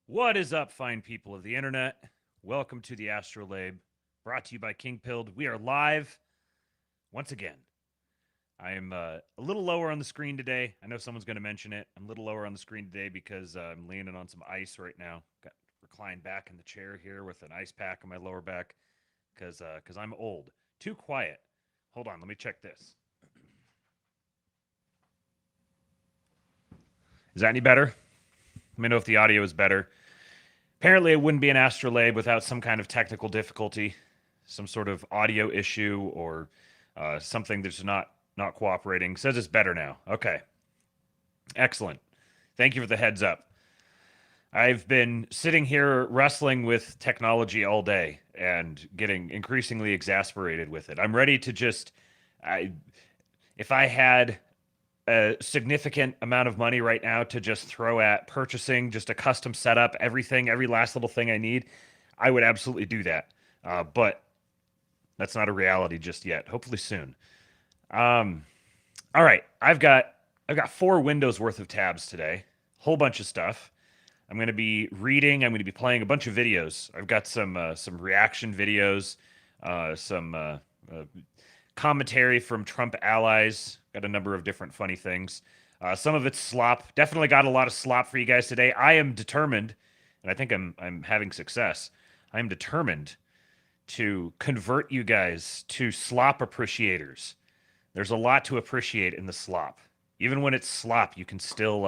What is up, fine people of the internet? Welcome to the ASTROLABE, brought to you by King Pilled. We are live once again. I am a little lower on the screen today. I know someone's going to mention it. I'm a little lower on the screen today because I'm leaning on some ice right now. Got reclined back in the chair here with an ice pack on my lower back because I'm old. Too quiet. Hold on, let me check this. Is that any better? Let me know if the audio is better. Apparently, it wouldn't be an ASTROLABE without some kind of technical difficulty, some sort of audio issue, or something that's not cooperating. Says it's better now. Okay. Excellent. Thank you for the heads up. I've been sitting here wrestling with technology all day and getting increasingly exasperated with it. I'm ready to just... if I had a significant amount of money right now to just throw at purchasing just a custom setup, everything, every last little thing I need, I would absolutely do that. But that's not a reality just yet. Hopefully soon. All right, I've got 4 windows worth of tabs today. Whole bunch of stuff. I'm going to be reading. I'm going to be playing a bunch of videos. I've got some reaction videos, some commentary from Trump allies. Got a number of different funny things. Some of it's slop. Definitely got a lot of slop for you guys today. I am determined, and I think I'm having success. I am determined to convert you guys to slop appreciators. There's a lot to appreciate in the slop. Even when it's slop, you can still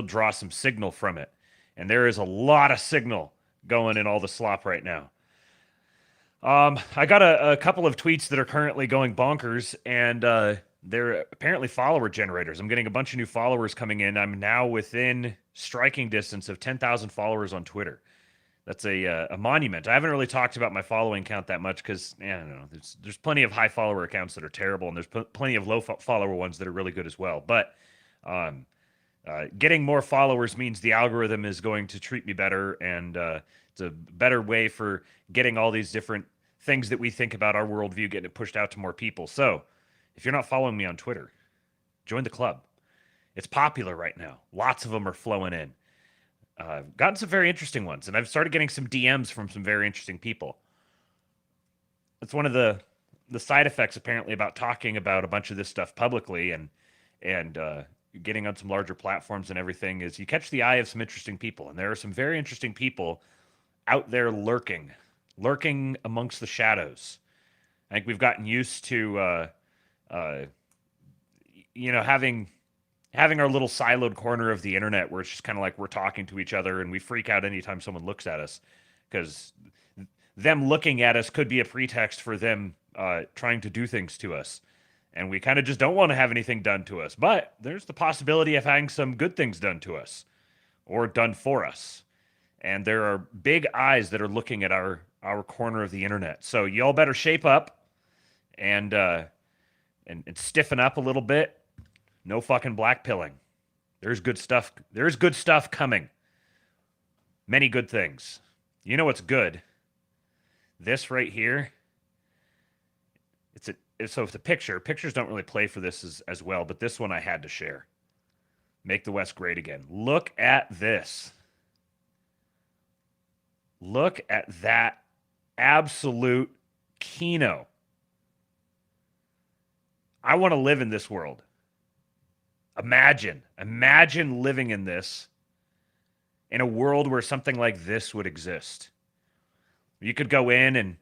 draw some signal from it. And there is a lot of signal going in all the slop right now. I got a couple of tweets that are currently going bonkers, and they're apparently follower generators. I'm getting a bunch of new followers coming in. I'm now within striking distance of 10,000 followers on Twitter. That's a monument. I haven't really talked about my following count that much because, I don't know, there's plenty of high follower accounts that are terrible, and there's plenty of low follower ones that are really good as well. But getting more followers means the algorithm is going to treat me better, and it's a better way for getting all these different things that we think about our worldview, getting it pushed out to more people. So if you're not following me on Twitter, join the club. It's popular right now. Lots of them are flowing in. I've gotten some very interesting ones, and I've started getting some DMs from some very interesting people. It's one of the side effects, apparently, about talking about a bunch of this stuff publicly and getting on some larger platforms and everything, is you catch the eye of some interesting people. And there are some very interesting people out there lurking amongst the shadows. I think we've gotten used to, having our little siloed corner of the internet where it's just kind of like we're talking to each other and we freak out anytime someone looks at us, because them looking at us could be a pretext for them trying to do things to us. And we kind of just don't want to have anything done to us. But there's the possibility of having some good things done to us or done for us. And there are big eyes that are looking at our corner of the internet. So y'all better shape up and stiffen up a little bit. No fucking blackpilling. There's good stuff. There's good stuff coming. Many good things. You know what's good? This right here. So it's a picture. Pictures don't really play for this as well, but this one I had to share. Make the West great again. Look at this. Look at that absolute kino. I want to live in this world. Imagine living in this, in a world where something like this would exist. You could go in and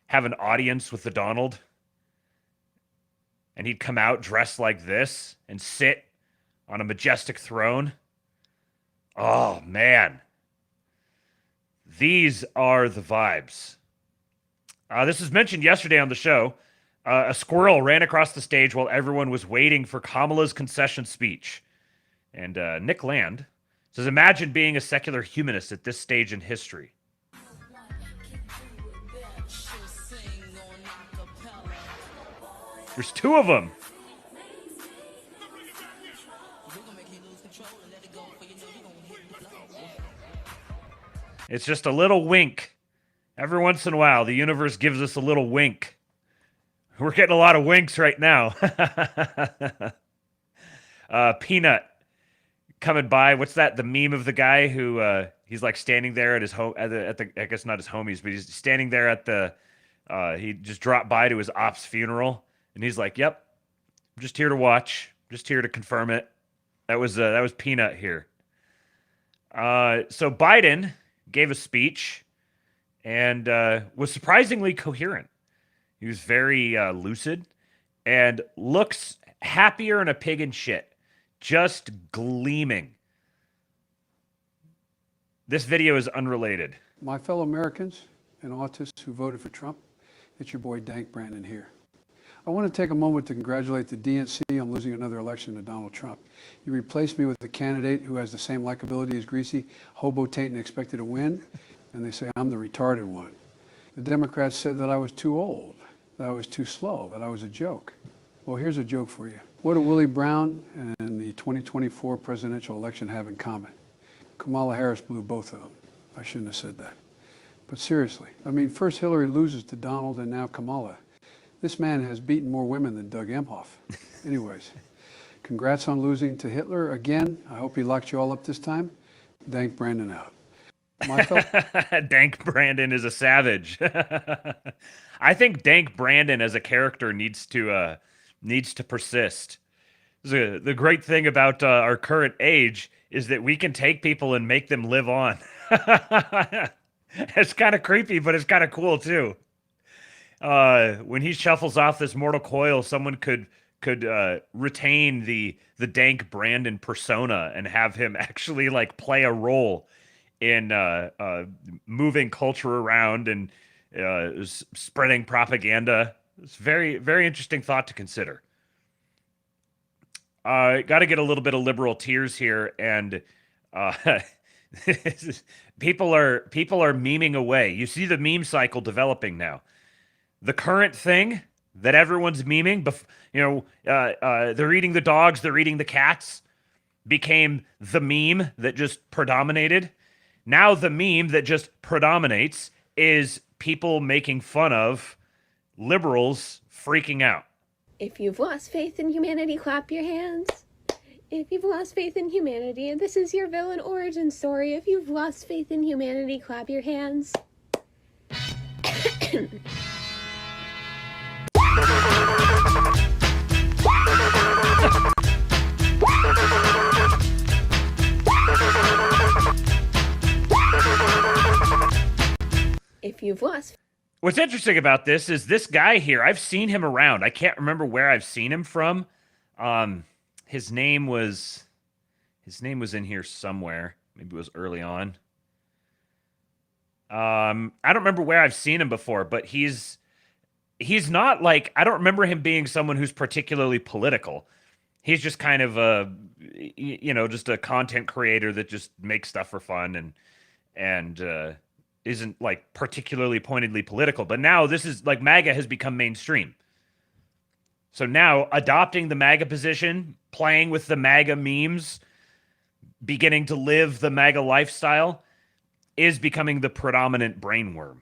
have an audience with the Donald, and he'd come out dressed like this and sit on a majestic throne. Oh, man. These are the vibes. This was mentioned yesterday on the show. A squirrel ran across the stage while everyone was waiting for Kamala's concession speech. And Nick Land says, imagine being a secular humanist at this stage in history. There's 2 of them. It's just a little wink. Every once in a while, the universe gives us a little wink. We're getting a lot of winks right now. Peanut coming by. What's that? The meme of the guy who he's like standing there at his home at the I guess not his homies, but he's standing there at the he just dropped by to his op's funeral, and he's like, "Yep, I'm just here to watch, just here to confirm it." That was Peanut here. So Biden gave a speech and was surprisingly coherent. He was very lucid and looks happier than a pig in shit, just gleaming. This video is unrelated. My fellow Americans and autists who voted for Trump, it's your boy Dank Brandon here. I want to take a moment to congratulate the DNC on losing another election to Donald Trump. You replaced me with a candidate who has the same likability as Greasy, hobo taint and expected to win, and they say I'm the retarded one. The Democrats said that I was too old, that I was too slow, that I was a joke. Well, here's a joke for you. What do Willie Brown and the 2024 presidential election have in common? Kamala Harris blew both of them. I shouldn't have said that. But seriously, I mean, first Hillary loses to Donald and now Kamala. This man has beaten more women than Doug Emhoff. Anyways, congrats on losing to Hitler again. I hope he locked you all up this time. Dank Brandon out. Dank Brandon is a savage. I think Dank Brandon as a character needs to persist. The great thing about our current age is that we can take people and make them live on. It's kind of creepy, but it's kind of cool too. When he shuffles off this mortal coil, someone could retain the Dank Brandon persona and have him actually like play a role in moving culture around and spreading propaganda. It's very, very interesting thought to consider. Got to get a little bit of liberal tears here, and people are memeing away. You see the meme cycle developing now. The current thing that everyone's memeing, they're eating the dogs, they're eating the cats, became the meme that just predominated. Now the meme that just predominates is people making fun of liberals freaking out. If you've lost faith in humanity, clap your hands. If you've lost faith in humanity, and this is your villain origin story, if you've lost faith in humanity, clap your hands. If you've lost. What's interesting about this is this guy here, I've seen him around. I can't remember where I've seen him from. His name was in here somewhere. Maybe it was early on. I don't remember where I've seen him before, but he's not like, I don't remember him being someone who's particularly political. He's just kind of just a content creator that just makes stuff for fun and isn't like particularly pointedly political. But now this is like MAGA has become mainstream. So now adopting the MAGA position, playing with the MAGA memes, beginning to live the MAGA lifestyle is becoming the predominant brainworm.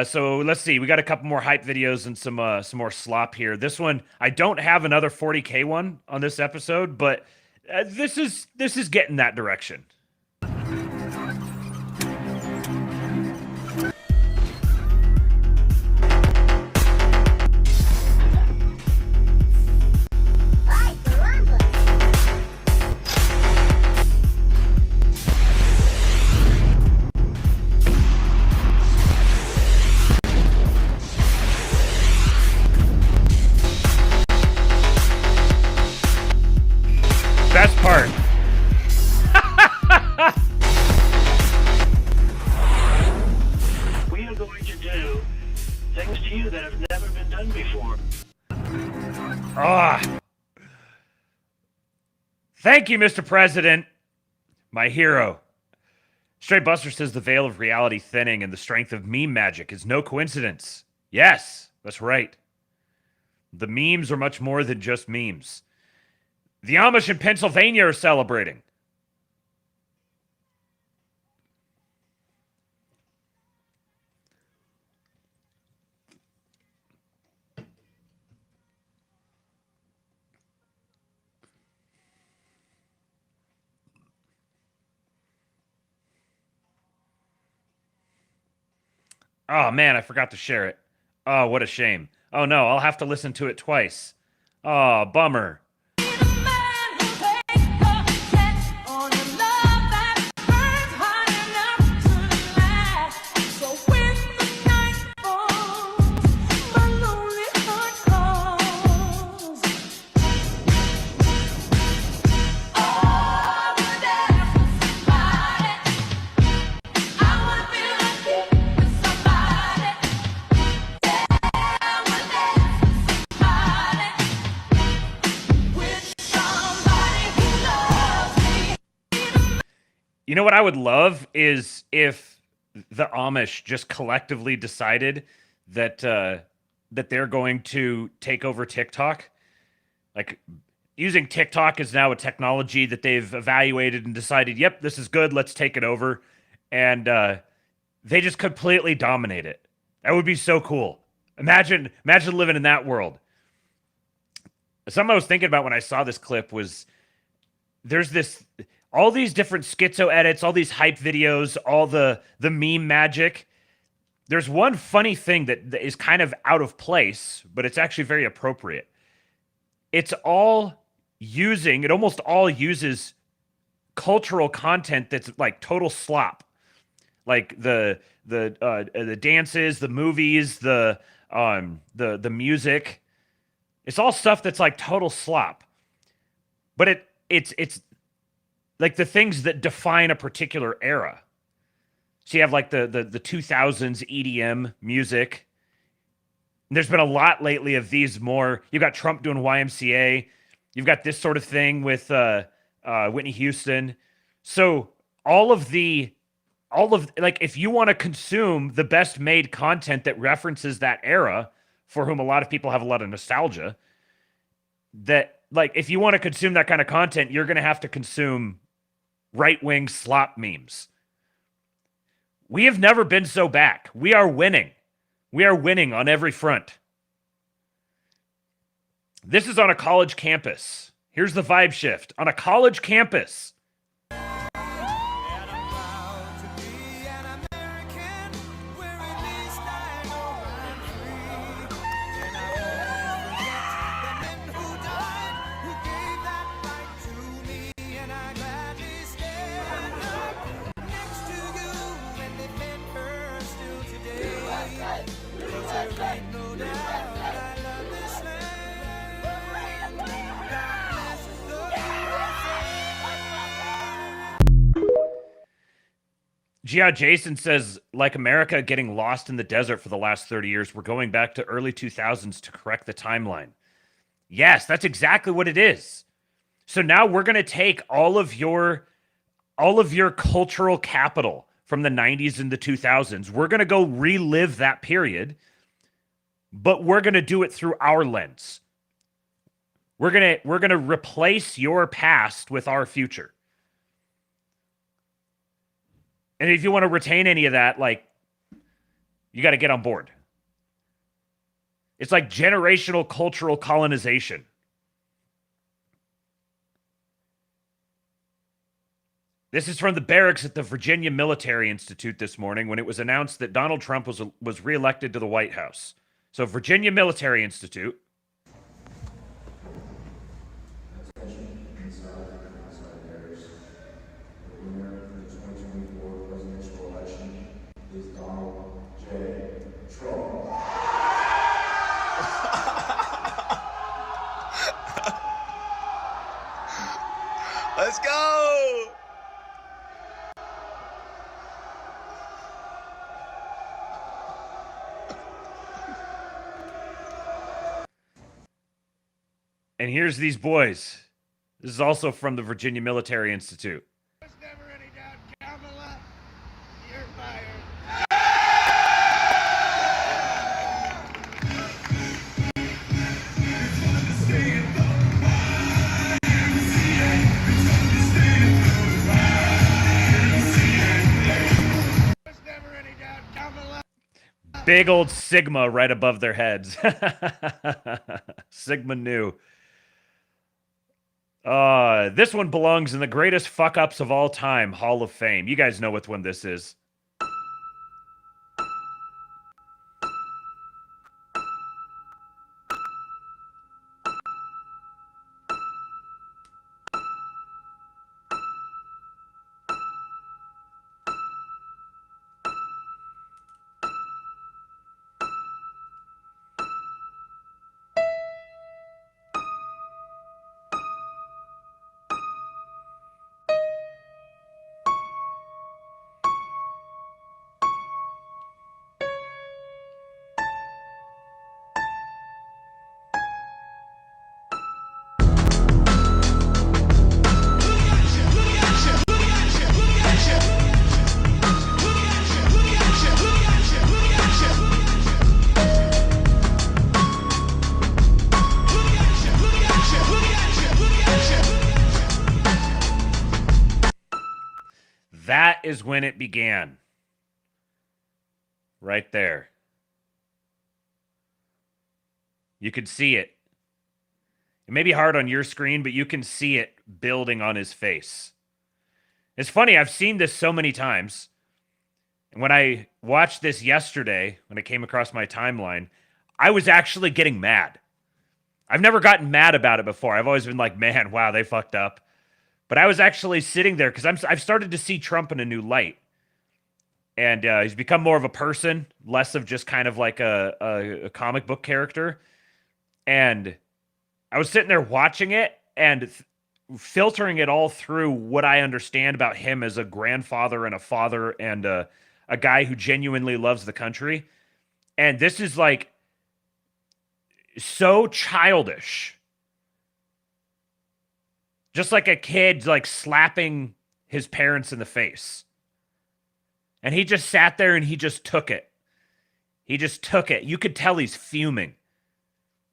So let's see. We got a couple more hype videos and some more slop here. This one, I don't have another 40K one on this episode, but this is getting that direction. Best part. We are going to do things to you that have never been done before. Thank you, Mr. President. My hero. Straight Buster says the veil of reality thinning and the strength of meme magic is no coincidence. Yes, that's right. The memes are much more than just memes. The Amish in Pennsylvania are celebrating. Oh man, I forgot to share it. Oh, what a shame. Oh no, I'll have to listen to it twice. Oh, bummer. You know what I would love is if the Amish just collectively decided that that they're going to take over TikTok. Like using TikTok is now a technology that they've evaluated and decided, yep, this is good, let's take it over. And they just completely dominate it. That would be so cool. Imagine living in that world. Something I was thinking about when I saw this clip was there's all these different schizo edits, all these hype videos, all the meme magic. There's one funny thing that is kind of out of place, but it's actually very appropriate. It almost all uses cultural content that's like total slop. Like the dances, the movies, the music. It's all stuff that's like total slop. But it's like the things that define a particular era. So you have like the 2000s EDM music. And there's been a lot lately of these more. You've got Trump doing YMCA. You've got this sort of thing with Whitney Houston. So like if you want to consume the best made content that references that era, for whom a lot of people have a lot of nostalgia, that like if you want to consume that kind of content, you're going to have to consume right-wing slop memes. We have never been so back. We are winning. We are winning on every front. This is on a college campus. Here's the vibe shift. On a college campus. Jason says, like America getting lost in the desert for the last 30 years, we're going back to early 2000s to correct the timeline. Yes, that's exactly what it is. So now we're going to take all of your cultural capital from the 90s and the 2000s. We're going to go relive that period, but we're going to do it through our lens. We're going to replace your past with our future. And if you want to retain any of that, like, you got to get on board. It's like generational cultural colonization. This is from the barracks at the Virginia Military Institute this morning when it was announced that Donald Trump was reelected to the White House. So Virginia Military Institute. Let's go! And here's these boys. This is also from the Virginia Military Institute. There's never any doubt, Kamala, you're fired. There's never any doubt, Kamala. Big old Sigma right above their heads. Sigma Nu. This one belongs in the greatest fuck-ups of all time, Hall of Fame. You guys know which one this is. is when it began. Right there. You could see it. It may be hard on your screen, but you can see it building on his face. It's funny, I've seen this so many times. And when I watched this yesterday, when it came across my timeline, I was actually getting mad. I've never gotten mad about it before. I've always been like, man, wow, they fucked up. But I was actually sitting there because I've started to see Trump in a new light. And he's become more of a person, less of just kind of like a comic book character. And I was sitting there watching it and filtering it all through what I understand about him as a grandfather and a father and a guy who genuinely loves the country. And this is like so childish. Just like a kid like slapping his parents in the face. And he just sat there and he just took it. He just took it. You could tell he's fuming.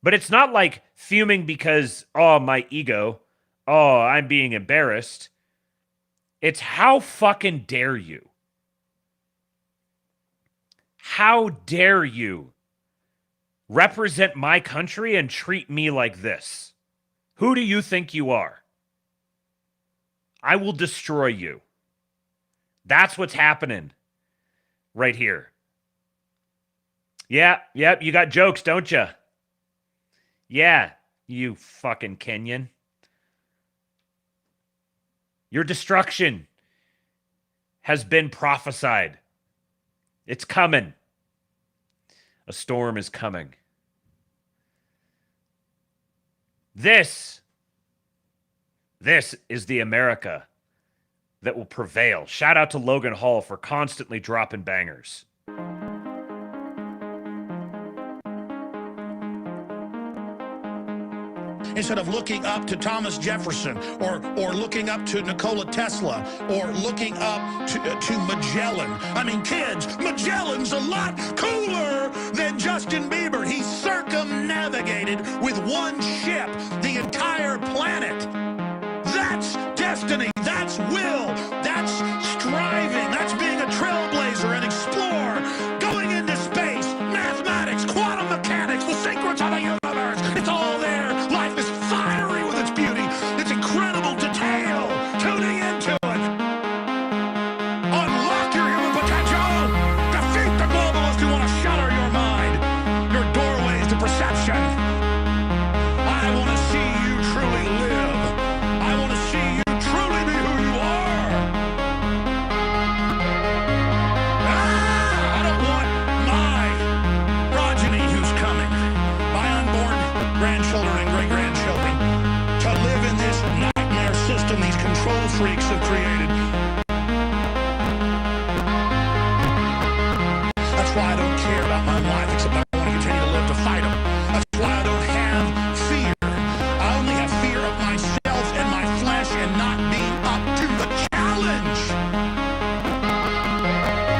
But it's not like fuming because, oh, my ego. Oh, I'm being embarrassed. It's how fucking dare you? How dare you represent my country and treat me like this? Who do you think you are? I will destroy you. That's what's happening right here. Yeah, yep, you got jokes, don't you? Yeah, you fucking Kenyan. Your destruction has been prophesied. It's coming. A storm is coming. This is the America that will prevail. Shout out to Logan Hall for constantly dropping bangers. Instead of looking up to Thomas Jefferson or looking up to Nikola Tesla or looking up to Magellan. I mean, kids, Magellan's a lot cooler than Justin Bieber. He circumnavigated with one ship the entire planet. That's destiny. That's will. That's striving. That's being a trailblazer and explorer. Going into space, mathematics, quantum mechanics, the secrets of the universe. It's all there. Life is fiery with its beauty. It's incredible detail. Tuning into it. Unlock your human potential. Defeat the globalists who want to shutter your mind. Your doorways to perception. I want to see you truly live. I want to see you truly be who you are. I don't want my progeny who's coming, my unborn grandchildren and great-grandchildren, to live in this nightmare system these control freaks have created. That's why I don't care about my life, except I want to continue to live to fight them. That's why I don't have fear. I only have fear of myself and my flesh and not being up to the challenge.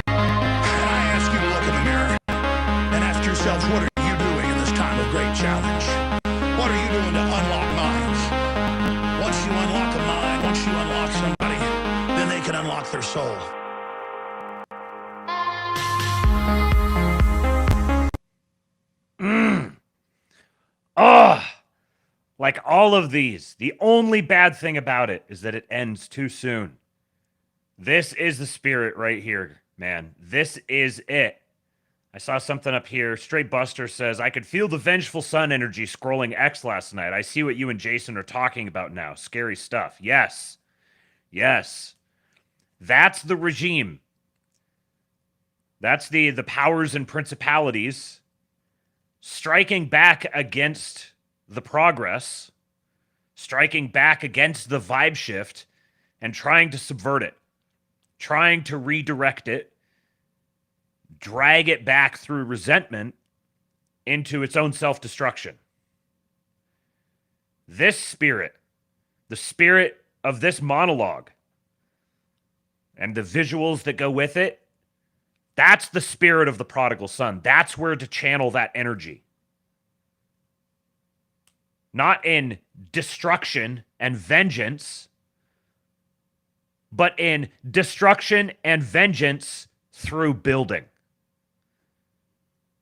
And I ask you to look in the mirror and ask yourselves, what are you doing in this time of great challenge? What are you doing to unlock minds? Once you unlock a mind, once you unlock somebody, then they can unlock their soul. Like all of these, the only bad thing about it is that it ends too soon. This is the spirit right here, man. This is it. I saw something up here. Straight Buster says, I could feel the vengeful sun energy scrolling X last night. I see what you and Jason are talking about now. Scary stuff. Yes. Yes. That's the regime. That's the powers and principalities striking back against the progress, striking back against the vibe shift, and trying to subvert it, trying to redirect it, drag it back through resentment into its own self-destruction. This spirit, the spirit of this monologue, and the visuals that go with it, that's the spirit of the prodigal son. That's where to channel that energy. Not in destruction and vengeance, but in destruction and vengeance through building,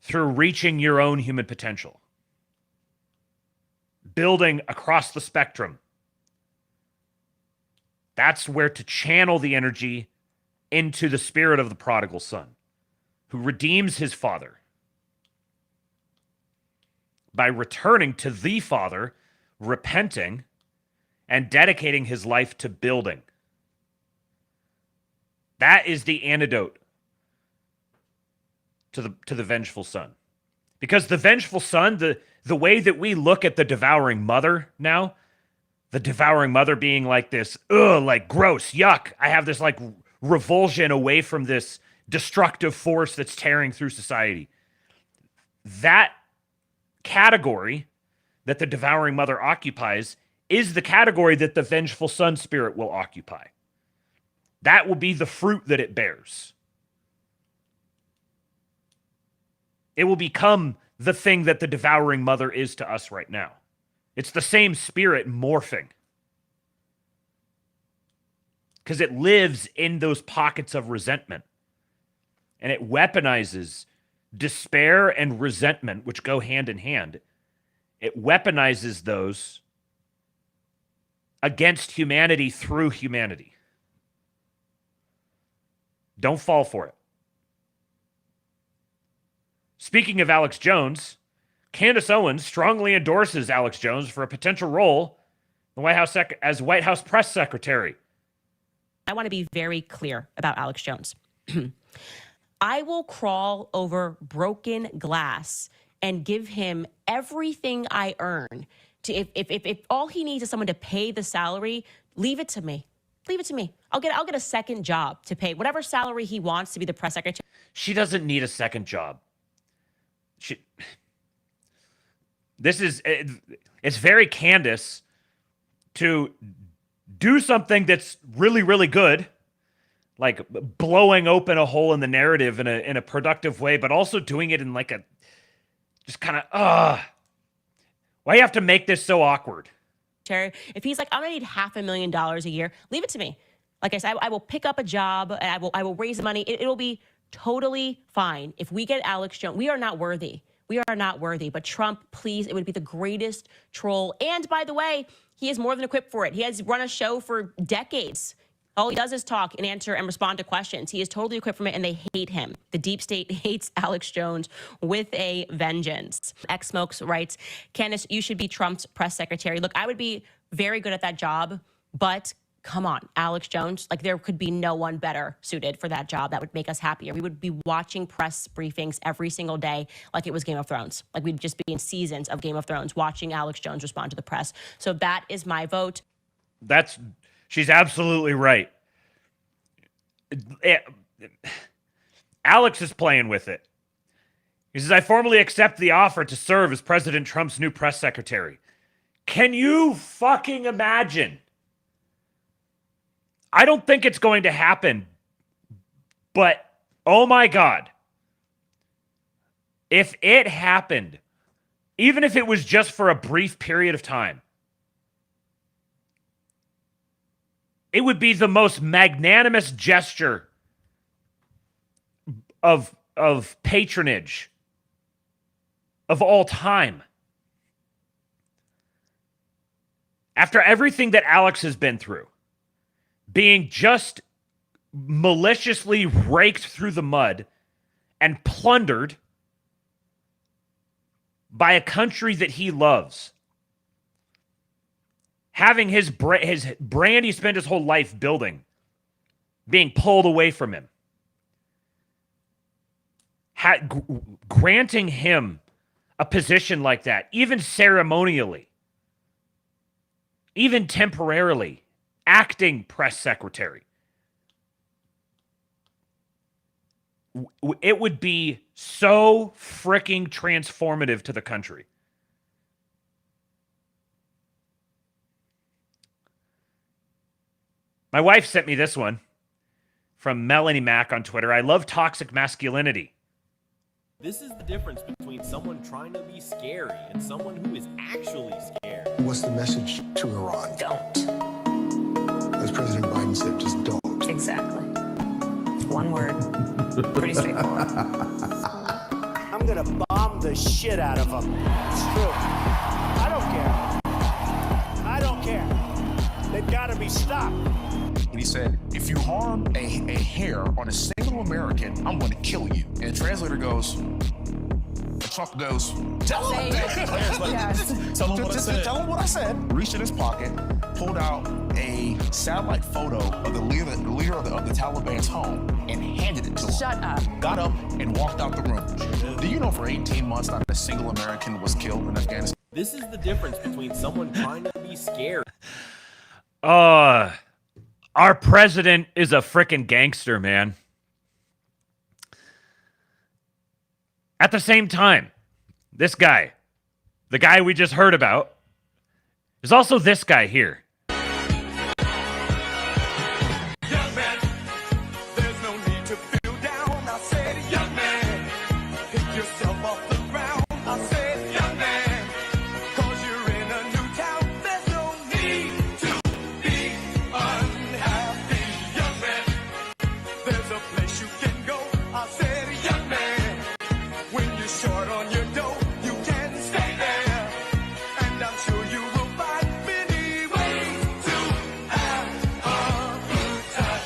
through reaching your own human potential, building across the spectrum. That's where to channel the energy into the spirit of the prodigal son, who redeems his father by returning to the Father, repenting, and dedicating his life to building. That is the antidote to the vengeful son. Because the vengeful son, the way that we look at the devouring mother now, the devouring mother being like this, like gross, yuck. I have this like revulsion away from this destructive force that's tearing through society. That category that the devouring mother occupies is the category that the vengeful son spirit will occupy. That will be the fruit that it bears. It will become the thing that the devouring mother is to us right now. It's the same spirit morphing. Because it lives in those pockets of resentment. And it weaponizes despair and resentment, which go hand in hand. It weaponizes those against humanity through humanity. Don't fall for it. Speaking of Alex Jones, Candace Owens strongly endorses Alex Jones for a potential role in the White House as White House press secretary. I want to be very clear about Alex Jones. I will crawl over broken glass and give him everything I earn. If all he needs is someone to pay the salary, leave it to me. Leave it to me. I'll get a second job to pay whatever salary he wants to be the press secretary. She doesn't need a second job. It's very Candace to do something that's really, really good, like blowing open a hole in the narrative in a productive way, but also doing it in like a just kind of why you have to make this so awkward? If he's like, I'm gonna need $500,000 a year, leave it to me. Like I said, I will pick up a job and I will raise the money. It'll be totally fine. If we get Alex Jones, we are not worthy. We are not worthy. But Trump, please, it would be the greatest troll. And by the way, he is more than equipped for it. He has run a show for decades. All he does is talk and answer and respond to questions. He is totally equipped for it, and they hate him. The deep state hates Alex Jones with a vengeance. X-Smokes writes, Candace, you should be Trump's press secretary. Look, I would be very good at that job, but come on, Alex Jones, like there could be no one better suited for that job that would make us happier. We would be watching press briefings every single day like it was Game of Thrones. Like we'd just be in seasons of Game of Thrones watching Alex Jones respond to the press. So that is my vote. She's absolutely right. Alex is playing with it. He says, I formally accept the offer to serve as President Trump's new press secretary. Can you fucking imagine? I don't think it's going to happen, but oh my God. If it happened, even if it was just for a brief period of time, it would be the most magnanimous gesture of patronage of all time. After everything that Alex has been through, being just maliciously raked through the mud and plundered by a country that he loves, having his brand he spent his whole life building being pulled away from him, granting him a position like that, even ceremonially, even temporarily, acting press secretary, it would be so freaking transformative to the country. My wife sent me this one from Melanie Mack on Twitter. I love toxic masculinity. This is the difference between someone trying to be scary and someone who is actually scared. What's the message to Iran? Don't. As President Biden said, just don't. Exactly. One word. Pretty straightforward. I'm gonna bomb the shit out of them. It's true. I don't care. They've got to be stopped. And he said, if you harm a hair on a single American, I'm going to kill you. And the translator goes, Trump goes, tell him. Yes. Tell him what I said. Reached in his pocket, pulled out a satellite photo of the leader of the Taliban's home and handed it to him. Shut up. Got up and walked out the room. Do you know for 18 months not a single American was killed in Afghanistan? This is the difference between someone trying to be scary. Our president is a frickin' gangster, man. At the same time, this guy, the guy we just heard about, is also this guy here. Young man, there's no need to feel down. I said, young man, pick yourself off the ground. I said, young man, cause you're in a new town. There's no need to be unhappy. Young man, there's a place you can go. I said, young man, when you're short on your dough, you can stay there. And I'm sure you will find many ways to have a good time.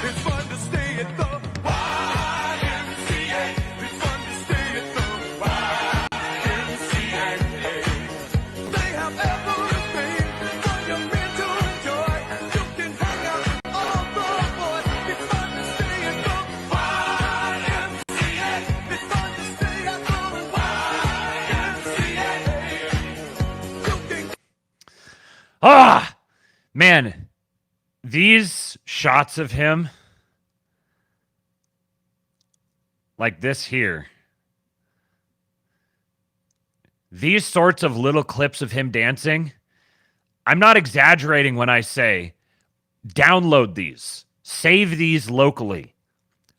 It's fun to stay at the YMCA. It's fun to stay at the YMCA. They have everything for your men to enjoy. You can hang out with all the boys. It's fun to stay at the YMCA. It's fun to stay at the YMCA. Man, these shots of him, like this here, these sorts of little clips of him dancing, I'm not exaggerating when I say download these, save these locally,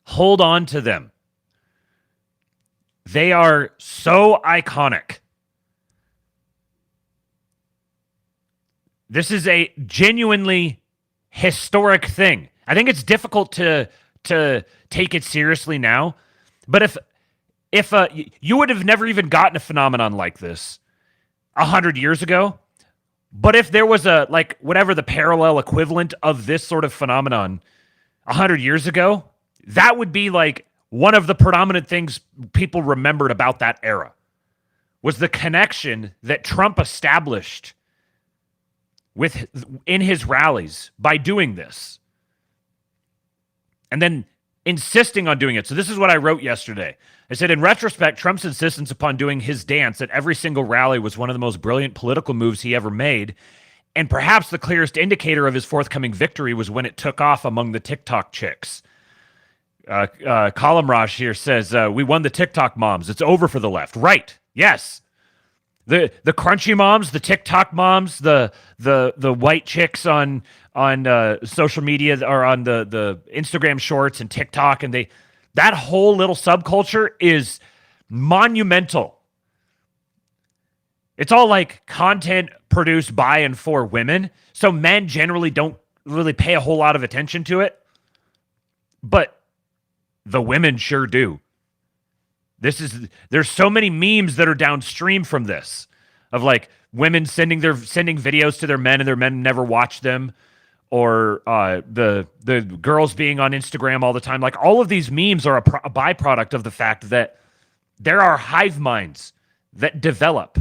hold on to them. They are so iconic. This is a genuinely historic thing. I think it's difficult to take it seriously now, but if you would have never even gotten a phenomenon like this 100 years ago, but if there was a, like, whatever the parallel equivalent of this sort of phenomenon 100 years ago, that would be like one of the predominant things people remembered about that era, was the connection that Trump established in his rallies by doing this. And then insisting on doing it. So this is what I wrote yesterday. I said, in retrospect, Trump's insistence upon doing his dance at every single rally was one of the most brilliant political moves he ever made. And perhaps the clearest indicator of his forthcoming victory was when it took off among the TikTok chicks. Column Raj here says, we won the TikTok moms. It's over for the left. Right. Yes. The crunchy moms, the TikTok moms, the white chicks on social media or on the Instagram shorts and TikTok, and that whole little subculture is monumental. It's all like content produced by and for women, so men generally don't really pay a whole lot of attention to it, but the women sure do. There's so many memes that are downstream from this, of like women sending videos to their men and their men never watch them, or the girls being on Instagram all the time. Like, all of these memes are a byproduct of the fact that there are hive minds that develop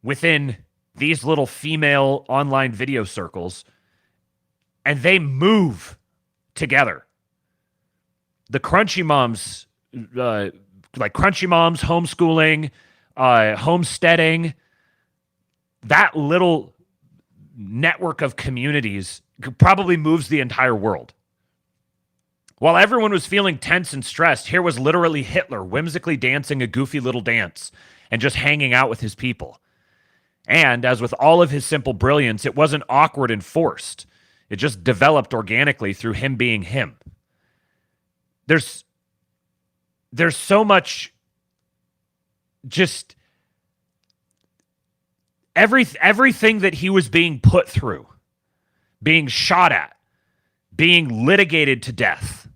within these little female online video circles, and they move together. The crunchy moms, like crunchy moms, homeschooling, homesteading, that little network of communities probably moves the entire world. While everyone was feeling tense and stressed, here was literally Hitler whimsically dancing a goofy little dance and just hanging out with his people. And as with all of his simple brilliance, it wasn't awkward and forced. It just developed organically through him being him. There's so much, just everything that he was being put through, being shot at, being litigated to death.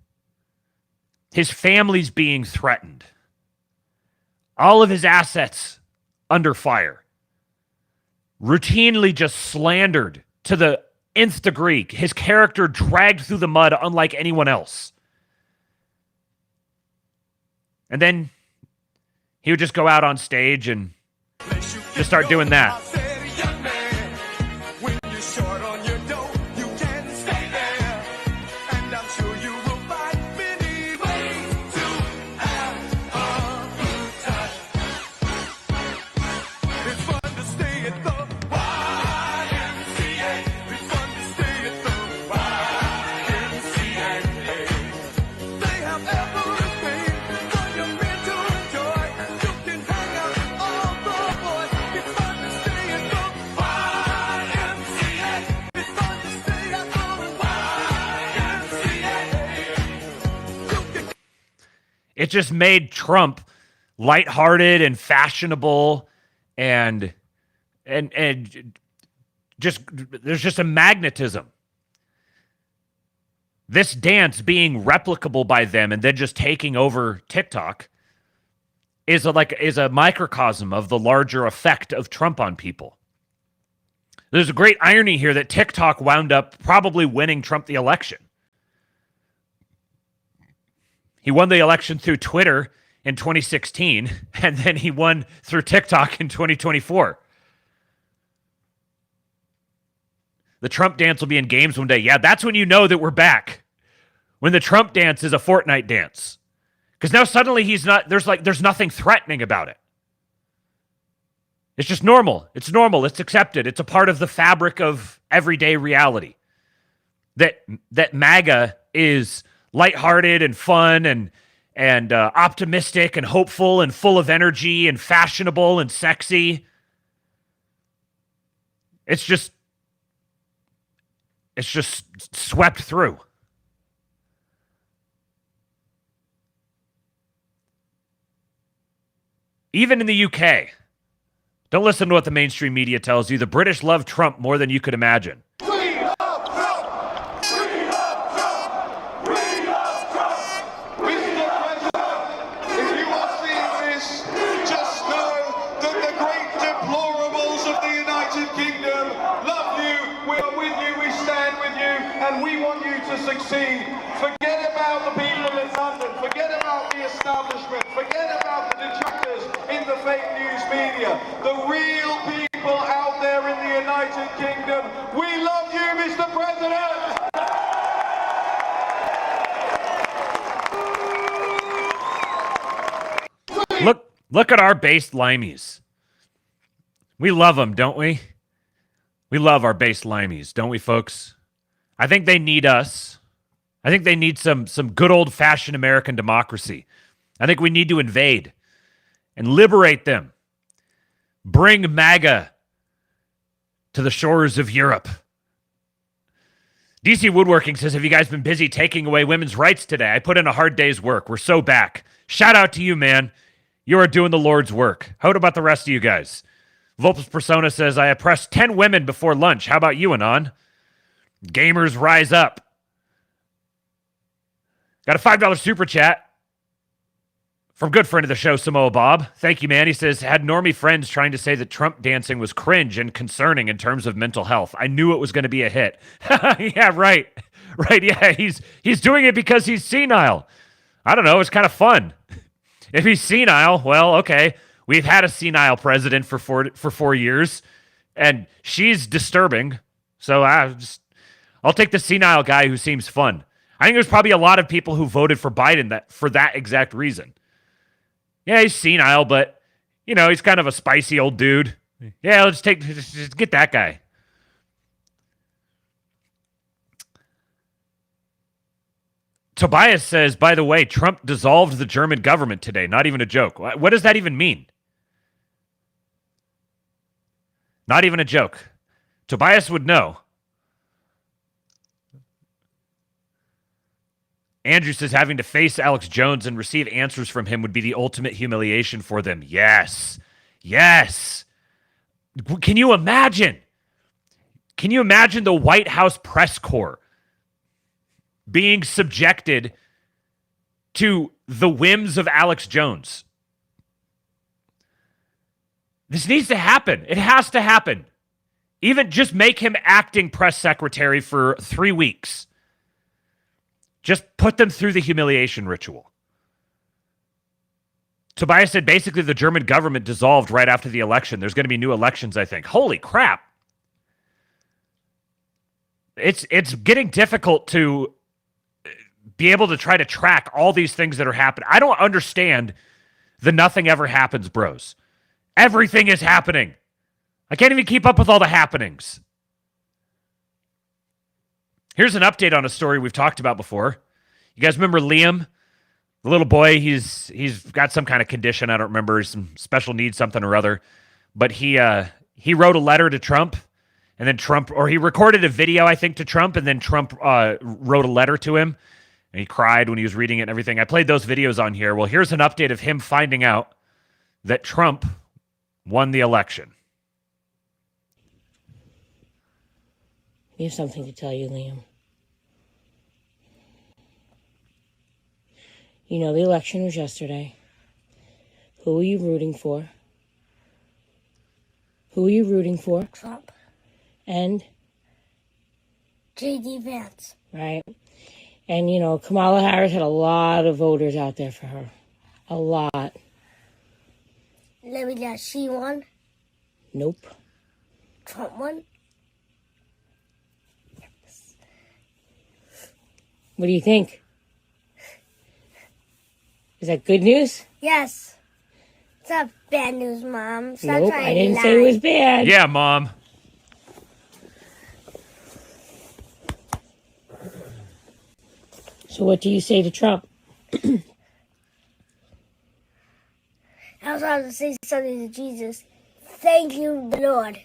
His family's being threatened. All of his assets under fire. Routinely just slandered to the nth degree. His character dragged through the mud unlike anyone else. And then he would just go out on stage and just start doing that. It just made Trump lighthearted and fashionable and just there's just a magnetism. This dance being replicable by them and then just taking over TikTok is a microcosm of the larger effect of Trump on people. There's a great irony here that TikTok wound up probably winning Trump the election. He won the election through Twitter in 2016, and then he won through TikTok in 2024. The Trump dance will be in games one day. Yeah, that's when you know that we're back. When the Trump dance is a Fortnite dance. Because now suddenly there's nothing threatening about it. It's just normal. It's normal. It's accepted. It's a part of the fabric of everyday reality. That MAGA is lighthearted and fun and optimistic and hopeful and full of energy and fashionable and sexy. It's just swept through. Even in the UK, don't listen to what the mainstream media tells you. The British love Trump more than you could imagine. Succeed. Forget about the people in London. Forget about the establishment. Forget about the detractors in the fake news media. The real people out there in the United Kingdom. We love you, Mr. President. Look at our based limeys. We love them, don't we? We love our based limeys, don't we, folks? I think they need us. I think they need some good old-fashioned American democracy. I think we need to invade and liberate them. Bring MAGA to the shores of Europe. DC Woodworking says, have you guys been busy taking away women's rights today? I put in a hard day's work. We're so back. Shout out to you, man. You are doing the Lord's work. How about the rest of you guys? Volpus Persona says, I oppressed 10 women before lunch. How about you, Anon? Gamers rise up. Got a $5 super chat from good friend of the show, Samoa Bob. Thank you, man. He says, had normie friends trying to say that Trump dancing was cringe and concerning in terms of mental health. I knew it was going to be a hit. Yeah, right. Right, yeah. He's doing it because he's senile. I don't know. It's kind of fun. If he's senile, well, okay. We've had a senile president for 4 years, and she's disturbing. So I'll take the senile guy who seems fun. I think there's probably a lot of people who voted for Biden for that exact reason. Yeah, he's senile, but, he's kind of a spicy old dude. Yeah, let's just get that guy. Tobias says, by the way, Trump dissolved the German government today. Not even a joke. What does that even mean? Not even a joke. Tobias would know. Andrew says having to face Alex Jones and receive answers from him would be the ultimate humiliation for them. Yes. Yes. Can you imagine? Can you imagine the White House press corps being subjected to the whims of Alex Jones? This needs to happen. It has to happen. Even just make him acting press secretary for 3 weeks. Just put them through the humiliation ritual. Tobias said basically the German government dissolved right after the election. There's going to be new elections, I think. Holy crap. It's getting difficult to be able to try to track all these things that are happening. I don't understand the nothing ever happens bros. Everything is happening. I can't even keep up with all the happenings. Here's an update on a story we've talked about before. You guys remember Liam? The little boy, he's got some kind of condition. I don't remember, some special needs, something or other. But he wrote a letter to Trump, and then Trump, or he recorded a video, I think, to Trump, and then Trump wrote a letter to him, and he cried when he was reading it and everything. I played those videos on here. Well, here's an update of him finding out that Trump won the election. We have something to tell you, Liam. You know, the election was yesterday. Who are you rooting for? Who are you rooting for? Trump. And? J.D. Vance. Right. And, you know, Kamala Harris had a lot of voters out there for her. A lot. Let me guess, she won? Nope. Trump won? What do you think? Is that good news? Yes. It's not bad news, Mom. Stop Nope, trying I didn't to say it lie. was bad. Yeah, Mom. So what do you say to Trump? I was about to say something to Jesus. Thank you, Lord.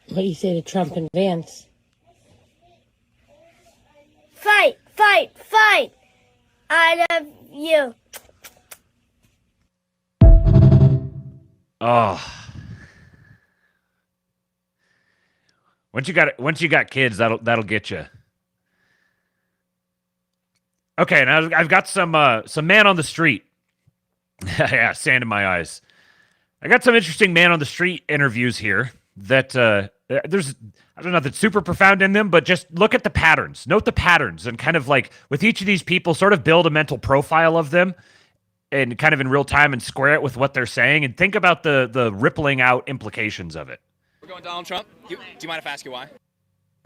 What do you say to Trump and Vance? Fight, fight, fight. I love you. Oh. Once you got kids, that'll get you. Okay, now I've got some man on the street. Yeah, sand in my eyes. I got some interesting man on the street interviews here that there's, I don't know if it's super profound in them, but just look at the patterns. Note the patterns and kind of like with each of these people sort of build a mental profile of them and kind of in real time and square it with what they're saying and think about the rippling out implications of it. We're going Donald Trump. Do you mind if I ask you why?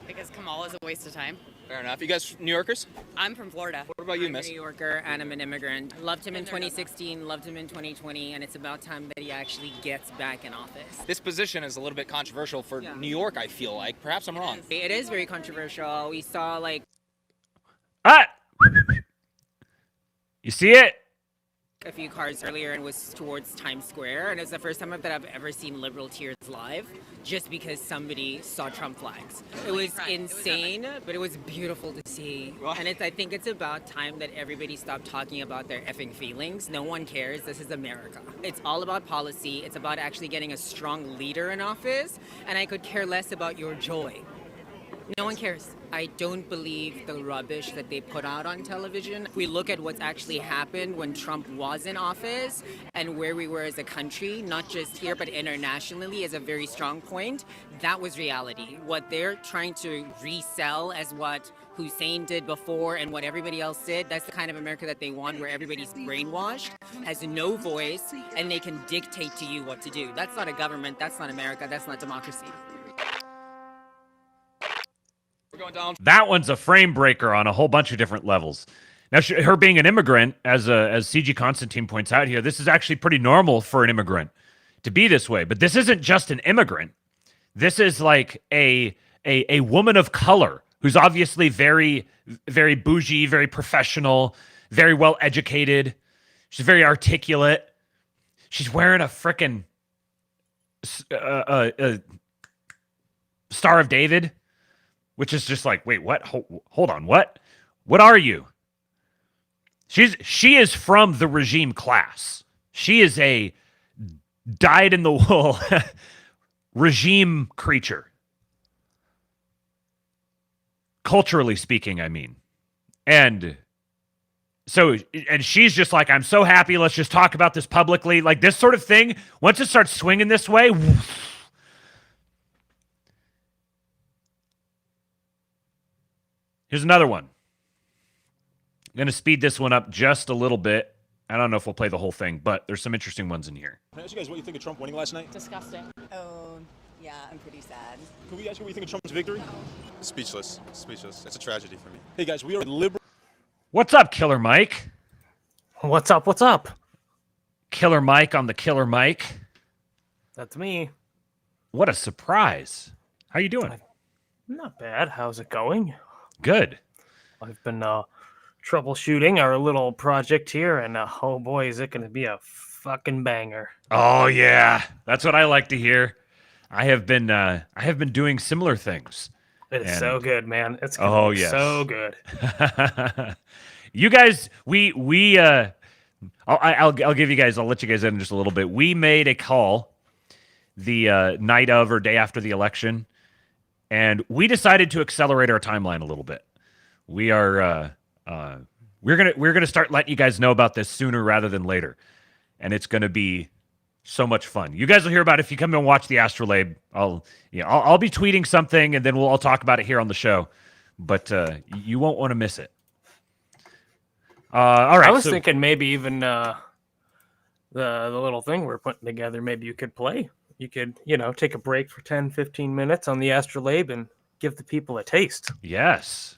Because Kamala is a waste of time. Fair enough. You guys New Yorkers? I'm from Florida. What about you, I'm miss? a New Yorker, and I'm an immigrant. Loved him in 2016, loved him in 2020, and it's about time that he actually gets back in office. This position is a little bit controversial for New York, I feel like. Perhaps I'm wrong. It is very controversial. We saw, like... Ah! You see it? A few cars earlier and was towards Times Square, and it's the first time that I've ever seen liberal tears live just because somebody saw Trump flags. It was insane, but it was beautiful to see. And I think it's about time that everybody stopped talking about their effing feelings. No one cares. This is America. It's all about policy. It's about actually getting a strong leader in office, and I could care less about your joy. No one cares. I don't believe the rubbish that they put out on television. If we look at what's actually happened when Trump was in office and where we were as a country, not just here but internationally, is a very strong point. That was reality. What they're trying to resell as what Hussein did before and what everybody else did, that's the kind of America that they want, where everybody's brainwashed, has no voice, and they can dictate to you what to do. That's not a government. That's not America. That's not democracy. That one's a frame breaker on a whole bunch of different levels. Now, her being an immigrant, as CG Constantine points out here, this is actually pretty normal for an immigrant to be this way. But this isn't just an immigrant. This is like a woman of color who's obviously very, very bougie, very professional, very well educated. She's very articulate. She's wearing a frickin' Star of David. Which is just like, wait, what? Hold on, what? What are you? She is from the regime class. She is a dyed-in-the-wool regime creature. culturally speaking, I mean. And so, and she's just like, I'm so happy. Let's just talk about this publicly. Like this sort of thing, once it starts swinging this way, here's another one. I'm going to speed this one up just a little bit. I don't know if we'll play the whole thing, but there's some interesting ones in here. Can I ask you guys what you think of Trump winning last night? Disgusting. Oh, yeah, I'm pretty sad. Can we ask you what you think of Trump's victory? Speechless. Speechless. It's a tragedy for me. Hey guys, we are liberal. What's up, Killer Mike? What's up? What's up? Killer Mike on the Killer Mike. That's me. What a surprise. How you doing? Not bad. How's it going? Good. I've been troubleshooting our little project here, and oh boy, is it going to be a fucking banger. Oh yeah, that's what I like to hear. I have been doing similar things. It's so good, man. It's yes. So good. You guys, I'll give you guys. I'll let you guys in just a little bit. We made a call the night of or day after the election, and we decided to accelerate our timeline a little bit. We are we're gonna start letting you guys know about this sooner rather than later, and it's gonna be so much fun. You guys will hear about it if you come and watch the Astrolabe. I'll be tweeting something, and then we'll all talk about it here on the show. But you won't want to miss it. All right. I was thinking maybe even the little thing we're putting together. Maybe you could play. You could take a break for 10, 15 minutes on the Astrolabe and give the people a taste. Yes,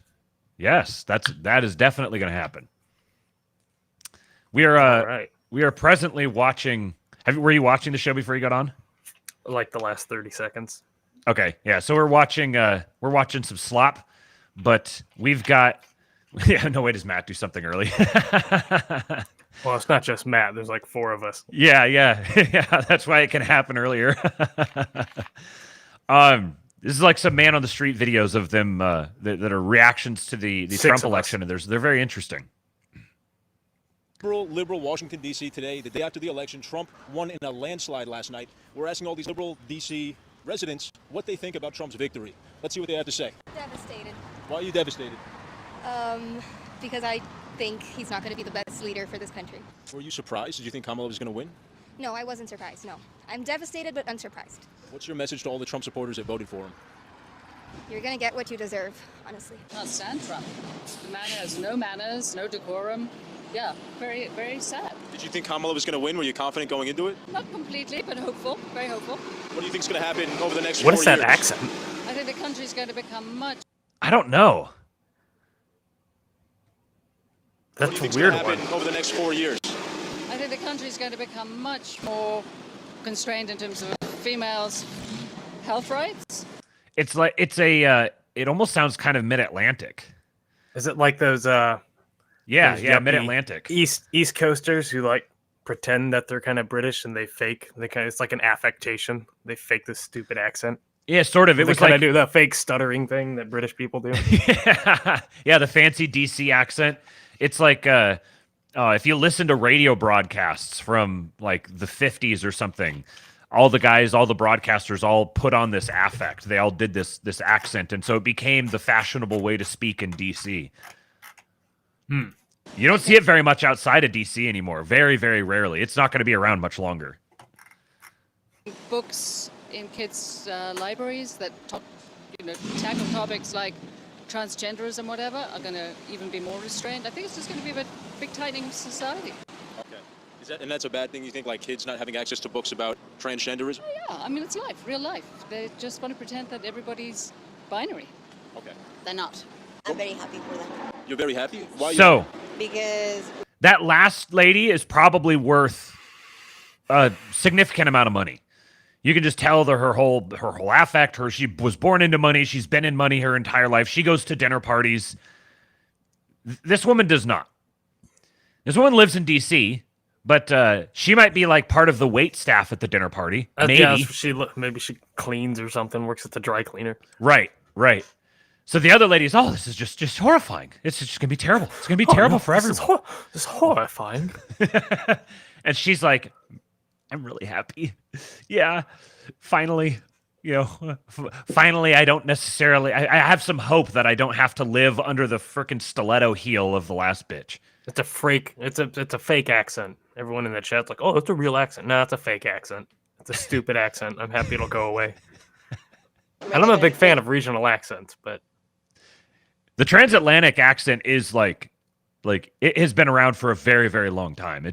that is definitely going to happen. We are we are presently watching. Were you watching the show before you got on? Like the last 30 seconds. Okay, yeah. So we're watching some slop, but we've got. Yeah, no way does Matt do something early. Well, it's not just Matt. There's like 4 of us. Yeah. That's why it can happen earlier. This is like some man on the street videos of them that are reactions to the Trump election, and they're very interesting. Liberal Washington, D.C. today, the day after the election. Trump won in a landslide last night. We're asking all these liberal D.C. residents what they think about Trump's victory. Let's see what they have to say. Devastated. Why are you devastated? Because I think he's not going to be the best leader for this country. Were you surprised? Did you think Kamala was going to win? No, I wasn't surprised, no. I'm devastated but unsurprised. What's your message to all the Trump supporters that voted for him? You're going to get what you deserve, honestly. Can't stand Trump. The man has no manners, no decorum. Yeah, very, very sad. Did you think Kamala was going to win? Were you confident going into it? Not completely, but hopeful, very hopeful. What do you think is going to happen over the next 4 What years? is that accent? I think the country's going to become much... I don't know. That's a weird one. Over the next 4 years? I think the country's going to become much more constrained in terms of females' health rights. It's like it almost sounds kind of mid-Atlantic. Is it like those Yeah, mid-Atlantic. East Coasters who like pretend that they're kind of British and they fake. It's like an affectation. They fake this stupid accent. Yeah, sort of. It was kind like of do that fake stuttering thing that British people do. Yeah, the fancy DC accent. It's like if you listen to radio broadcasts from like the 50s or something, all the broadcasters all put on this affect. They all did this accent, and so it became the fashionable way to speak in DC. You don't see it very much outside of DC anymore. Very, very rarely. It's not going to be around much longer. Books in kids' libraries that tackle topics like transgenderism, whatever, are going to even be more restrained. I think it's just going to be a big tightening society. Okay. And that's a bad thing, you think, like kids not having access to books about transgenderism? Oh, yeah, I mean, it's life, real life. They just want to pretend that everybody's binary. Okay. They're not. I'm very happy for them. You're very happy? Why? So, Because that last lady is probably worth a significant amount of money. You can just tell her whole affect. She was born into money. She's been in money her entire life. She goes to dinner parties. This woman does not. This woman lives in D.C., but she might be like part of the wait staff at the dinner party. Maybe. Yeah, maybe she cleans or something, works at the dry cleaner. Right. So the other lady is, this is just horrifying. It's just going to be terrible. It's going to be terrible for everyone. This is horrifying. And she's like, I'm really happy. Yeah, finally. finally, I don't necessarily. I have some hope that I don't have to live under the frickin' stiletto heel of the last bitch. It's a fake. It's a fake accent. Everyone in the chat's like, "Oh, it's a real accent." No, it's a fake accent. It's a stupid accent. I'm happy it'll go away. And I'm a big fan of regional accents, but the transatlantic accent is like it has been around for a very, very long time. I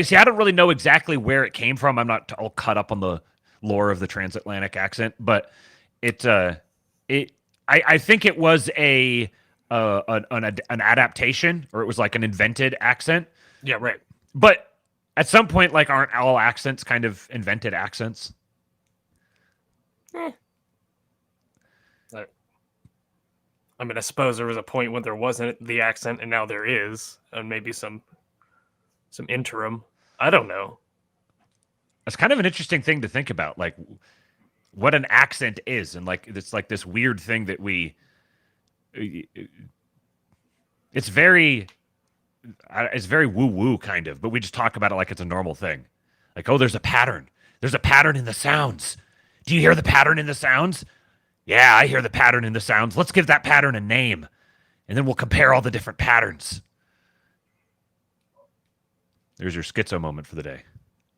don't really know exactly where it came from. I'm not all caught up on the lore of the transatlantic accent, but I think it was an adaptation, or it was like an invented accent. Yeah, right. But at some point, like, aren't all accents kind of invented accents? I mean, I suppose there was a point when there wasn't the accent, and now there is, and maybe some interim. I don't know. It's kind of an interesting thing to think about, like what an accent is, and like it's like this weird thing that it's very woo-woo kind of, but we just talk about it like it's a normal thing. Like, oh, there's a pattern. There's a pattern in the sounds. Do you hear the pattern in the sounds? Yeah, I hear the pattern in the sounds. Let's give that pattern a name, and then we'll compare all the different patterns. There's your schizo moment for the day.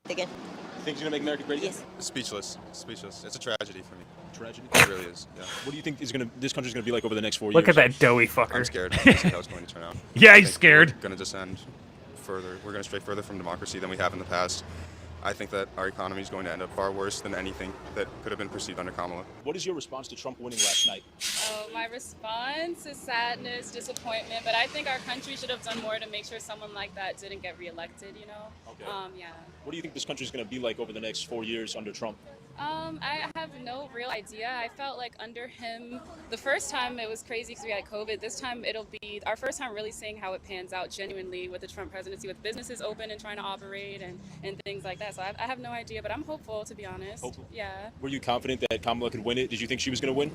Again. You think he's going to make America great again? Yes. Speechless. It's a tragedy for me. Tragedy? It really is, yeah. What do you think this country's going to be like over the next 4 years? Look at that doughy fucker. I'm scared to see how it's going to turn out. Yeah, he's scared. We're going to descend further. We're going to stray further from democracy than we have in the past. I think that our economy is going to end up far worse than anything that could have been perceived under Kamala. What is your response to Trump winning last night? Oh, my response is sadness, disappointment, but I think our country should have done more to make sure someone like that didn't get reelected, you know? Okay. Yeah. What do you think this country's going to be like over the next 4 years under Trump? I have no real idea. I felt like under him, the first time it was crazy because we had COVID. This time it'll be our first time really seeing how it pans out genuinely with the Trump presidency, with businesses open and trying to operate and things like that. So I have no idea, but I'm hopeful, to be honest. Hopeful? Yeah. Were you confident that Kamala could win it? Did you think she was going to win?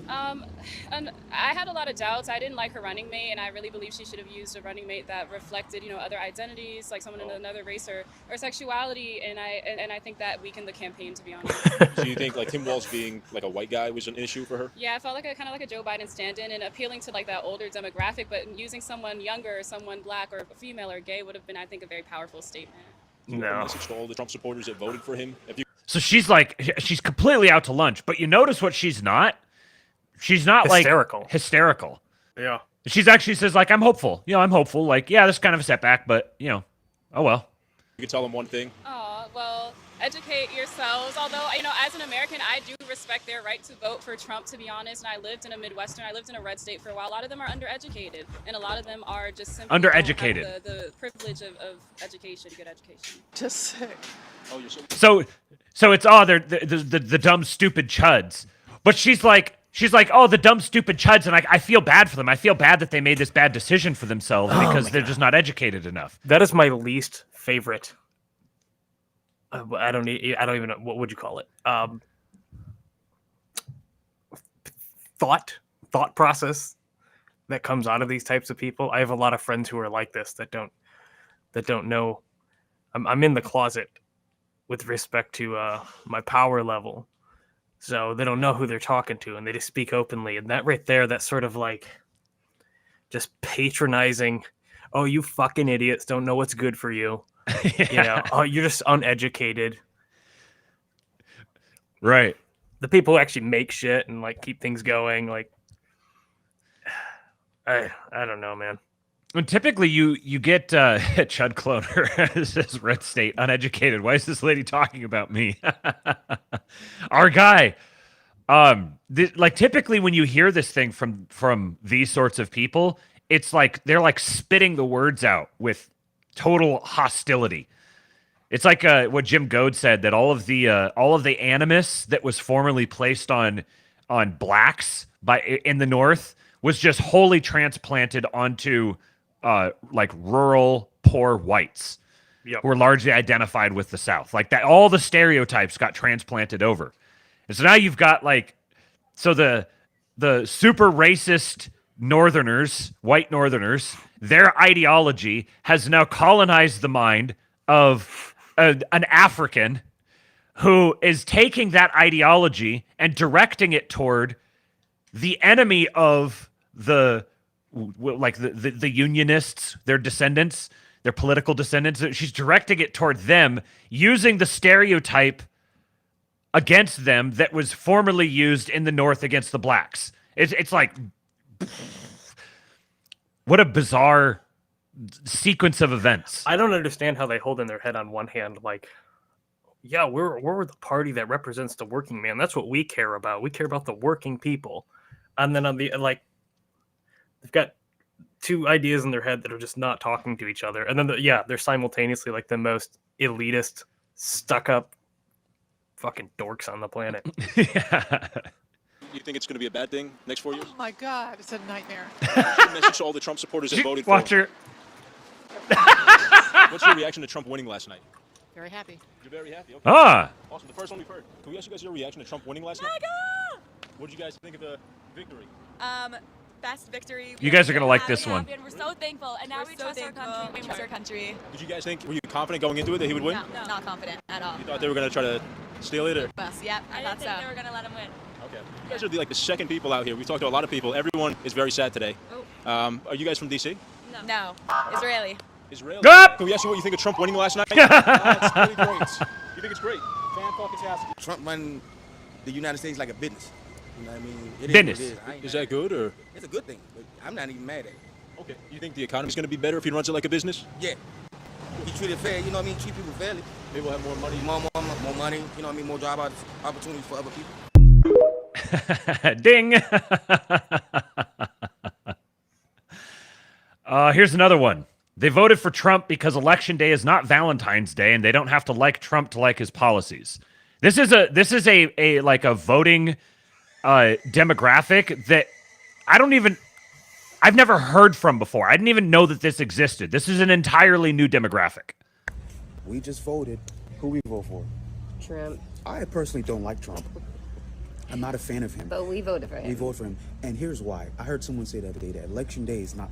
And I had a lot of doubts. I didn't like her running mate, and I really believe she should have used a running mate that reflected, other identities, like someone in another race or sexuality. And I think that weakened the campaign, to be honest. So you think like Tim Walz being like a white guy was an issue for her? Yeah, I felt like kind of like a Joe Biden stand-in and appealing to like that older demographic, but using someone younger, someone black or female or gay would have been, I think, a very powerful statement. No. Message to all the Trump supporters that voted for him. So she's completely out to lunch, but you notice what she's not? She's not hysterical. Like hysterical. Yeah. She's actually says like, I'm hopeful. I'm hopeful. Like, yeah, this is kind of a setback, but oh well. You could tell them one thing. Well, educate yourselves. Although, as an American, I do respect their right to vote for Trump, to be honest. And I lived in a red state for a while. A lot of them are undereducated, and a lot of them are just simply undereducated. Don't have the privilege of education, good education. Just sick. Oh, you're so it's they're the dumb stupid chuds. But she's like, oh, the dumb stupid chuds, and I feel bad for them. I feel bad that they made this bad decision for themselves because they're just not educated enough. That is my least favorite. I don't even know, what would you call it? Thought process that comes out of these types of people. I have a lot of friends who are like this that don't know. I'm in the closet with respect to my power level, so they don't know who they're talking to, and they just speak openly. And that right there, that's sort of like just patronizing. Oh, you fucking idiots don't know what's good for you. Yeah. Oh, you're just uneducated. Right. The people who actually make shit and like keep things going, like I don't know, man. And typically you get Chud Cloner says Red State uneducated. Why is this lady talking about me? Our guy. Typically when you hear this thing from these sorts of people, it's like they're like spitting the words out with total hostility. It's like what Jim Goad said, that all of the animus that was formerly placed on blacks in the North was just wholly transplanted onto like rural poor whites. Yep. Who were largely identified with the South. Like that, all the stereotypes got transplanted over, and so now you've got the super racist Northerners, white Northerners, their ideology has now colonized the mind of an African who is taking that ideology and directing it toward the enemy of the unionists, their descendants, their political descendants. She's directing it toward them, using the stereotype against them that was formerly used in the North against the blacks. It's like, what a bizarre sequence of events. I don't understand how they hold in their head on one hand, like, yeah, we're the party that represents the working man. That's what we care about. We care about the working people. And then on the, like, they've got two ideas in their head that are just not talking to each other. And then, they're simultaneously like the most elitist, stuck-up fucking dorks on the planet. You think it's going to be a bad thing next 4 years? Oh my God, it's a nightmare. Message to all the Trump supporters that voted for Watch him. her. What's your reaction to Trump winning last night? Very happy. You're very happy. Okay. Ah. Awesome. The first one we've heard. Can we ask you guys your reaction to Trump winning last night? What did you guys think of the victory? Best victory. You guys are going to like this one. And we're so thankful. And now we trust our country. We trust our country. Did you guys think, were you confident going into it that he would win? No, not confident at all. You thought they were going to try to steal it? Or? Bus, yep, I thought so. They were going to let him win. Okay. You guys are the second people out here. We've talked to a lot of people. Everyone is very sad today. Oh. Are you guys from D.C.? No. Israeli. Israel. Up! Can we ask you what you think of Trump winning last night? It's really great. You think it's great? Fan-fucking-tastic. Trump run the United States like a business. You know what I mean? It Business. Is what it Is that good, or? It's a good thing, but I'm not even mad at it. Okay. You think the economy's going to be better if he runs it like a business? Yeah. He treated fair, you know what I mean? Treat people fairly. Maybe we'll have more money. More money, you know what I mean? More job opportunities for other people. Ding. Here's another one. They voted for Trump because Election Day is not Valentine's Day, and they don't have to like Trump to like his policies. This is a voting demographic that I've never heard from before. I didn't even know that this existed. This is an entirely new demographic. We just voted. Who we vote for? Trump. I personally don't like Trump. I'm not a fan of him. But we voted for him. We voted for him. And here's why. I heard someone say the other day that Election Day is not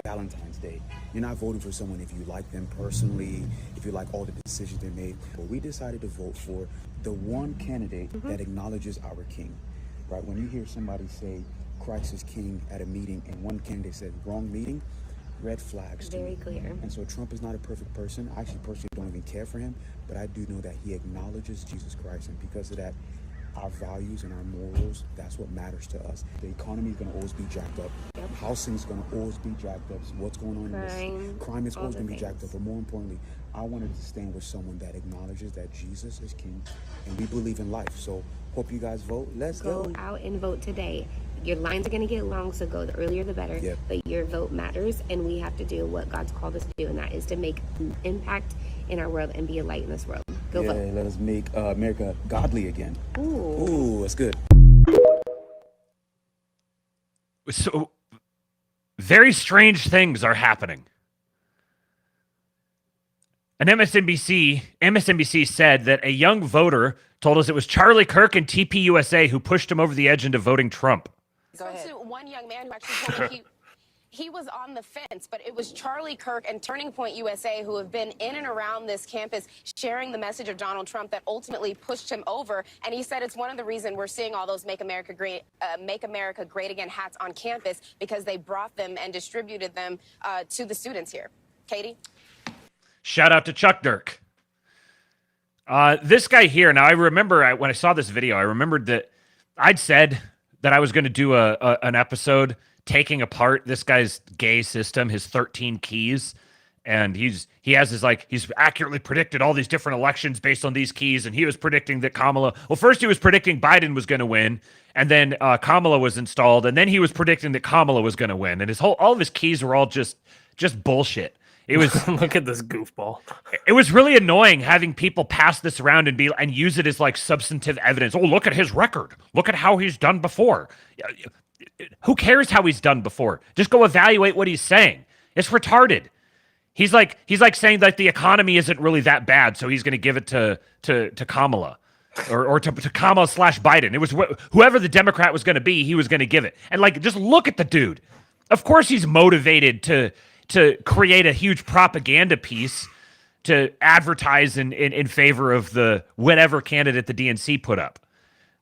Valentine's Day. You're not voting for someone if you like them personally, if you like all the decisions they made. But we decided to vote for the one candidate that acknowledges our king. Right? When you hear somebody say Christ is king at a meeting and one candidate said wrong meeting, red flags to Very me. clear. And so Trump is not a perfect person. I actually personally don't even care for him, but I do know that he acknowledges Jesus Christ, and because of that, our values and our morals, that's what matters to us. The economy is going to always be jacked up. Housing is going to always be jacked up. So what's going on in this? Crime is always going to be jacked up. But more importantly, I wanted to stand with someone that acknowledges that Jesus is king and we believe in life. So hope you guys vote. Let's go. Go out and vote today. Your lines are going to get long, so go the earlier the better. Yep. But your vote matters, and we have to do what God's called us to do, and that is to make an impact in our world and be a light in this world. Go vote. Let us make America godly again. Ooh, that's good. So, very strange things are happening. An MSNBC said that a young voter told us it was Charlie Kirk and TPUSA who pushed him over the edge into voting Trump. Spoke to one young man who actually told me he was on the fence, but it was Charlie Kirk and Turning Point USA who have been in and around this campus sharing the message of Donald Trump that ultimately pushed him over. And he said it's one of the reasons we're seeing all those Make America Great Again hats on campus, because they brought them and distributed them to the students here. Katie? Shout out to Chuck Dirk. This guy here, now I remember when I saw this video, I remembered that I'd said that I was going to do an episode taking apart this guy's gay system, his 13 keys. And he's accurately predicted all these different elections based on these keys. And he was predicting that first he was predicting Biden was going to win. And then Kamala was installed. And then he was predicting that Kamala was going to win. And all of his keys were all just bullshit. It was look at this goofball. It was really annoying having people pass this around and use it as like substantive evidence. Oh, look at his record. Look at how he's done before. Who cares how he's done before? Just go evaluate what he's saying. It's retarded. He's like saying that the economy isn't really that bad, so he's going to give it to Kamala or to Kamala / Biden. It was whoever the Democrat was going to be, he was going to give it. And like, just look at the dude. Of course, he's motivated to create a huge propaganda piece to advertise in favor of the whatever candidate the DNC put up.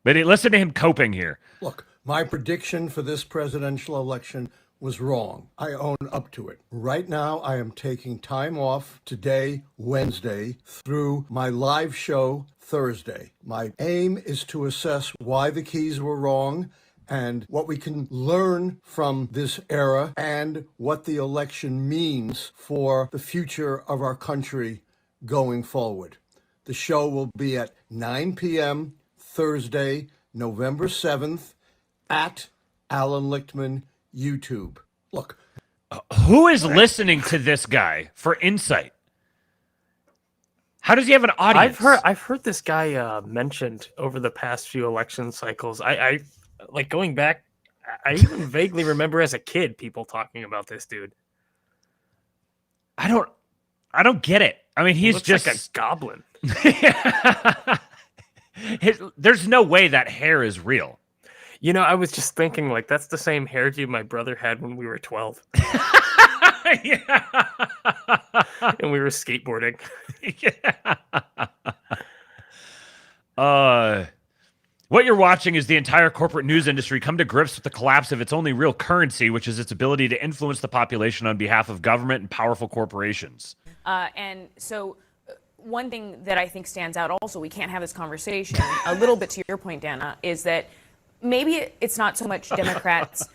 But listen to him coping here. Look, my prediction for this presidential election was wrong. I own up to it. Right now, I am taking time off today, Wednesday, through my live show Thursday. My aim is to assess why the keys were wrong and what we can learn from this era and what the election means for the future of our country going forward. The show will be at 9 p.m. Thursday, November 7th at Alan Lichtman YouTube. Look. Who is listening to this guy for insight? How does he have an audience? I've heard this guy mentioned over the past few election cycles. I like going back. I even vaguely remember as a kid people talking about this dude. I don't get it. I mean, he's just like a goblin. There's no way that hair is real. You know, I was just thinking, like, that's the same hairdo my brother had when we were 12. And we were skateboarding. What you're watching is the entire corporate news industry come to grips with the collapse of its only real currency, which is its ability to influence the population on behalf of government and powerful corporations. And so one thing that I think stands out also, we can't have this conversation, a little bit to your point, Dana, is that maybe it's not so much Democrats'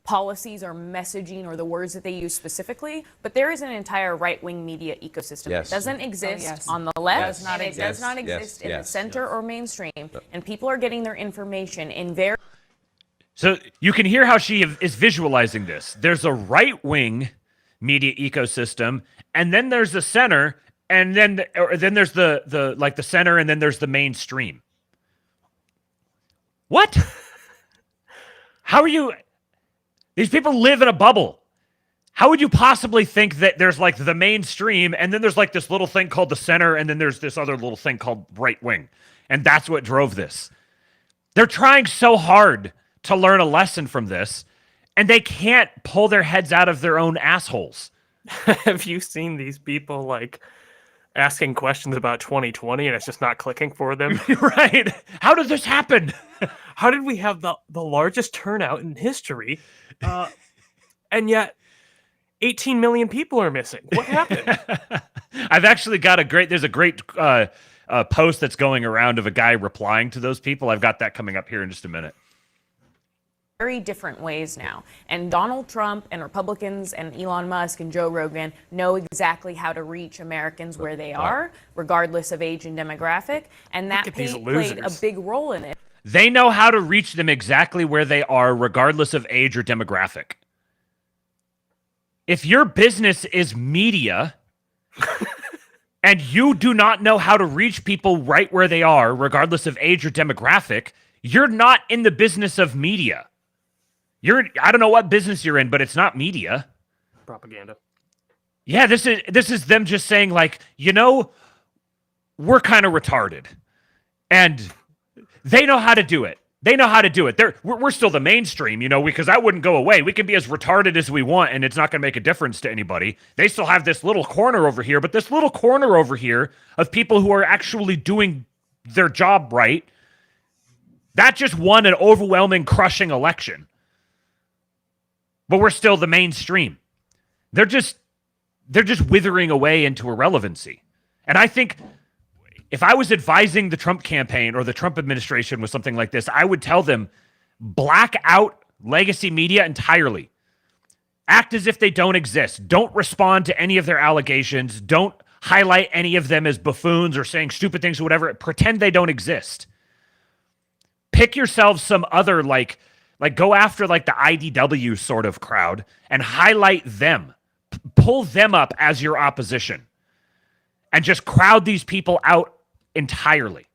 policies or messaging or the words that they use specifically, but there is an entire right-wing media ecosystem that doesn't exist on the left, and it does not exist in the center or mainstream, and people are getting their information in very... So you can hear how she is visualizing this. There's a right-wing media ecosystem, and then there's the center, and then there's the center, and then there's the mainstream. What? How are you? These people live in a bubble. How would you possibly think that there's like the mainstream and then there's like this little thing called the center and then there's this other little thing called right wing? And that's what drove this. They're trying so hard to learn a lesson from this and they can't pull their heads out of their own assholes. Have you seen these people like asking questions about 2020 and it's just not clicking for them? Right. How did this happen? How did we have the largest turnout in history and yet 18 million people are missing? What happened? I've actually got there's a great post that's going around of a guy replying to those people. I've got that coming up here in just a minute. Very different ways now. And Donald Trump and Republicans and Elon Musk and Joe Rogan know exactly how to reach Americans where they are, regardless of age and demographic. And that played a big role in it. They know how to reach them exactly where they are, regardless of age or demographic. If your business is media and you do not know how to reach people right where they are, regardless of age or demographic, you're not in the business of media. I don't know what business you're in, but it's not media. Propaganda. Yeah, this is them just saying like, we're kind of retarded. And they know how to do it. They know how to do it. We're still the mainstream, because that wouldn't go away. We can be as retarded as we want, and it's not going to make a difference to anybody. They still have this little corner over here, but this little corner over here of people who are actually doing their job right, that just won an overwhelming, crushing election. But we're still the mainstream. They're just withering away into irrelevancy. And I think if I was advising the Trump campaign or the Trump administration with something like this, I would tell them, black out legacy media entirely. Act as if they don't exist. Don't respond to any of their allegations. Don't highlight any of them as buffoons or saying stupid things or whatever. Pretend they don't exist. Pick yourselves some other, like go after like the IDW sort of crowd and highlight them. Pull them up as your opposition. And just crowd these people out entirely.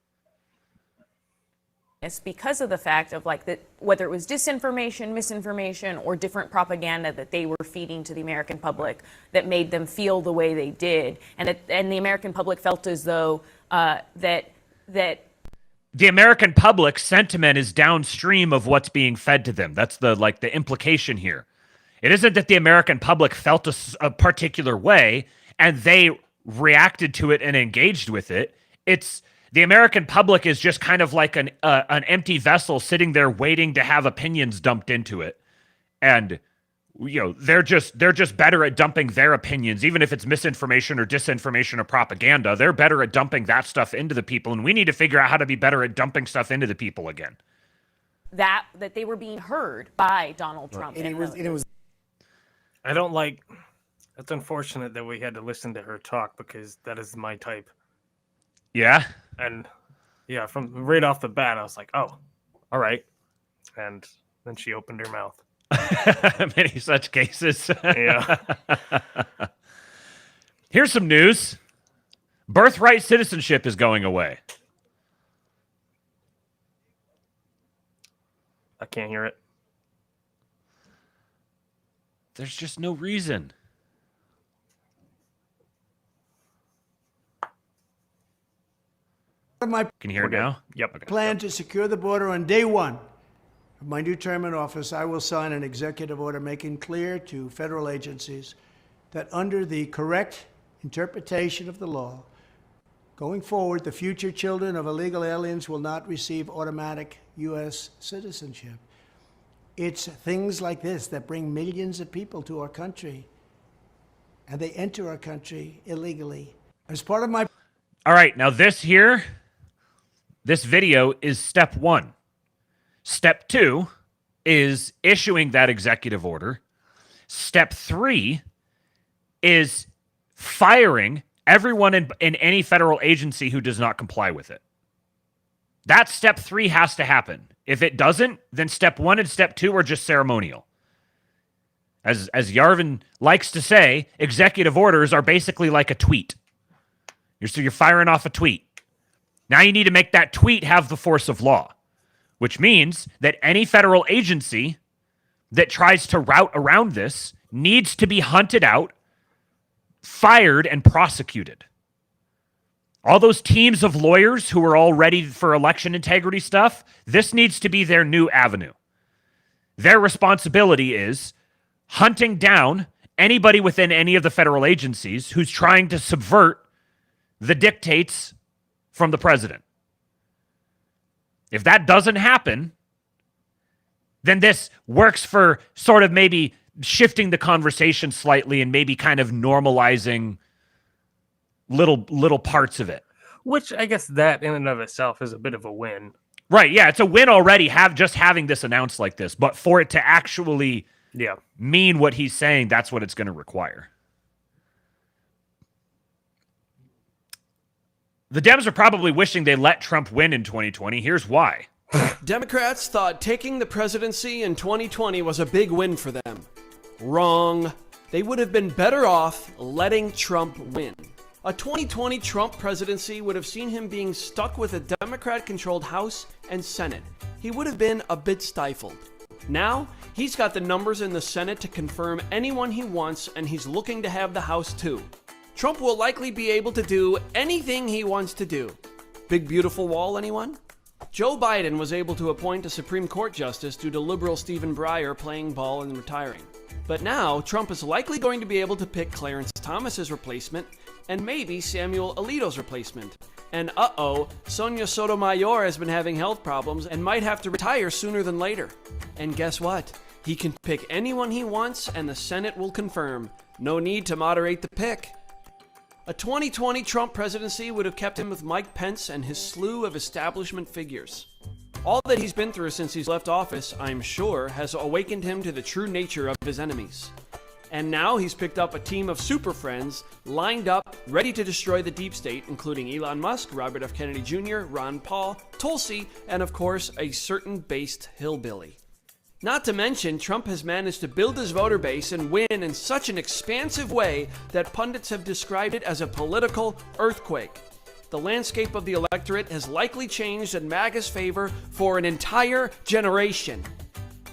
It's because of the fact of whether it was disinformation, misinformation, or different propaganda that they were feeding to the American public that made them feel the way they did, and the American public felt as though that the American public sentiment is downstream of what's being fed to them. That's the implication here. It isn't that the American public felt a particular way and they reacted to it and engaged with it. It's the American public is just kind of like an empty vessel sitting there waiting to have opinions dumped into it. And they're just better at dumping their opinions, even if it's misinformation or disinformation or propaganda. They're better at dumping that stuff into the people, and we need to figure out how to be better at dumping stuff into the people again. That they were being heard by Donald Trump. And it was. I don't like. It's unfortunate that we had to listen to her talk because that is my type. Yeah. And yeah, from right off the bat, I was like, oh, all right. And then she opened her mouth. Many such cases. Yeah. Here's some news. Birthright citizenship is going away. I can't hear it. There's just no reason. Can you hear it now? Yep. Okay. Plan to secure the border on day one of my new term in office. I will sign an executive order making clear to federal agencies that under the correct interpretation of the law, going forward, the future children of illegal aliens will not receive automatic U.S. citizenship. It's things like this that bring millions of people to our country, and they enter our country illegally. As part of my... All right, now this video is step 1. Step 2 is issuing that executive order. Step 3 is firing everyone in any federal agency who does not comply with it. That step 3 has to happen. If it doesn't, then step 1 and step 2 are just ceremonial. As Yarvin likes to say, executive orders are basically like a tweet. You're firing off a tweet. Now you need to make that tweet have the force of law, which means that any federal agency that tries to route around this needs to be hunted out, fired, and prosecuted. All those teams of lawyers who are all ready for election integrity stuff, this needs to be their new avenue. Their responsibility is hunting down anybody within any of the federal agencies who's trying to subvert the dictates from the president. If that doesn't happen, then this works for sort of maybe shifting the conversation slightly and maybe kind of normalizing little parts of it. Which I guess that in and of itself is a bit of a win. Right, yeah, it's a win already having this announced like this, but for it to actually mean what he's saying, that's what it's going to require. The Dems are probably wishing they let Trump win in 2020. Here's why. Democrats thought taking the presidency in 2020 was a big win for them. Wrong. They would have been better off letting Trump win. A 2020 Trump presidency would have seen him being stuck with a Democrat-controlled House and Senate. He would have been a bit stifled. Now, he's got the numbers in the Senate to confirm anyone he wants, and he's looking to have the House too. Trump will likely be able to do anything he wants to do. Big beautiful wall, anyone? Joe Biden was able to appoint a Supreme Court justice due to liberal Stephen Breyer playing ball and retiring. But now, Trump is likely going to be able to pick Clarence Thomas's replacement and maybe Samuel Alito's replacement. And Sonia Sotomayor has been having health problems and might have to retire sooner than later. And guess what? He can pick anyone he wants and the Senate will confirm. No need to moderate the pick. A 2020 Trump presidency would have kept him with Mike Pence and his slew of establishment figures. All that he's been through since he's left office, I'm sure, has awakened him to the true nature of his enemies. And now he's picked up a team of super friends lined up, ready to destroy the deep state, including Elon Musk, Robert F. Kennedy Jr., Ron Paul, Tulsi, and of course, a certain based hillbilly. Not to mention, Trump has managed to build his voter base and win in such an expansive way that pundits have described it as a political earthquake. The landscape of the electorate has likely changed in MAGA's favor for an entire generation.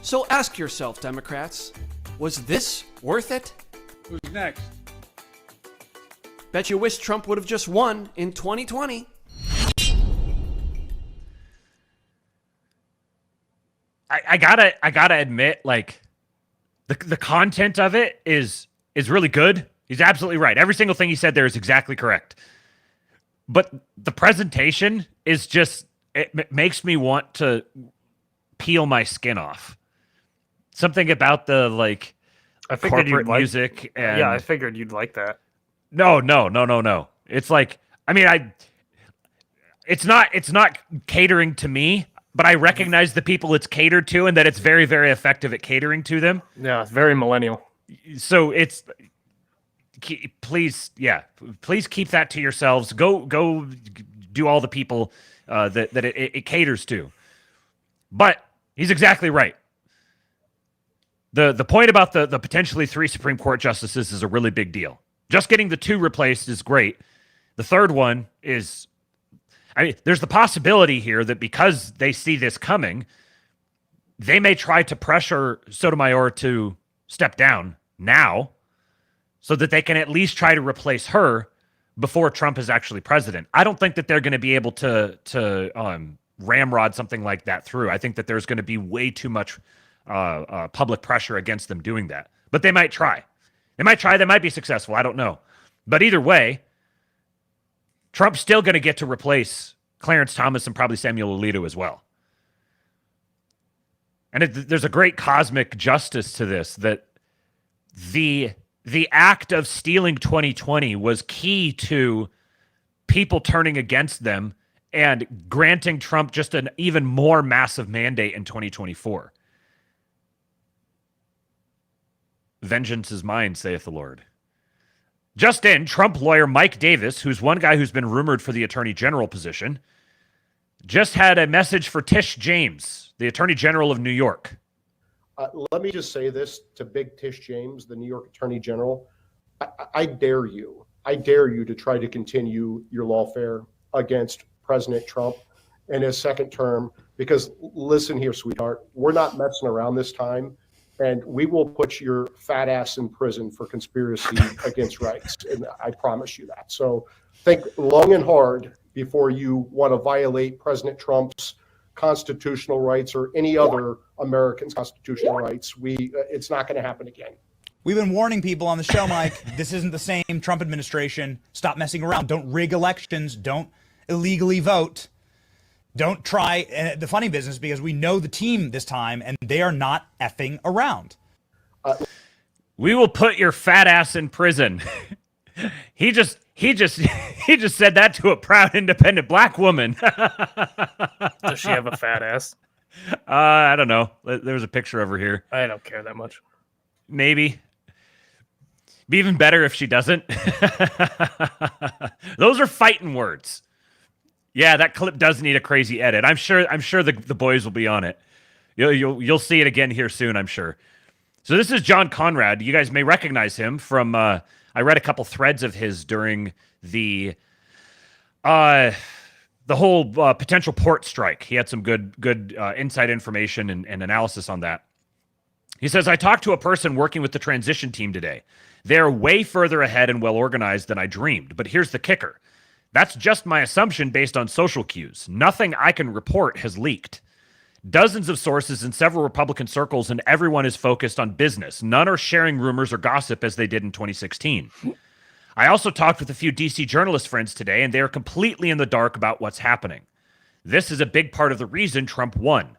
So ask yourself, Democrats, was this worth it? Who's next? Bet you wish Trump would have just won in 2020. I gotta admit, like, the content of it is really good. He's absolutely right. Every single thing he said there is exactly correct. But the presentation is just, it makes me want to peel my skin off. Something about the, like, I figured corporate you'd like, music. And yeah, I figured you'd like that. No. It's like, I mean, it's not catering to me, but I recognize the people it's catered to and that it's very, very effective at catering to them. Yeah, it's very millennial. So please keep that to yourselves. Go do all the people that it caters to. But he's exactly right. The point about the potentially 3 Supreme Court justices is a really big deal. Just getting the 2 replaced is great. The third one is, I mean, there's the possibility here that because they see this coming, they may try to pressure Sotomayor to step down now so that they can at least try to replace her before Trump is actually president. I don't think that they're going to be able to ramrod something like that through. I think that there's going to be way too much public pressure against them doing that. But they might try. They might be successful. I don't know. But either way, Trump's still going to get to replace Clarence Thomas and probably Samuel Alito as well. And there's a great cosmic justice to this, that the act of stealing 2020 was key to people turning against them and granting Trump just an even more massive mandate in 2024. Vengeance is mine, saith the Lord. Just in, Trump lawyer Mike Davis, who's one guy who's been rumored for the attorney general position, just had a message for Tish James, the attorney general of New York. Let me just say this to Big Tish James, the New York attorney general. I dare you to try to continue your lawfare against President Trump in his second term, because listen here, sweetheart, we're not messing around this time. And we will put your fat ass in prison for conspiracy against rights. And I promise you that. So think long and hard before you want to violate President Trump's constitutional rights or any other American's constitutional rights. It's not going to happen again. We've been warning people on the show, Mike. This isn't the same Trump administration. Stop messing around. Don't rig elections. Don't illegally vote. Don't try the funny business, because we know the team this time and they are not effing around. We will put your fat ass in prison. He just said that to a proud independent black woman. Does she have a fat ass? I don't know. There's a picture of her here. I don't care that much. Maybe. Be even better if she doesn't. Those are fighting words. Yeah, that clip does need a crazy edit. I'm sure the boys will be on it. You'll see it again here soon, I'm sure. So this is John Conrad. You guys may recognize him from I read a couple threads of his during the whole potential port strike. He had some good inside information and analysis on that. He says, I talked to a person working with the transition team today. They're way further ahead and well organized than I dreamed. But here's the kicker. That's just my assumption based on social cues. Nothing I can report has leaked. Dozens of sources in several Republican circles, and everyone is focused on business. None are sharing rumors or gossip as they did in 2016. I also talked with a few DC journalist friends today, and they are completely in the dark about what's happening. This is a big part of the reason Trump won.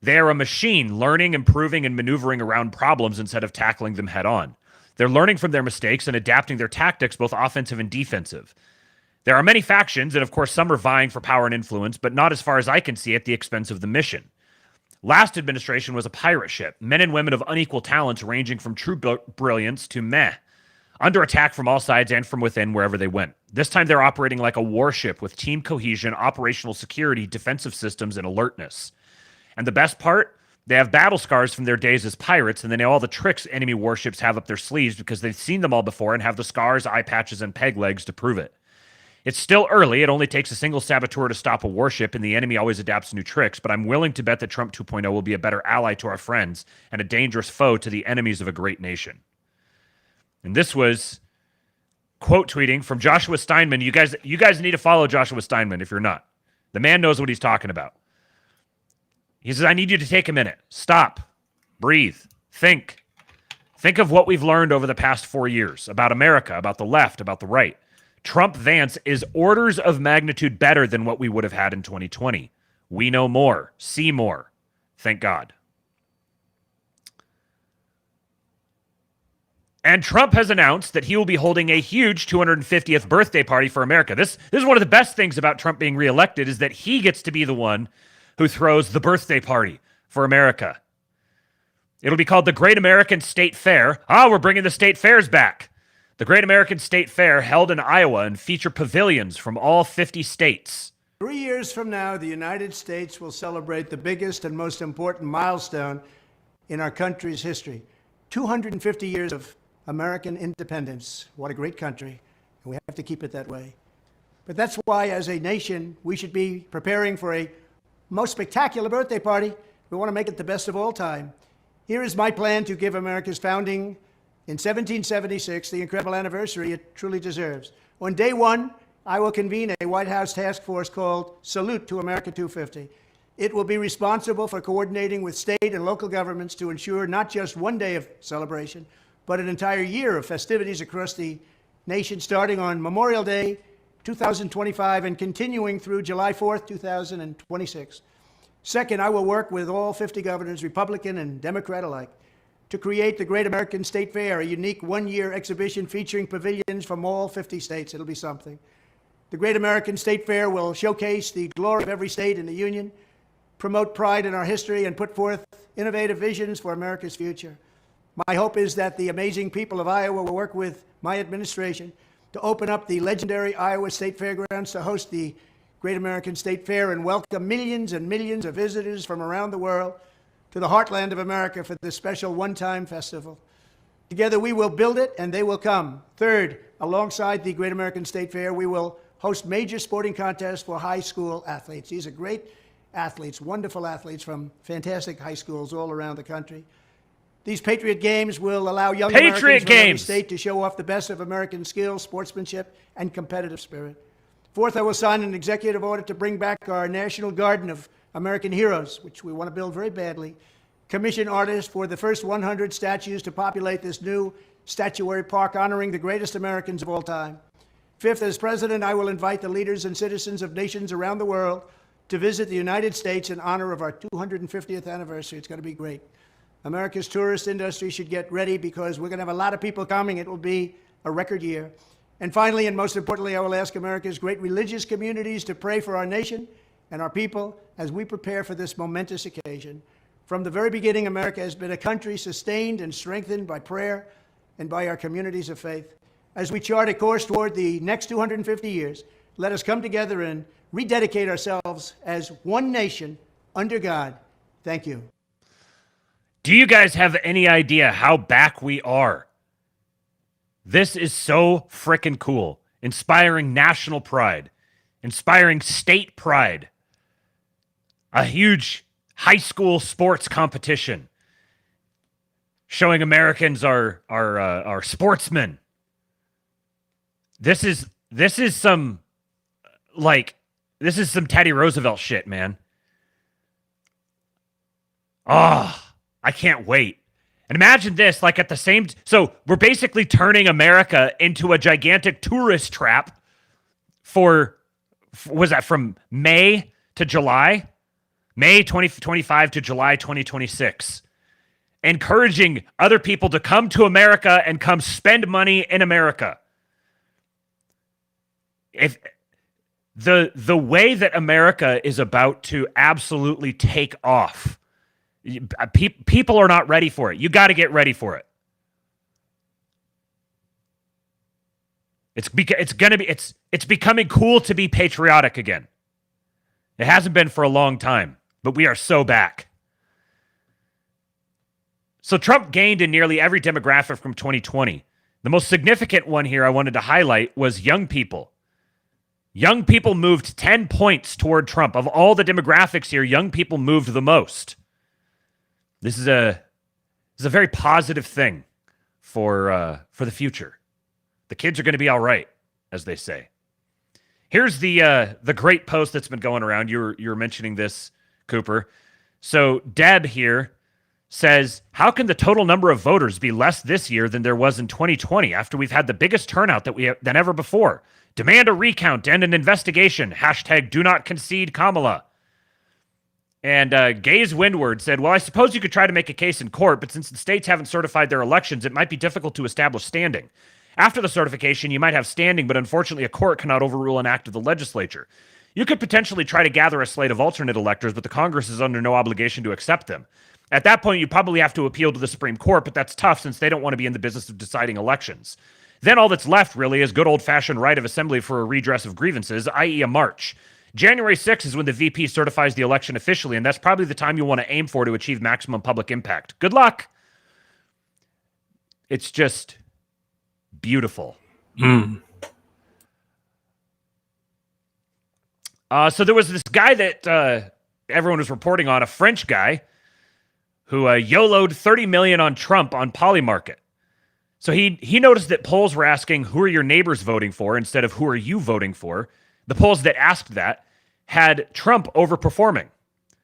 They are a machine, learning, improving, and maneuvering around problems instead of tackling them head on. They're learning from their mistakes and adapting their tactics, both offensive and defensive. There are many factions, and of course some are vying for power and influence, but not as far as I can see at the expense of the mission. Last administration was a pirate ship, men and women of unequal talents ranging from true brilliance to meh, under attack from all sides and from within wherever they went. This time they're operating like a warship with team cohesion, operational security, defensive systems, and alertness. And the best part? They have battle scars from their days as pirates, and they know all the tricks enemy warships have up their sleeves because they've seen them all before and have the scars, eye patches, and peg legs to prove it. It's still early. It only takes a single saboteur to stop a warship, and the enemy always adapts new tricks, but I'm willing to bet that Trump 2.0 will be a better ally to our friends and a dangerous foe to the enemies of a great nation. And this was quote tweeting from Joshua Steinman. You guys need to follow Joshua Steinman if you're not. The man knows what he's talking about. He says, I need you to take a minute. Stop. Breathe. Think. Think of what we've learned over the past 4 years about America, about the left, about the right. Trump-Vance is orders of magnitude better than what we would have had in 2020. We know more, see more. Thank God. And Trump has announced that he will be holding a huge 250th birthday party for America. This is one of the best things about Trump being reelected, is that he gets to be the one who throws the birthday party for America. It'll be called the Great American State Fair. We're bringing the state fairs back. The Great American State Fair, held in Iowa, and feature pavilions from all 50 states. 3 years from now, the United States will celebrate the biggest and most important milestone in our country's history. 250 years of American independence. What a great country. And we have to keep it that way. But that's why, as a nation, we should be preparing for a most spectacular birthday party. We want to make it the best of all time. Here is my plan to give America's founding in 1776 the incredible anniversary it truly deserves. On day one, I will convene a White House task force called Salute to America 250. It will be responsible for coordinating with state and local governments to ensure not just one day of celebration, but an entire year of festivities across the nation, starting on Memorial Day 2025 and continuing through July 4th, 2026. Second, I will work with all 50 governors, Republican and Democrat alike, to create the Great American State Fair, a unique one-year exhibition featuring pavilions from all 50 states. It'll be something. The Great American State Fair will showcase the glory of every state in the Union, promote pride in our history, and put forth innovative visions for America's future. My hope is that the amazing people of Iowa will work with my administration to open up the legendary Iowa State Fairgrounds to host the Great American State Fair and welcome millions and millions of visitors from around the world to the heartland of America for this special one-time festival. Together we will build it and they will come. Third, alongside the Great American State Fair, we will host major sporting contests for high school athletes. These are great athletes, wonderful athletes from fantastic high schools all around the country. These Patriot Games will allow young Americans from every state to show off the best of American skills, sportsmanship, and competitive spirit. Fourth, I will sign an executive order to bring back our National Garden of American Heroes, which we want to build very badly, commission artists for the first 100 statues to populate this new statuary park honoring the greatest Americans of all time. Fifth, as president, I will invite the leaders and citizens of nations around the world to visit the United States in honor of our 250th anniversary. It's going to be great. America's tourist industry should get ready because we're going to have a lot of people coming. It will be a record year. And finally, and most importantly, I will ask America's great religious communities to pray for our nation and our people as we prepare for this momentous occasion. From the very beginning, America has been a country sustained and strengthened by prayer and by our communities of faith. As we chart a course toward the next 250 years, let us come together and rededicate ourselves as one nation under God. Thank you. Do you guys have any idea how back we are? This is so frickin' cool. Inspiring national pride. Inspiring state pride. A huge high school sports competition. Showing Americans are sportsmen. This is some Teddy Roosevelt shit, man. I can't wait. And imagine this, like at the same... So we're basically turning America into a gigantic tourist trap for... Was that from May to July? May 2025 to July 2026. Encouraging other people to come to America and come spend money in America. If the way that America is about to absolutely take off... People are not ready for it. You got to get ready for it. It's becoming cool to be patriotic again. It hasn't been for a long time, but we are so back. So Trump gained in nearly every demographic from 2020. The most significant one here I wanted to highlight was young people. Young people moved 10 points toward Trump. Of all the demographics here, young people moved the most. This is a very positive thing for the future. The kids are going to be all right, as they say. Here's the great post that's been going around. You were mentioning this, Cooper. So Deb here says, how can the total number of voters be less this year than there was in 2020 after we've had the biggest turnout than ever before? Demand a recount and an investigation. Hashtag do not concede Kamala. And Gaze Windward said, well, I suppose you could try to make a case in court, but since the states haven't certified their elections, it might be difficult to establish standing. After the certification, you might have standing, but unfortunately a court cannot overrule an act of the legislature. You could potentially try to gather a slate of alternate electors, but the Congress is under no obligation to accept them. At that point, you probably have to appeal to the Supreme Court, but that's tough since they don't want to be in the business of deciding elections. Then all that's left, really, is good old-fashioned right of assembly for a redress of grievances, i.e. a march. January 6th is when the VP certifies the election officially, and that's probably the time you want to aim for to achieve maximum public impact. Good luck! It's just beautiful. So there was this guy that everyone was reporting on, a French guy, who YOLO'd $30 million on Trump on Polymarket. So he noticed that polls were asking, who are your neighbors voting for, instead of who are you voting for. The polls that asked that had Trump overperforming.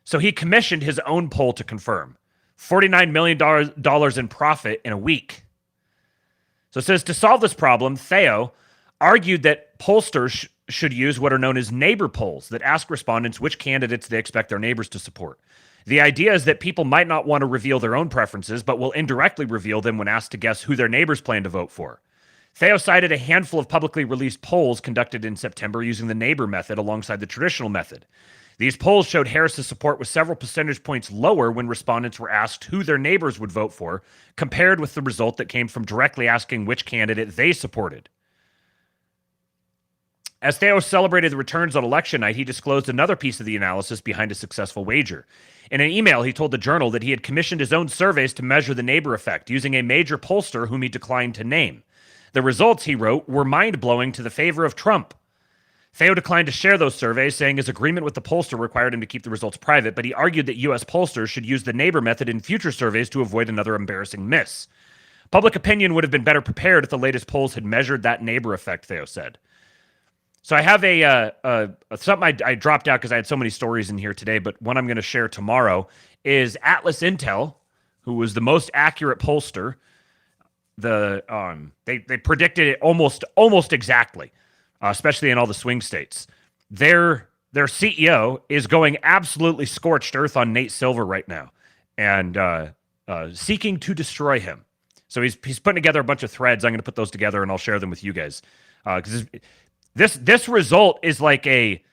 So he commissioned his own poll to confirm. $49 million in profit in a week. So it says, to solve this problem, Theo argued that pollsters should use what are known as neighbor polls that ask respondents which candidates they expect their neighbors to support. The idea is that people might not want to reveal their own preferences, but will indirectly reveal them when asked to guess who their neighbors plan to vote for. Theo cited a handful of publicly released polls conducted in September using the neighbor method alongside the traditional method. These polls showed Harris's support was several percentage points lower when respondents were asked who their neighbors would vote for, compared with the result that came from directly asking which candidate they supported. As Theo celebrated the returns on election night, he disclosed another piece of the analysis behind a successful wager. In an email, he told the Journal that he had commissioned his own surveys to measure the neighbor effect using a major pollster whom he declined to name. The results, he wrote, were mind-blowing to the favor of Trump. Theo declined to share those surveys, saying his agreement with the pollster required him to keep the results private, but he argued that U.S. pollsters should use the neighbor method in future surveys to avoid another embarrassing miss. Public opinion would have been better prepared if the latest polls had measured that neighbor effect, Theo said. So I have something I dropped out because I had so many stories in here today, but one I'm going to share tomorrow is Atlas Intel, who was the most accurate pollster. They predicted it almost exactly, especially in all the swing states. Their CEO is going absolutely scorched earth on Nate Silver right now, and seeking to destroy him. So he's putting together a bunch of threads. I'm going to put those together and I'll share them with you guys, because this result is like it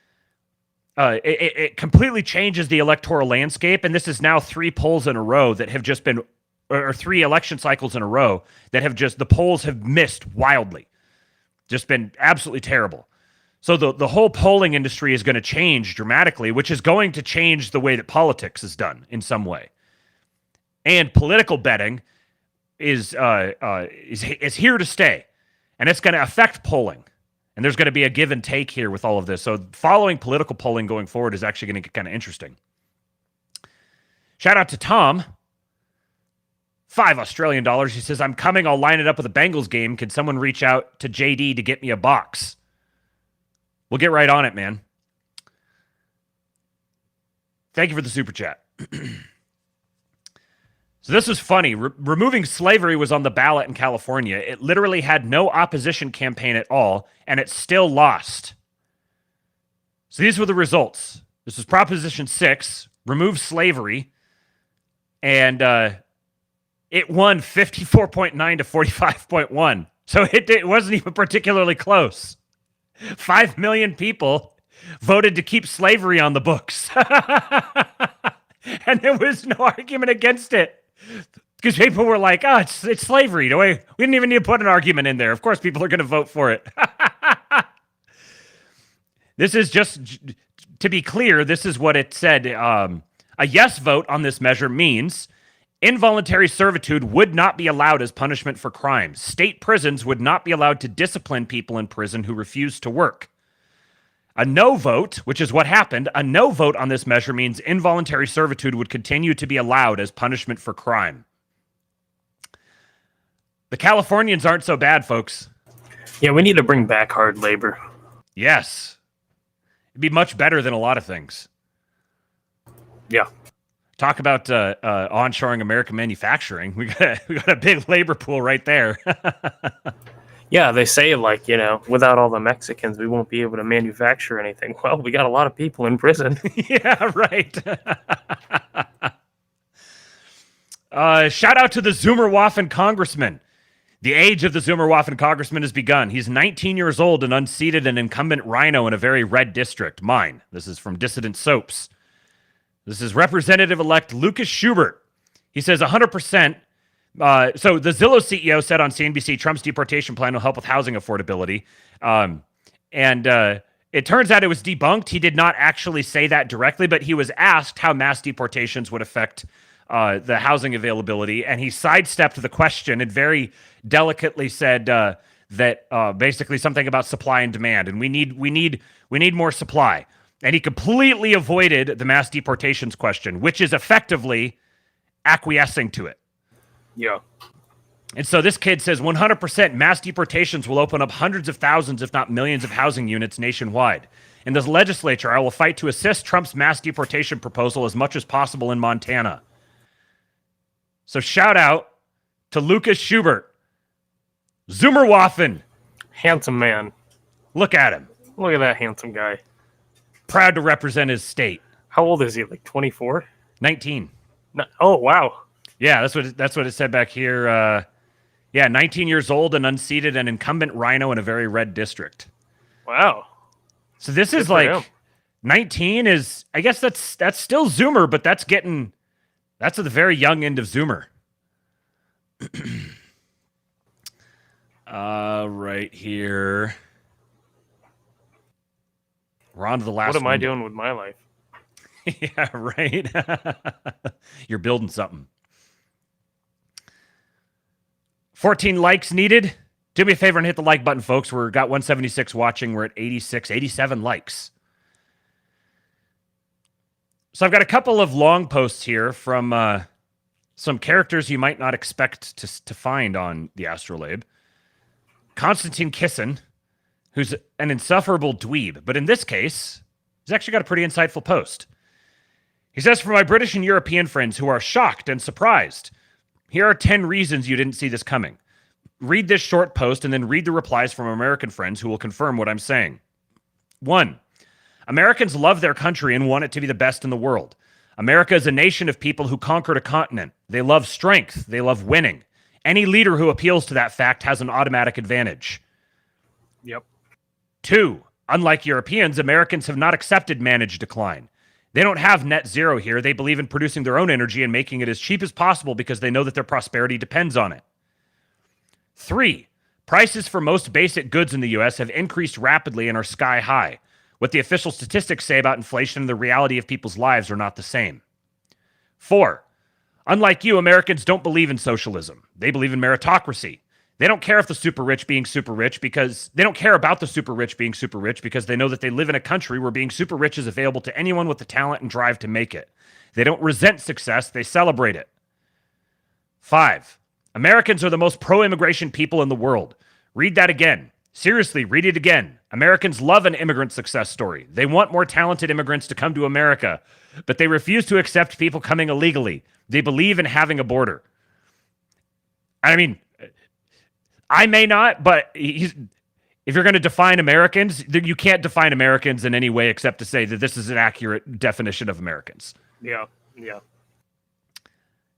completely changes the electoral landscape, and this is now 3 polls in a row that have just been, or 3 election cycles in a row that have just, the polls have missed wildly, just been absolutely terrible. So the whole polling industry is going to change dramatically, which is going to change the way that politics is done in some way. And political betting is here to stay, and it's going to affect polling. And there's going to be a give and take here with all of this. So following political polling going forward is actually going to get kind of interesting. Shout out to Tom. $5 Australian. He says, I'm coming. I'll line it up with a Bengals game. Can someone reach out to JD to get me a box? We'll get right on it, man. Thank you for the super chat. So this was funny. Removing slavery was on the ballot in California. It literally had no opposition campaign at all, and it still lost. So these were the results. This was Proposition 6, remove slavery, and it won 54.9 to 45.1. So it wasn't even particularly close. 5 million people voted to keep slavery on the books. And there was no argument against it. Because people were like, oh, it's slavery. We didn't even need to put an argument in there. Of course, people are going to vote for it. This is just, to be clear, this is what it said. A yes vote on this measure means involuntary servitude would not be allowed as punishment for crimes. State prisons would not be allowed to discipline people in prison who refuse to work. A no vote, which is what happened, a no vote on this measure means involuntary servitude would continue to be allowed as punishment for crime. The Californians aren't so bad, folks. Yeah, we need to bring back hard labor. Yes. It'd be much better than a lot of things. Yeah. Talk about onshoring American manufacturing. We got a big labor pool right there. Yeah, they say, like, without all the Mexicans, we won't be able to manufacture anything. Well, we got a lot of people in prison. Yeah, right. Shout out to the Zoomerwaffen congressman. The age of the Zoomerwaffen congressman has begun. He's 19 years old and unseated an incumbent rhino in a very red district. Mine. This is from Dissident Soaps. This is Representative-elect Lucas Schubert. He says 100%. So the Zillow CEO said on CNBC, Trump's deportation plan will help with housing affordability. It turns out it was debunked. He did not actually say that directly, but he was asked how mass deportations would affect the housing availability, and he sidestepped the question and very delicately said that basically something about supply and demand, and we need more supply. And he completely avoided the mass deportations question, which is effectively acquiescing to it. Yeah. And so this kid says 100% mass deportations will open up hundreds of thousands, if not millions, of housing units nationwide. In this legislature, I will fight to assist Trump's mass deportation proposal as much as possible in Montana. So shout out to Lucas Schubert. Zoomerwaffen. Handsome man. Look at him. Look at that handsome guy. Proud to represent his state. How old is he? Like 24? 19. Oh, wow. Yeah, that's what it said back here. 19 years old and unseated, an incumbent rhino in a very red district. Wow. So this is like 19 is, I guess that's still Zoomer, but that's at the very young end of Zoomer. Right here. We're on to the last one. What am I doing with my life? Yeah, right. You're building something. 14 likes needed. Do me a favor and hit the like button, folks. We've got 176 watching. We're at 87 likes. So I've got a couple of long posts here from some characters you might not expect to find on the Astrolabe. Constantine Kissen, who's an insufferable dweeb, but in this case, he's actually got a pretty insightful post. He says, for my British and European friends who are shocked and surprised, here are 10 reasons you didn't see this coming. Read this short post and then read the replies from American friends who will confirm what I'm saying. 1. Americans love their country and want it to be the best in the world. America is a nation of people who conquered a continent. They love strength. They love winning. Any leader who appeals to that fact has an automatic advantage. Yep. 2. Unlike Europeans, Americans have not accepted managed decline. They don't have net zero here. They believe in producing their own energy and making it as cheap as possible because they know that their prosperity depends on it. 3. Prices for most basic goods in the U.S. have increased rapidly and are sky high. What the official statistics say about inflation and the reality of people's lives are not the same. 4. Unlike you, Americans don't believe in socialism. They believe in meritocracy. They don't care if the super rich being super rich because they don't care about the super rich being super rich because they know that they live in a country where being super rich is available to anyone with the talent and drive to make it. They don't resent success, they celebrate it. 5. Americans are the most pro-immigration people in the world. Read that again. Seriously, read it again. Americans love an immigrant success story. They want more talented immigrants to come to America, but they refuse to accept people coming illegally. They believe in having a border. I mean, I may not, but if you're going to define Americans, you can't define Americans in any way except to say that this is an accurate definition of Americans. Yeah.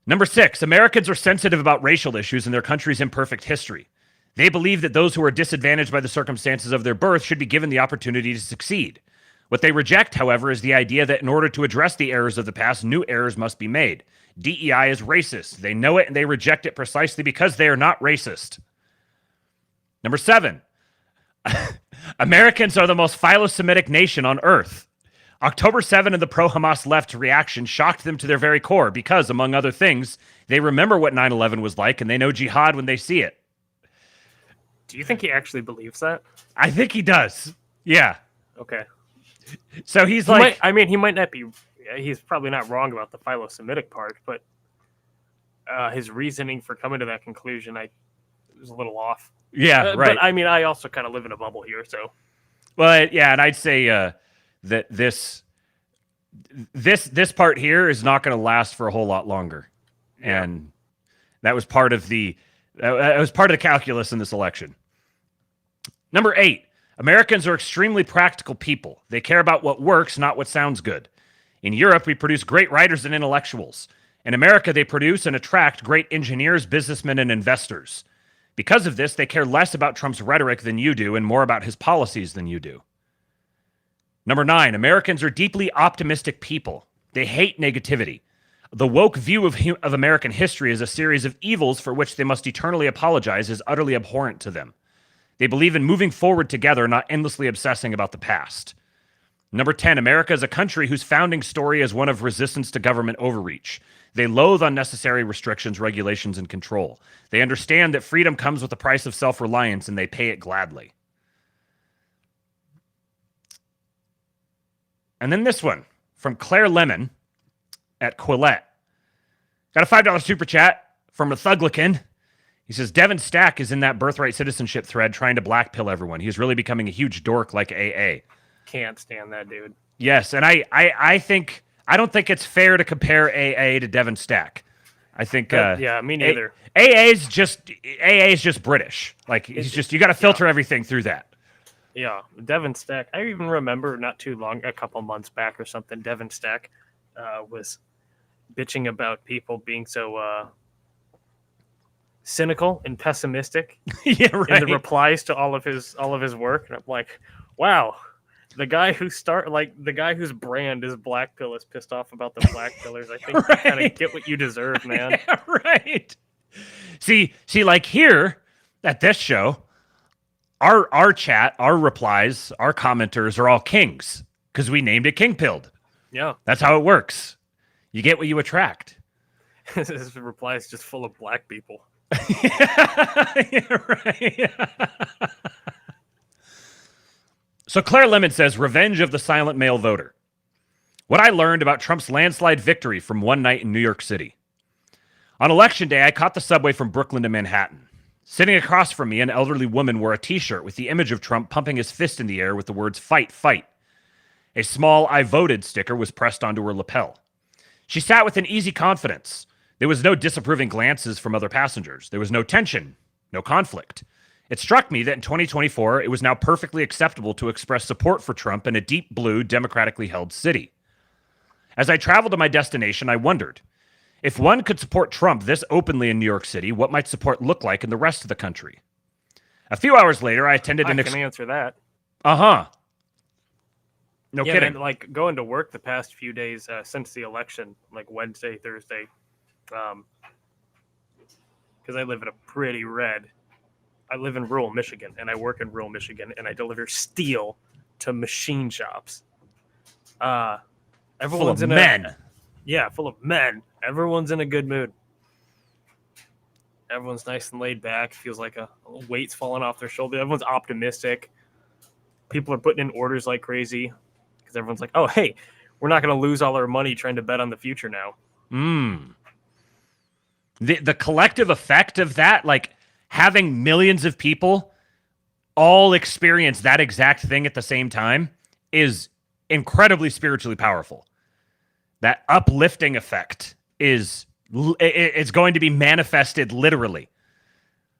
Number 6, Americans are sensitive about racial issues in their country's imperfect history. They believe that those who are disadvantaged by the circumstances of their birth should be given the opportunity to succeed. What they reject, however, is the idea that in order to address the errors of the past, new errors must be made. DEI is racist. They know it and they reject it precisely because they are not racist. Number 7, Americans are the most philo-Semitic nation on earth. October 7 and the pro-Hamas left reaction shocked them to their very core because, among other things, they remember what 9/11 was like and they know jihad when they see it. Do you think he actually believes that? I think he does. Yeah. Okay. So he's like... he might not be... He's probably not wrong about the philo-Semitic part, but his reasoning for coming to that conclusion, was a little off. Yeah, right. But I also kind of live in a bubble here, so... Well, yeah, and I'd say that this this part here is not going to last for a whole lot longer, and that was part of the calculus in this election. Number 8, Americans are extremely practical people. They care about what works, not what sounds good. In Europe, we produce great writers and intellectuals. In America, they produce and attract great engineers, businessmen, and investors. Because of this, they care less about Trump's rhetoric than you do and more about his policies than you do. Number 9, Americans are deeply optimistic people. They hate negativity. The woke view of American history as a series of evils for which they must eternally apologize is utterly abhorrent to them. They believe in moving forward together, not endlessly obsessing about the past. Number 10, America is a country whose founding story is one of resistance to government overreach. They loathe unnecessary restrictions, regulations, and control. They understand that freedom comes with the price of self-reliance, and they pay it gladly. And then this one from Claire Lemon at Quillette. Got a $5 super chat from a Thuglican. He says, Devin Stack is in that birthright citizenship thread trying to blackpill everyone. He's really becoming a huge dork like AA. Can't stand that dude. Yes, and I don't think it's fair to compare AA to Devin Stack. I think yeah, me neither. AA is just British. Like he's just, you got to filter everything through that. Yeah, Devin Stack. I even remember not too long, a couple months back or something, Devin Stack was bitching about people being so cynical and pessimistic yeah, right. in the replies to all of his work, and I'm like, wow, the guy whose brand is Black Pill is pissed off about the Black Pillars. I think right. you kind of get what you deserve, man. Yeah, right. See, like here at this show, our chat, our replies, our commenters are all kings because we named it King Pilled. Yeah, that's how it works. You get what you attract. His reply is just full of black people. yeah, right. So Claire Lemon says, revenge of the silent male voter. What I learned about Trump's landslide victory from one night in New York City. On election day, I caught the subway from Brooklyn to Manhattan. Sitting across from me, an elderly woman wore a t-shirt with the image of Trump pumping his fist in the air with the words, fight, fight. A small I voted sticker was pressed onto her lapel. She sat with an easy confidence. There was no disapproving glances from other passengers. There was no tension, no conflict. It struck me that in 2024, it was now perfectly acceptable to express support for Trump in a deep blue, democratically held city. As I traveled to my destination, I wondered, if one could support Trump this openly in New York City, what might support look like in the rest of the country? A few hours later, I attended I can answer that. Uh-huh. No yeah, kidding. Man, like going to work the past few days since the election, like Wednesday, Thursday, because I live in a pretty red. I live in rural Michigan, and I work in rural Michigan, and I deliver steel to machine shops. Everyone's full of men. Full of men. Everyone's in a good mood. Everyone's nice and laid back. Feels like a weight's falling off their shoulder. Everyone's optimistic. People are putting in orders like crazy because everyone's like, oh, hey, we're not going to lose all our money trying to bet on the future now. The collective effect of that, like having millions of people all experience that exact thing at the same time, is incredibly spiritually powerful. That uplifting effect is going to be manifested literally.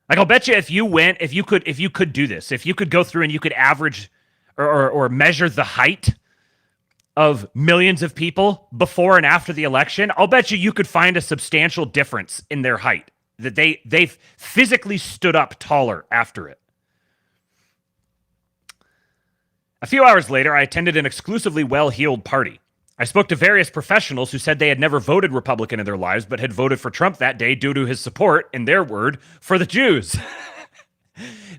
Like I'll bet you if you could do this, if you could go through and you could average or measure the height of millions of people before and after the election, I'll bet you could find a substantial difference in their height. That they physically stood up taller after it. A few hours later, I attended an exclusively well-heeled party. I spoke to various professionals who said they had never voted Republican in their lives, but had voted for Trump that day due to his support, in their word, for the Jews.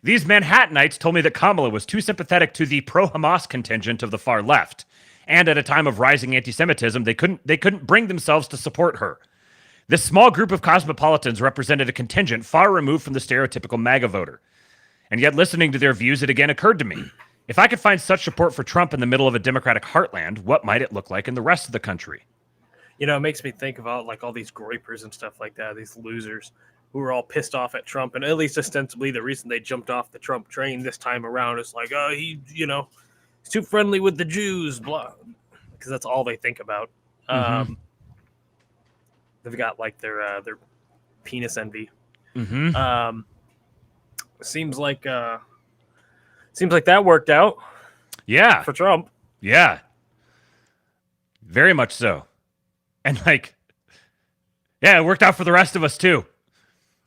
These Manhattanites told me that Kamala was too sympathetic to the pro-Hamas contingent of the far left, and at a time of rising anti-Semitism, they couldn't bring themselves to support her. This small group of cosmopolitans represented a contingent far removed from the stereotypical MAGA voter. And yet, listening to their views, it again occurred to me, if I could find such support for Trump in the middle of a Democratic heartland, what might it look like in the rest of the country? You know, it makes me think about like all these gripers and stuff like that, these losers who are all pissed off at Trump. And at least ostensibly the reason they jumped off the Trump train this time around is like, oh, he's too friendly with the Jews, blah. because that's all they think about. Mhm. They've got like their penis envy. Mm-hmm. Seems like that worked out. Yeah. For Trump. Yeah. Very much so. And like, yeah, it worked out for the rest of us too.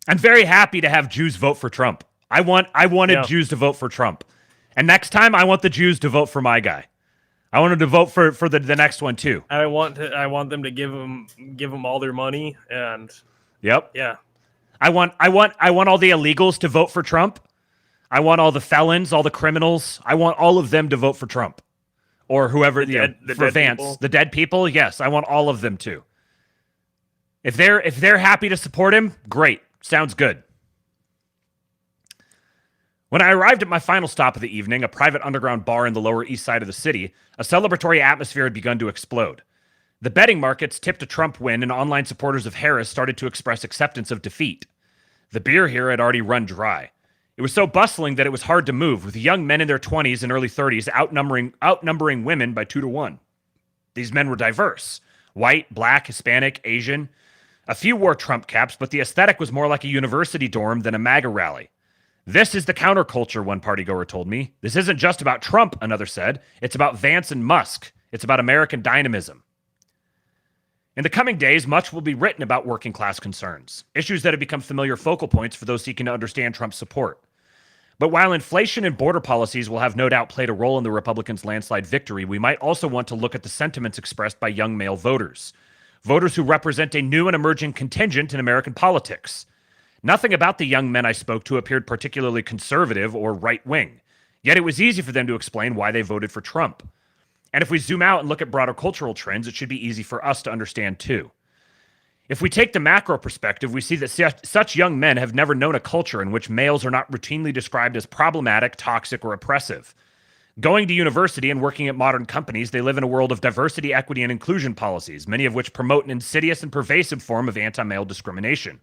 I'm very happy to have Jews vote for Trump. I wanted Jews to vote for Trump. And next time I want the Jews to vote for my guy. I wanted to vote for the next one too. I want them to give them all their money and Yep. yeah. I want all the illegals to vote for Trump. I want all the felons, all the criminals. I want all of them to vote for Trump. Or whoever for Vance. People. The dead people, yes, I want all of them to. If they're happy to support him, great. Sounds good. When I arrived at my final stop of the evening, a private underground bar in the Lower East Side of the city, a celebratory atmosphere had begun to explode. The betting markets tipped a Trump win, and online supporters of Harris started to express acceptance of defeat. The beer here had already run dry. It was so bustling that it was hard to move, with young men in their 20s and early 30s outnumbering women by 2 to 1. These men were diverse: white, black, Hispanic, Asian. A few wore Trump caps, but the aesthetic was more like a university dorm than a MAGA rally. This is the counterculture, one partygoer told me. This isn't just about Trump, another said. It's about Vance and Musk. It's about American dynamism. In the coming days, much will be written about working class concerns, issues that have become familiar focal points for those seeking to understand Trump's support. But while inflation and border policies will have no doubt played a role in the Republicans' landslide victory, we might also want to look at the sentiments expressed by young male voters who represent a new and emerging contingent in American politics. Nothing about the young men I spoke to appeared particularly conservative or right-wing, yet it was easy for them to explain why they voted for Trump. And if we zoom out and look at broader cultural trends, it should be easy for us to understand too. If we take the macro perspective, we see that such young men have never known a culture in which males are not routinely described as problematic, toxic, or oppressive. Going to university and working at modern companies, they live in a world of diversity, equity, and inclusion policies, many of which promote an insidious and pervasive form of anti-male discrimination.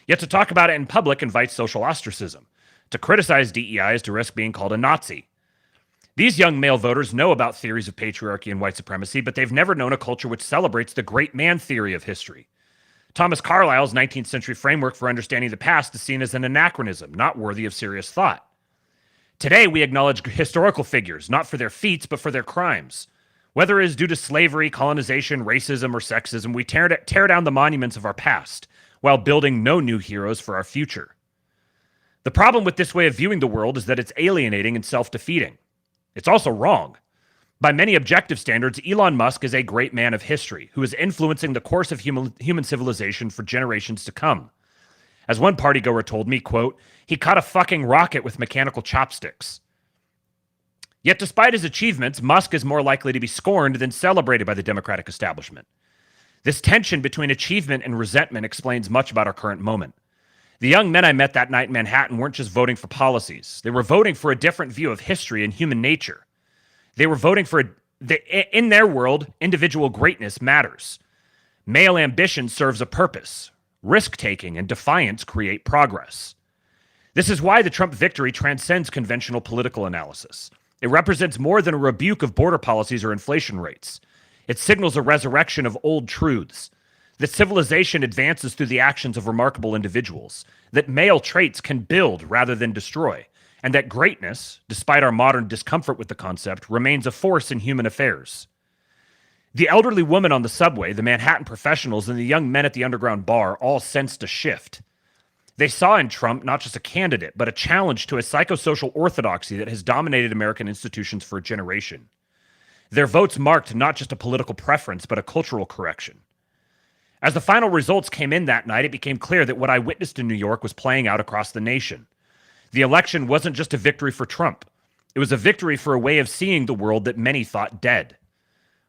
Yet to talk about it in public invites social ostracism. To criticize DEI is to risk being called a Nazi. These young male voters know about theories of patriarchy and white supremacy, but they've never known a culture which celebrates the great man theory of history. Thomas Carlyle's 19th century framework for understanding the past is seen as an anachronism, not worthy of serious thought. Today, we acknowledge historical figures, not for their feats, but for their crimes. Whether it is due to slavery, colonization, racism, or sexism, we tear down the monuments of our past, while building no new heroes for our future. The problem with this way of viewing the world is that it's alienating and self-defeating. It's also wrong. By many objective standards, Elon Musk is a great man of history who is influencing the course of human civilization for generations to come. As one partygoer told me, quote, he caught a fucking rocket with mechanical chopsticks. Yet despite his achievements, Musk is more likely to be scorned than celebrated by the Democratic establishment. This tension between achievement and resentment explains much about our current moment. The young men I met that night in Manhattan weren't just voting for policies. They were voting for a different view of history and human nature. They were voting for, in their world, individual greatness matters. Male ambition serves a purpose. Risk-taking and defiance create progress. This is why the Trump victory transcends conventional political analysis. It represents more than a rebuke of border policies or inflation rates. It signals a resurrection of old truths. That civilization advances through the actions of remarkable individuals. That male traits can build rather than destroy. And that greatness, despite our modern discomfort with the concept, remains a force in human affairs. The elderly woman on the subway, the Manhattan professionals, and the young men at the underground bar all sensed a shift. They saw in Trump not just a candidate, but a challenge to a psychosocial orthodoxy that has dominated American institutions for a generation. Their votes marked not just a political preference, but a cultural correction. As the final results came in that night, it became clear that what I witnessed in New York was playing out across the nation. The election wasn't just a victory for Trump. It was a victory for a way of seeing the world that many thought dead.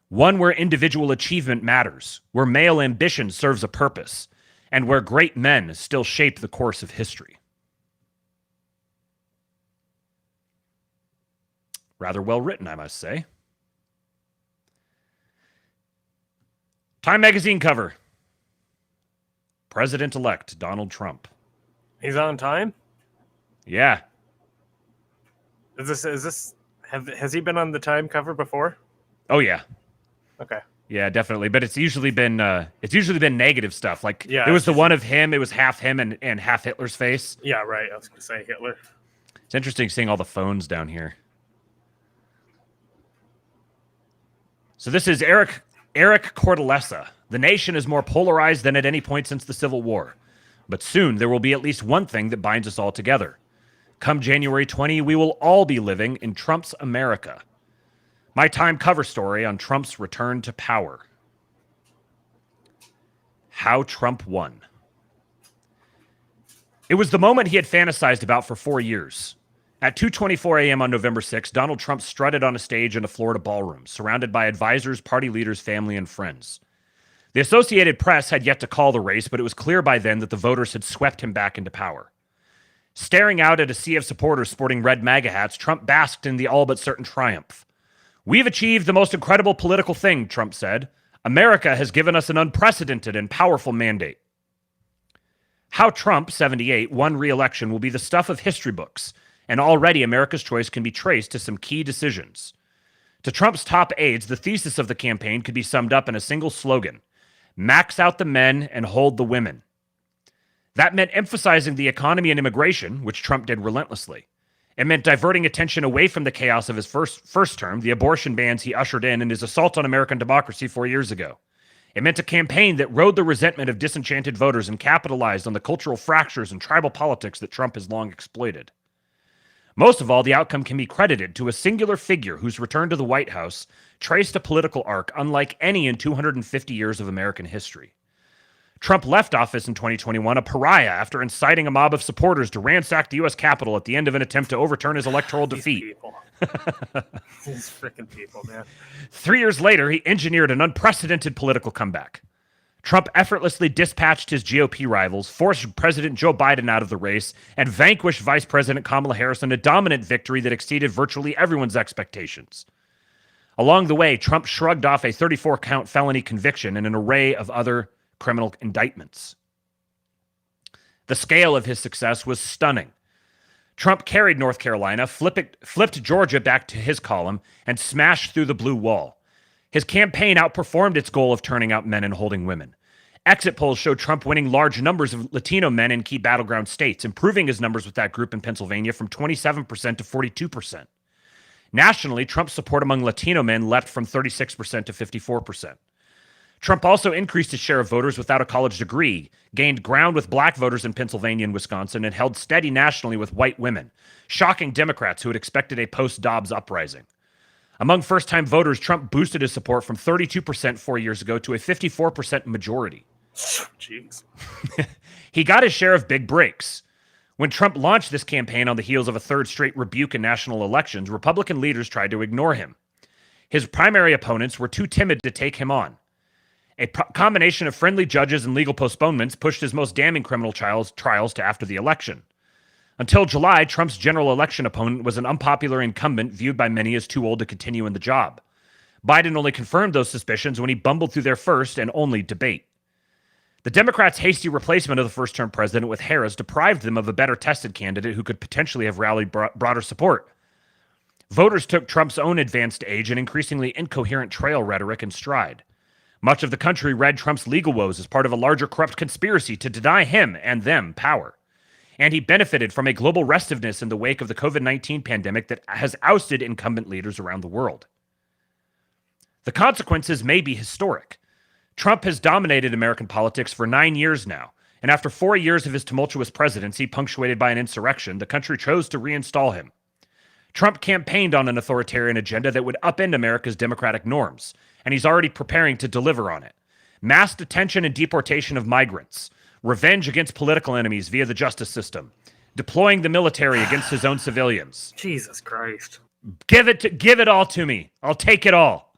One where individual achievement matters, where male ambition serves a purpose, and where great men still shape the course of history. Rather well written, I must say. Time magazine cover. President-elect Donald Trump. He's on time? Yeah. Has he been on the Time cover before? Oh, yeah. Okay. Yeah, definitely. But it's usually been negative stuff. Like Yeah, there was it's the just- one of him. It was half him and half Hitler's face. Yeah, right. I was going to say Hitler. It's interesting seeing all the phones down here. So this is Eric Cortellessa. The nation is more polarized than at any point since the Civil War. But soon there will be at least one thing that binds us all together. Come January 20, we will all be living in Trump's America. My Time cover story on Trump's return to power. How Trump won. It was the moment he had fantasized about for 4 years. At 2:24 a.m. on November 6, Donald Trump strutted on a stage in a Florida ballroom, surrounded by advisors, party leaders, family, and friends. The Associated Press had yet to call the race, but it was clear by then that the voters had swept him back into power. Staring out at a sea of supporters sporting red MAGA hats, Trump basked in the all but certain triumph. "We've achieved the most incredible political thing," Trump said. "America has given us an unprecedented and powerful mandate." How Trump, 78, won re-election will be the stuff of history books, and already America's choice can be traced to some key decisions. To Trump's top aides, the thesis of the campaign could be summed up in a single slogan: max out the men and hold the women. That meant emphasizing the economy and immigration, which Trump did relentlessly. It meant diverting attention away from the chaos of his first term, the abortion bans he ushered in, and his assault on American democracy 4 years ago. It meant a campaign that rode the resentment of disenchanted voters and capitalized on the cultural fractures and tribal politics that Trump has long exploited. Most of all, the outcome can be credited to a singular figure whose return to the White House traced a political arc unlike any in 250 years of American history. Trump left office in 2021 a pariah after inciting a mob of supporters to ransack the U.S. Capitol at the end of an attempt to overturn his electoral defeat. People. These freaking people, man. 3 years later, he engineered an unprecedented political comeback. Trump effortlessly dispatched his GOP rivals, forced President Joe Biden out of the race, and vanquished Vice President Kamala Harris in a dominant victory that exceeded virtually everyone's expectations. Along the way, Trump shrugged off a 34-count felony conviction and an array of other criminal indictments. The scale of his success was stunning. Trump carried North Carolina, flipped Georgia back to his column, and smashed through the blue wall. His campaign outperformed its goal of turning out men and holding women. Exit polls showed Trump winning large numbers of Latino men in key battleground states, improving his numbers with that group in Pennsylvania from 27% to 42%. Nationally, Trump's support among Latino men leapt from 36% to 54%. Trump also increased his share of voters without a college degree, gained ground with black voters in Pennsylvania and Wisconsin, and held steady nationally with white women, shocking Democrats who had expected a post-Dobbs uprising. Among first-time voters, Trump boosted his support from 32% 4 years ago to a 54% majority. Jeez. He got his share of big breaks. When Trump launched this campaign on the heels of a third straight rebuke in national elections, Republican leaders tried to ignore him. His primary opponents were too timid to take him on. A combination of friendly judges and legal postponements pushed his most damning criminal trials to after the election. Until July, Trump's general election opponent was an unpopular incumbent viewed by many as too old to continue in the job. Biden only confirmed those suspicions when he bumbled through their first and only debate. The Democrats' hasty replacement of the first-term president with Harris deprived them of a better tested candidate who could potentially have rallied broader support. Voters took Trump's own advanced age and increasingly incoherent trail rhetoric in stride. Much of the country read Trump's legal woes as part of a larger corrupt conspiracy to deny him and them power. And he benefited from a global restiveness in the wake of the COVID-19 pandemic that has ousted incumbent leaders around the world. The consequences may be historic. Trump has dominated American politics for 9 years now, and after 4 years of his tumultuous presidency, punctuated by an insurrection, the country chose to reinstall him. Trump campaigned on an authoritarian agenda that would upend America's democratic norms, and he's already preparing to deliver on it. Mass detention and deportation of migrants, revenge against political enemies via the justice system, deploying the military against his own civilians. Jesus Christ. Give it all to me. I'll take it all.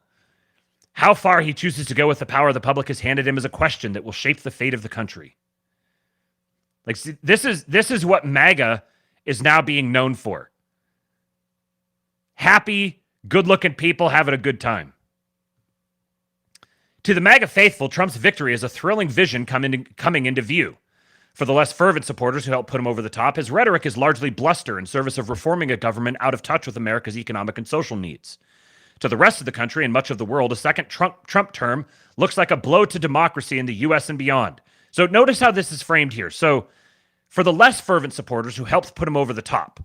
How far he chooses to go with the power the public has handed him is a question that will shape the fate of the country. Like, see, this is what MAGA is now being known for. Happy, good-looking people having a good time. To the MAGA faithful, Trump's victory is a thrilling vision coming into view. For the less fervent supporters who helped put him over the top, his rhetoric is largely bluster in service of reforming a government out of touch with America's economic and social needs. To the rest of the country and much of the world, a second Trump term looks like a blow to democracy in the U.S. and beyond. So notice how this is framed here. So for the less fervent supporters who helped put him over the top.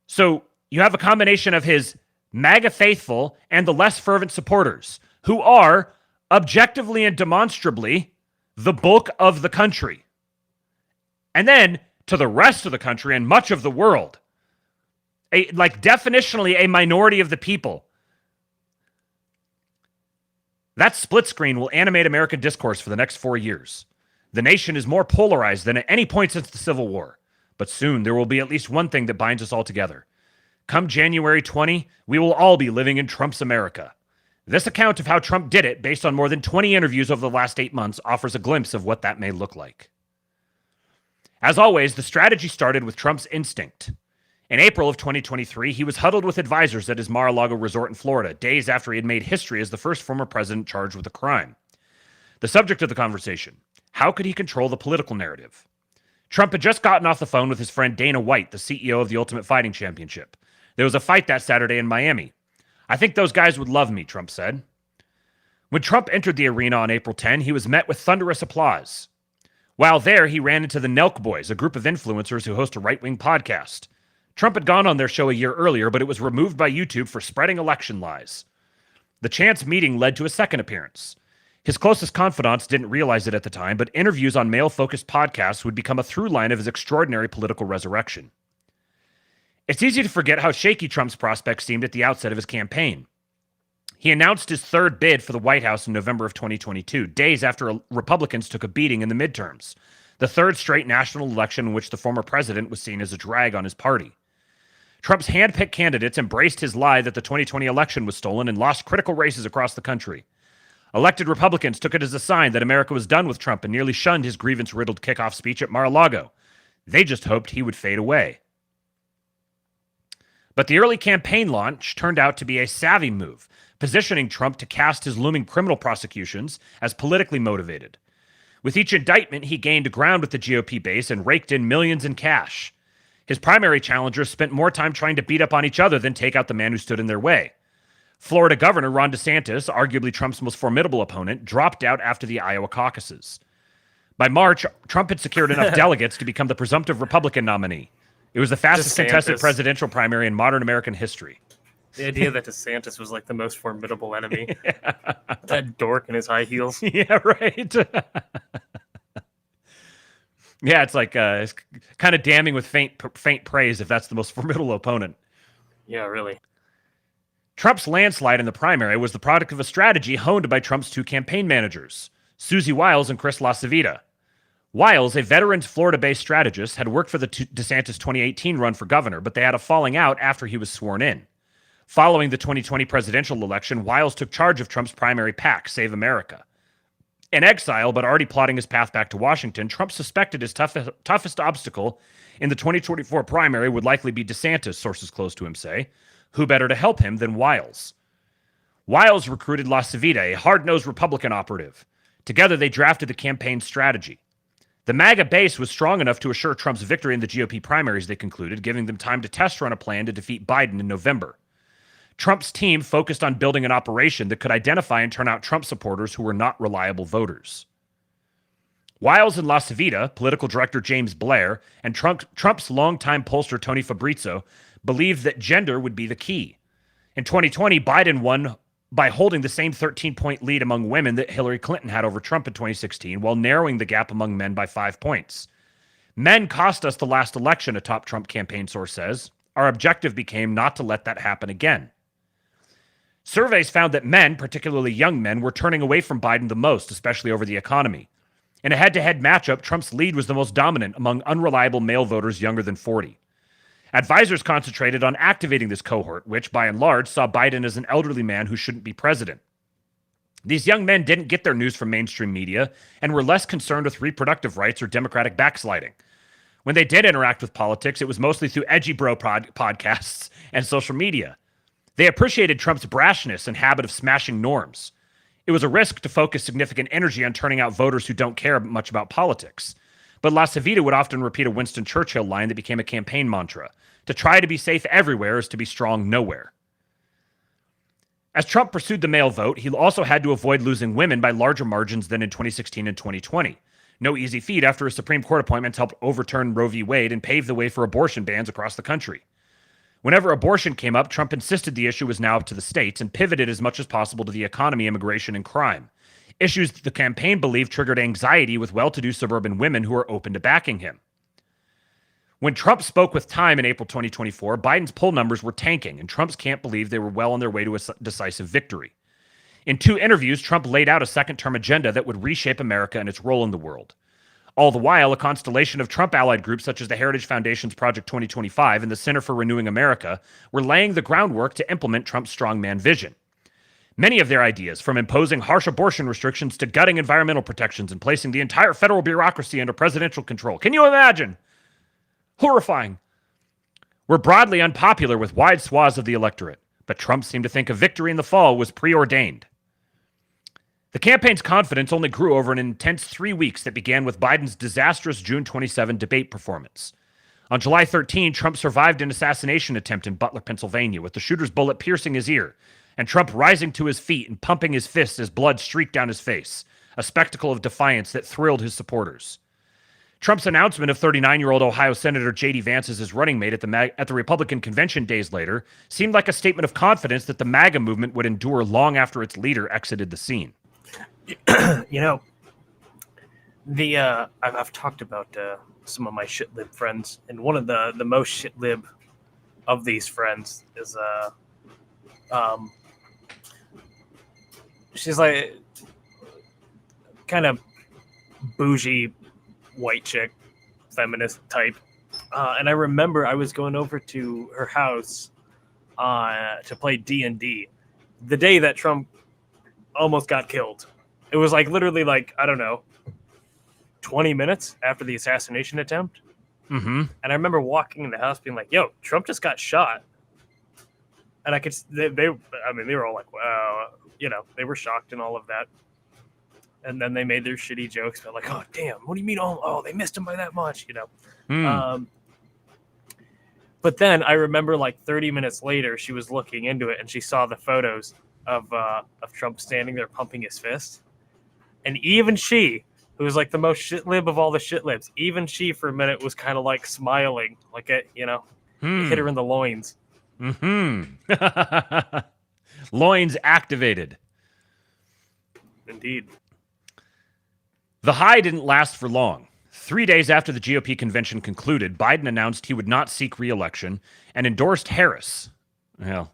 So you have a combination of his MAGA faithful and the less fervent supporters who are objectively and demonstrably the bulk of the country. And then to the rest of the country and much of the world, definitionally a minority of the people. That split screen will animate American discourse for the next 4 years. The nation is more polarized than at any point since the Civil War. But soon there will be at least one thing that binds us all together. Come January 20, we will all be living in Trump's America. This account of how Trump did it, based on more than 20 interviews over the last 8 months, offers a glimpse of what that may look like. As always, the strategy started with Trump's instinct. In April of 2023, he was huddled with advisors at his Mar-a-Lago resort in Florida, days after he had made history as the first former president charged with a crime. The subject of the conversation: how could he control the political narrative? Trump had just gotten off the phone with his friend Dana White, the CEO of the Ultimate Fighting Championship. There was a fight that Saturday in Miami. I think those guys would love me, Trump said. When Trump entered the arena on April 10, he was met with thunderous applause. While there, he ran into the Nelk Boys, a group of influencers who host a right-wing podcast. Trump had gone on their show a year earlier, but it was removed by YouTube for spreading election lies. The chance meeting led to a second appearance. His closest confidants didn't realize it at the time, but interviews on male-focused podcasts would become a through line of his extraordinary political resurrection. It's easy to forget how shaky Trump's prospects seemed at the outset of his campaign. He announced his third bid for the White House in November of 2022, days after Republicans took a beating in the midterms, the third straight national election in which the former president was seen as a drag on his party. Trump's hand-picked candidates embraced his lie that the 2020 election was stolen and lost critical races across the country. Elected Republicans took it as a sign that America was done with Trump and nearly shunned his grievance-riddled kickoff speech at Mar-a-Lago. They just hoped he would fade away. But the early campaign launch turned out to be a savvy move, positioning Trump to cast his looming criminal prosecutions as politically motivated. With each indictment, he gained ground with the GOP base and raked in millions in cash. His primary challengers spent more time trying to beat up on each other than take out the man who stood in their way. Florida Governor Ron DeSantis, arguably Trump's most formidable opponent, dropped out after the Iowa caucuses. By March, Trump had secured enough delegates to become the presumptive Republican nominee. It was the fastest contested presidential primary in modern American history. The idea that DeSantis was like the most formidable enemy. That dork in his high heels. Yeah, right. Yeah, it's like it's kind of damning with faint praise if that's the most formidable opponent. Yeah, really. Trump's landslide in the primary was the product of a strategy honed by Trump's two campaign managers, Susie Wiles and Chris LaCivita. Wiles, a veteran Florida-based strategist, had worked for the DeSantis 2018 run for governor, but they had a falling out after he was sworn in. Following the 2020 presidential election, Wiles took charge of Trump's primary PAC, Save America. In exile, but already plotting his path back to Washington, Trump suspected his toughest obstacle in the 2024 primary would likely be DeSantis, sources close to him say. Who better to help him than Wiles? Wiles recruited LaCivita, a hard-nosed Republican operative. Together, they drafted the campaign strategy. The MAGA base was strong enough to assure Trump's victory in the GOP primaries, they concluded, giving them time to test run a plan to defeat Biden in November. Trump's team focused on building an operation that could identify and turn out Trump supporters who were not reliable voters. Wiles and LaCivita, political director James Blair, and Trump's longtime pollster Tony Fabrizio believed that gender would be the key. In 2020, Biden won by holding the same 13-point lead among women that Hillary Clinton had over Trump in 2016, while narrowing the gap among men by 5 points. Men cost us the last election, a top Trump campaign source says. Our objective became not to let that happen again. Surveys found that men, particularly young men, were turning away from Biden the most, especially over the economy. In a head-to-head matchup, Trump's lead was the most dominant among unreliable male voters younger than 40. Advisors concentrated on activating this cohort, which, by and large, saw Biden as an elderly man who shouldn't be president. These young men didn't get their news from mainstream media and were less concerned with reproductive rights or Democratic backsliding. When they did interact with politics, it was mostly through edgy bro podcasts and social media. They appreciated Trump's brashness and habit of smashing norms. It was a risk to focus significant energy on turning out voters who don't care much about politics. But LaCivita would often repeat a Winston Churchill line that became a campaign mantra: to try to be safe everywhere is to be strong nowhere. As Trump pursued the mail vote, he also had to avoid losing women by larger margins than in 2016 and 2020. No easy feat after his Supreme Court appointments helped overturn Roe v. Wade and pave the way for abortion bans across the country. Whenever abortion came up, Trump insisted the issue was now up to the states and pivoted as much as possible to the economy, immigration, and crime. Issues the campaign believed triggered anxiety with well-to-do suburban women who are open to backing him. When Trump spoke with Time in April 2024, Biden's poll numbers were tanking, and Trump's camp believed they were well on their way to a decisive victory. In 2 interviews, Trump laid out a second-term agenda that would reshape America and its role in the world. All the while, a constellation of Trump-allied groups such as the Heritage Foundation's Project 2025 and the Center for Renewing America were laying the groundwork to implement Trump's strongman vision. Many of their ideas, from imposing harsh abortion restrictions to gutting environmental protections and placing the entire federal bureaucracy under presidential control. Can you imagine? Horrifying. Were broadly unpopular with wide swaths of the electorate, but Trump seemed to think a victory in the fall was preordained. The campaign's confidence only grew over an intense 3 weeks that began with Biden's disastrous June 27 debate performance. On July 13, Trump survived an assassination attempt in Butler, Pennsylvania, with the shooter's bullet piercing his ear, and Trump rising to his feet and pumping his fists as blood streaked down his face, a spectacle of defiance that thrilled his supporters. Trump's announcement of 39-year-old Ohio Senator J.D. Vance as his running mate at the Republican convention days later seemed like a statement of confidence that the MAGA movement would endure long after its leader exited the scene. You know, I've talked about some of my shitlib friends, and one of the most shitlib of these friends is she's like kind of bougie white chick, feminist type, and I remember I was going over to her house to play D&D the day that Trump almost got killed. It was like literally like, I don't know, 20 minutes after the assassination attempt. Mm-hmm. And I remember walking in the house being like, yo, Trump just got shot. And I could, they were all like, wow, you know, they were shocked and all of that. And then they made their shitty jokes about like, oh, damn, what do you mean? Oh, they missed him by that much, you know? But then I remember like 30 minutes later, she was looking into it and she saw the photos of Trump standing there pumping his fist. And even she, who was like the most shitlib of all the shitlibs, even she for a minute was kind of like smiling, like it, you know, hit her in the loins. Mm-hmm. Loins activated. Indeed. The high didn't last for long. 3 days after the GOP convention concluded, Biden announced he would not seek re-election and endorsed Harris. Well,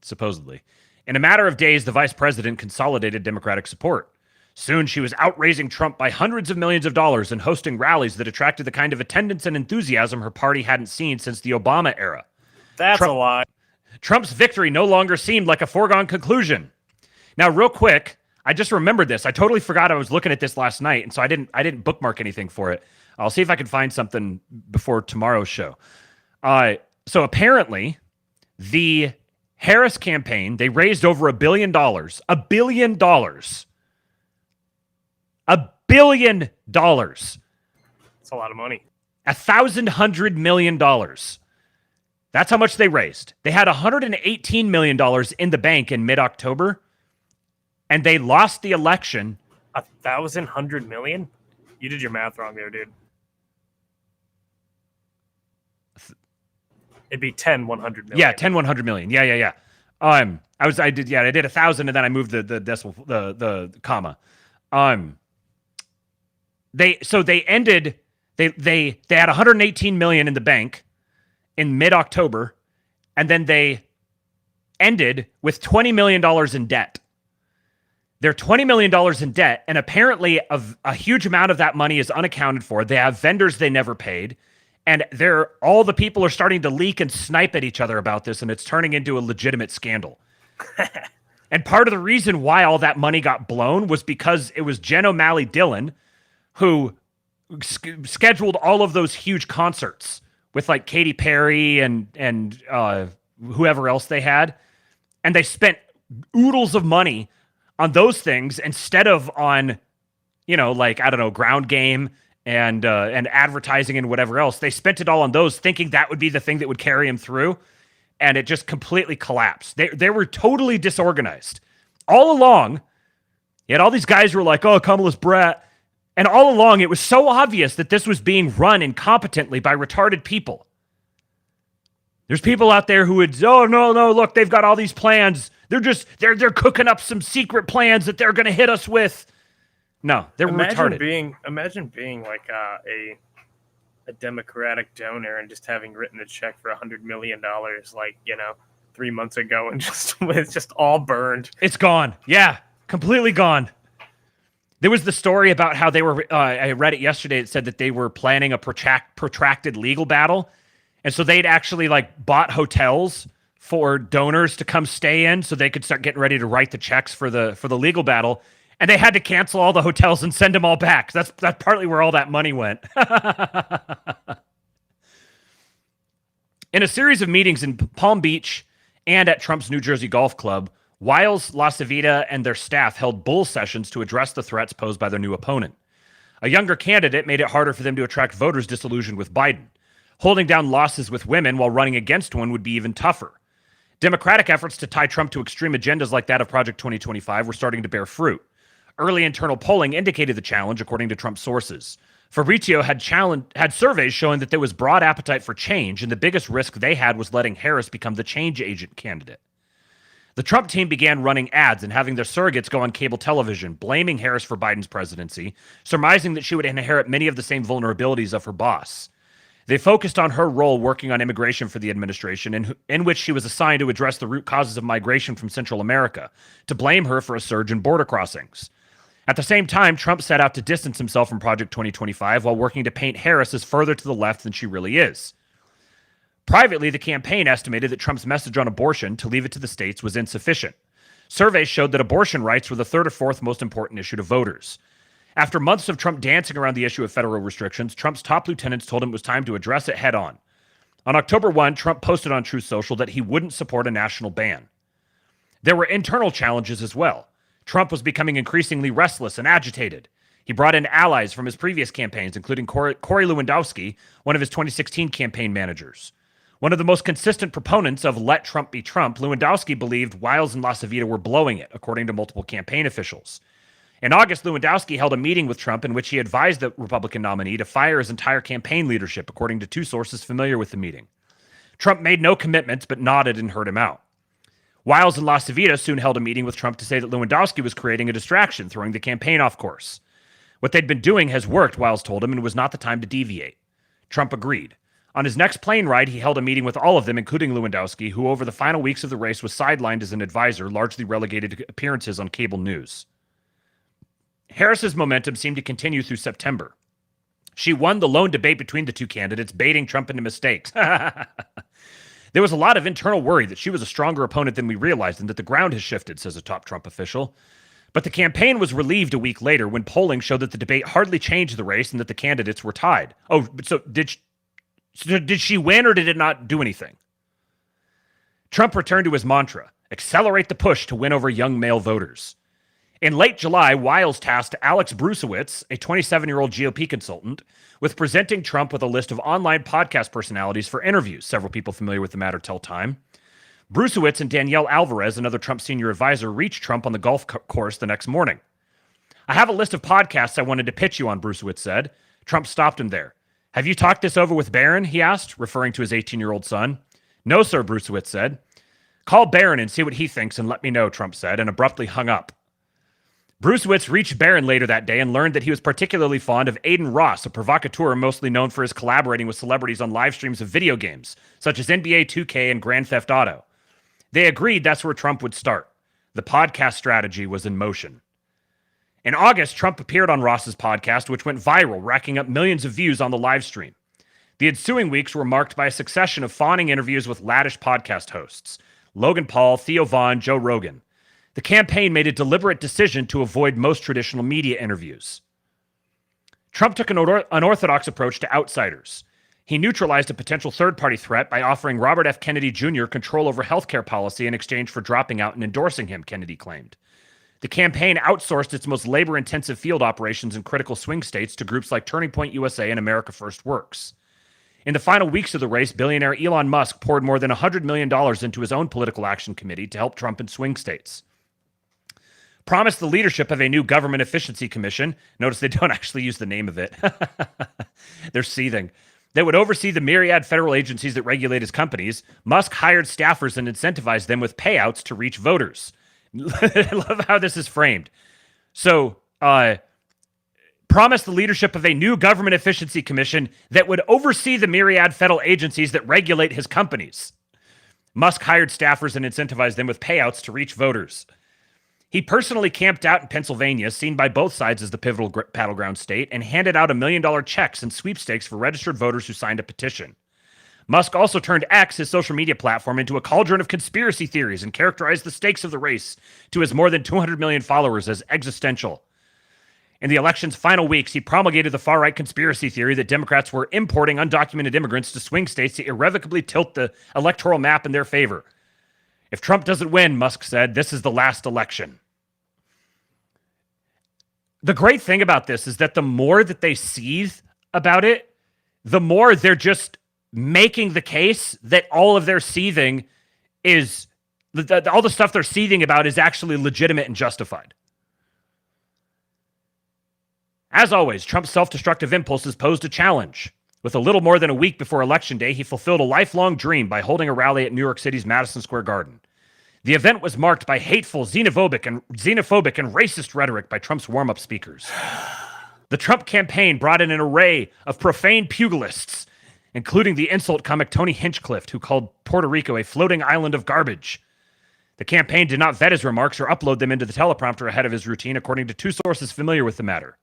supposedly. In a matter of days, the vice president consolidated Democratic support. Soon, she was outraising Trump by hundreds of millions of dollars and hosting rallies that attracted the kind of attendance and enthusiasm her party hadn't seen since the Obama era. That's a lie. Trump's victory no longer seemed like a foregone conclusion. Now, real quick, I just remembered this. I totally forgot I was looking at this last night, and so I didn't bookmark anything for it. I'll see if I can find something before tomorrow's show. So apparently, the Harris campaign, they raised over $1 billion. $1 billion. $1 billion. That's a lot of money. $1,100 million. That's how much they raised. They had $118 million in the bank in mid-October, and they lost the election. 1,100 million? You did your math wrong there, dude. It'd be 100 million. Yeah, 100 million. Yeah. I did 1,000 and then I moved the decimal, the comma. They had 118 million in the bank in mid-October, and then they ended with $20 million in debt. They're $20 million in debt, and apparently a huge amount of that money is unaccounted for. They have vendors they never paid, and all the people are starting to leak and snipe at each other about this, and it's turning into a legitimate scandal. And part of the reason why all that money got blown was because it was Jen O'Malley Dillon who scheduled all of those huge concerts with like Katy Perry and whoever else they had, and they spent oodles of money on those things instead of on, ground game and advertising and whatever else. They spent it all on those, thinking that would be the thing that would carry him through. and it just completely collapsed. They were totally disorganized. All along, you had all these guys who were like, oh, Kamala's brat. And all along, it was so obvious that this was being run incompetently by retarded people. There's people out there who would, oh, no, look, they've got all these plans. They're cooking up some secret plans that they're going to hit us with. No, they're retarded. Imagine being like a Democratic donor and just having written a check for $100 million, 3 months ago, and it's just all burned. It's gone. Yeah, completely gone. There was the story about how they were, I read it yesterday, it said that they were planning a protracted legal battle. And so they'd actually bought hotels for donors to come stay in so they could start getting ready to write the checks for the legal battle. And they had to cancel all the hotels and send them all back. That's partly where all that money went. In a series of meetings in Palm Beach and at Trump's New Jersey Golf Club, Wiles, LaCivita, and their staff held bull sessions to address the threats posed by their new opponent. A younger candidate made it harder for them to attract voters disillusioned with Biden. Holding down losses with women while running against one would be even tougher. Democratic efforts to tie Trump to extreme agendas like that of Project 2025 were starting to bear fruit. Early internal polling indicated the challenge, according to Trump sources. Fabrizio had surveys showing that there was broad appetite for change, and the biggest risk they had was letting Harris become the change agent candidate. The Trump team began running ads and having their surrogates go on cable television, blaming Harris for Biden's presidency, surmising that she would inherit many of the same vulnerabilities of her boss. They focused on her role working on immigration for the administration, in which she was assigned to address the root causes of migration from Central America, to blame her for a surge in border crossings. At the same time, Trump set out to distance himself from Project 2025 while working to paint Harris as further to the left than she really is. Privately, the campaign estimated that Trump's message on abortion, to leave it to the states, was insufficient. Surveys showed that abortion rights were the third or fourth most important issue to voters. After months of Trump dancing around the issue of federal restrictions, Trump's top lieutenants told him it was time to address it head on. On October 1, Trump posted on Truth Social that he wouldn't support a national ban. There were internal challenges as well. Trump was becoming increasingly restless and agitated. He brought in allies from his previous campaigns, including Corey Lewandowski, one of his 2016 campaign managers. One of the most consistent proponents of let Trump be Trump, Lewandowski believed Wiles and LaCivita were blowing it, according to multiple campaign officials. In August, Lewandowski held a meeting with Trump in which he advised the Republican nominee to fire his entire campaign leadership, according to two sources familiar with the meeting. Trump made no commitments, but nodded and heard him out. Wiles and LaCivita soon held a meeting with Trump to say that Lewandowski was creating a distraction, throwing the campaign off course. What they'd been doing has worked, Wiles told him, and was not the time to deviate. Trump agreed. On his next plane ride, he held a meeting with all of them, including Lewandowski, who over the final weeks of the race was sidelined as an advisor, largely relegated to appearances on cable news. Harris's momentum seemed to continue through September. She won the lone debate between the two candidates, baiting Trump into mistakes. There was a lot of internal worry that she was a stronger opponent than we realized and that the ground has shifted, says a top Trump official. But the campaign was relieved a week later when polling showed that the debate hardly changed the race and that the candidates were tied. Oh, so did she win or did it not do anything? Trump returned to his mantra, accelerate the push to win over young male voters. In late July, Wiles tasked Alex Bruesewitz, a 27-year-old GOP consultant, with presenting Trump with a list of online podcast personalities for interviews. Several people familiar with the matter tell Time. Bruesewitz and Danielle Alvarez, another Trump senior advisor, reached Trump on the golf course the next morning. I have a list of podcasts I wanted to pitch you on, Bruesewitz said. Trump stopped him there. Have you talked this over with Barron, he asked, referring to his 18-year-old son. No, sir, Bruesewitz said. Call Barron and see what he thinks and let me know, Trump said, and abruptly hung up. Bruesewitz reached Barron later that day and learned that he was particularly fond of Aiden Ross, a provocateur mostly known for his collaborating with celebrities on live streams of video games, such as NBA 2K and Grand Theft Auto. They agreed that's where Trump would start. The podcast strategy was in motion. In August, Trump appeared on Ross's podcast, which went viral, racking up millions of views on the live stream. The ensuing weeks were marked by a succession of fawning interviews with laddish podcast hosts, Logan Paul, Theo Vaughn, Joe Rogan. The campaign made a deliberate decision to avoid most traditional media interviews. Trump took an unorthodox approach to outsiders. He neutralized a potential third-party threat by offering Robert F. Kennedy Jr. control over healthcare policy in exchange for dropping out and endorsing him, Kennedy claimed. The campaign outsourced its most labor-intensive field operations in critical swing states to groups like Turning Point USA and America First Works. In the final weeks of the race, billionaire Elon Musk poured more than $100 million into his own political action committee to help Trump in swing states. Promised the leadership of a new government efficiency commission. Notice they don't actually use the name of it. They're seething. That would oversee the myriad federal agencies that regulate his companies. Musk hired staffers and incentivized them with payouts to reach voters. I love how this is framed. So, promised the leadership of a new government efficiency commission that would oversee the myriad federal agencies that regulate his companies. Musk hired staffers and incentivized them with payouts to reach voters. He personally camped out in Pennsylvania, seen by both sides as the pivotal battleground state, and handed out $1 million checks and sweepstakes for registered voters who signed a petition. Musk also turned X, his social media platform, into a cauldron of conspiracy theories and characterized the stakes of the race to his more than 200 million followers as existential. In the election's final weeks, he promulgated the far-right conspiracy theory that Democrats were importing undocumented immigrants to swing states to irrevocably tilt the electoral map in their favor. If Trump doesn't win, Musk said, this is the last election. The great thing about this is that the more that they seethe about it, the more they're just making the case that all of their seething is, all the stuff they're seething about is actually legitimate and justified. As always, Trump's self-destructive impulses posed a challenge. With a little more than a week before Election Day, he fulfilled a lifelong dream by holding a rally at New York City's Madison Square Garden. The event was marked by hateful, xenophobic, and racist rhetoric by Trump's warm-up speakers. The Trump campaign brought in an array of profane pugilists, including the insult comic Tony Hinchcliffe, who called Puerto Rico a floating island of garbage. The campaign did not vet his remarks or upload them into the teleprompter ahead of his routine, according to two sources familiar with the matter.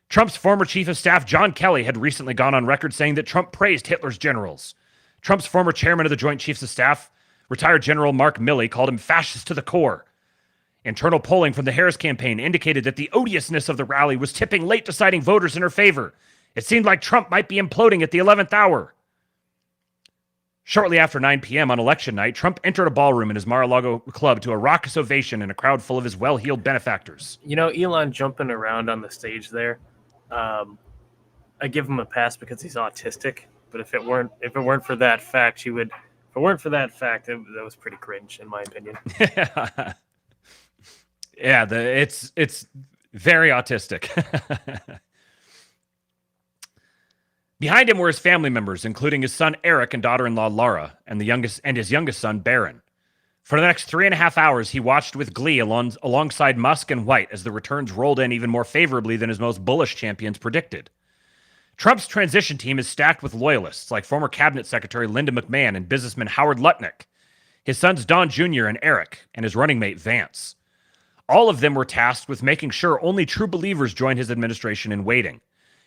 Trump's former chief of staff, John Kelly, had recently gone on record saying that Trump praised Hitler's generals. Trump's former chairman of the Joint Chiefs of Staff, retired General Mark Milley, called him fascist to the core. Internal polling from the Harris campaign indicated that the odiousness of the rally was tipping late deciding voters in her favor. It seemed like Trump might be imploding at the 11th hour. Shortly after 9 p.m. on election night, Trump entered a ballroom in his Mar-a-Lago club to a raucous ovation and a crowd full of his well-heeled benefactors. You know, Elon jumping around on the stage there, I give him a pass because he's autistic. But if it weren't for that fact, that was pretty cringe in my opinion. Yeah, it's very autistic. Behind him were his family members, including his son Eric and daughter-in-law Laura, and his youngest son Barron. For the next 3.5 hours, he watched with glee alongside Musk and White as the returns rolled in even more favorably than his most bullish champions predicted. Trump's transition team is stacked with loyalists like former cabinet secretary Linda McMahon and businessman Howard Lutnick, his sons Don Jr. and Eric, and his running mate Vance. All of them were tasked with making sure only true believers join his administration in waiting.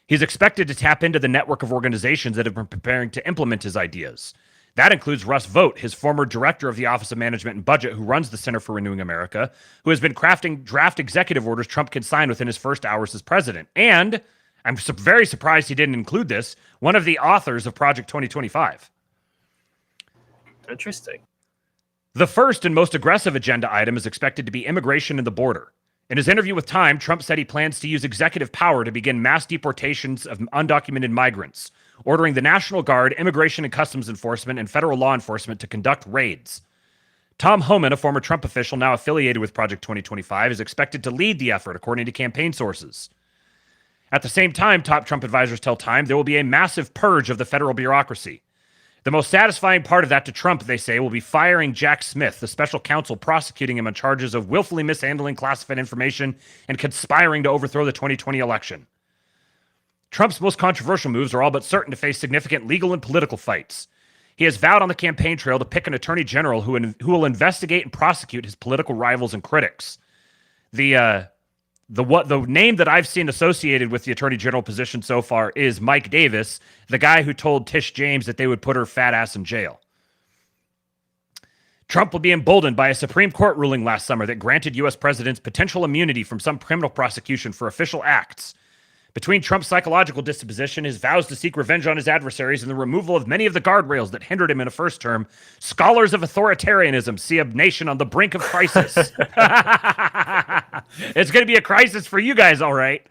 He's expected to tap into the network of organizations that have been preparing to implement his ideas. That includes Russ Vought, his former director of the Office of Management and Budget, who runs the Center for Renewing America, who has been crafting draft executive orders Trump could sign within his first hours as president. And, I'm very surprised he didn't include this, one of the authors of Project 2025. Interesting. The first and most aggressive agenda item is expected to be immigration and the border. In his interview with Time, Trump said he plans to use executive power to begin mass deportations of undocumented migrants, ordering the National Guard, Immigration and Customs Enforcement, and federal law enforcement to conduct raids. Tom Homan, a former Trump official now affiliated with Project 2025, is expected to lead the effort, according to campaign sources. At the same time, top Trump advisors tell Time there will be a massive purge of the federal bureaucracy. The most satisfying part of that to Trump, they say, will be firing Jack Smith, the special counsel prosecuting him on charges of willfully mishandling classified information and conspiring to overthrow the 2020 election. Trump's most controversial moves are all but certain to face significant legal and political fights. He has vowed on the campaign trail to pick an attorney general who will investigate and prosecute his political rivals and critics. The name that I've seen associated with the attorney general position so far is Mike Davis, the guy who told Tish James that they would put her fat ass in jail. Trump will be emboldened by a Supreme Court ruling last summer that granted U.S. presidents potential immunity from some criminal prosecution for official acts. Between Trump's psychological disposition, his vows to seek revenge on his adversaries, and the removal of many of the guardrails that hindered him in a first term, scholars of authoritarianism see a nation on the brink of crisis. It's going to be a crisis for you guys, all right.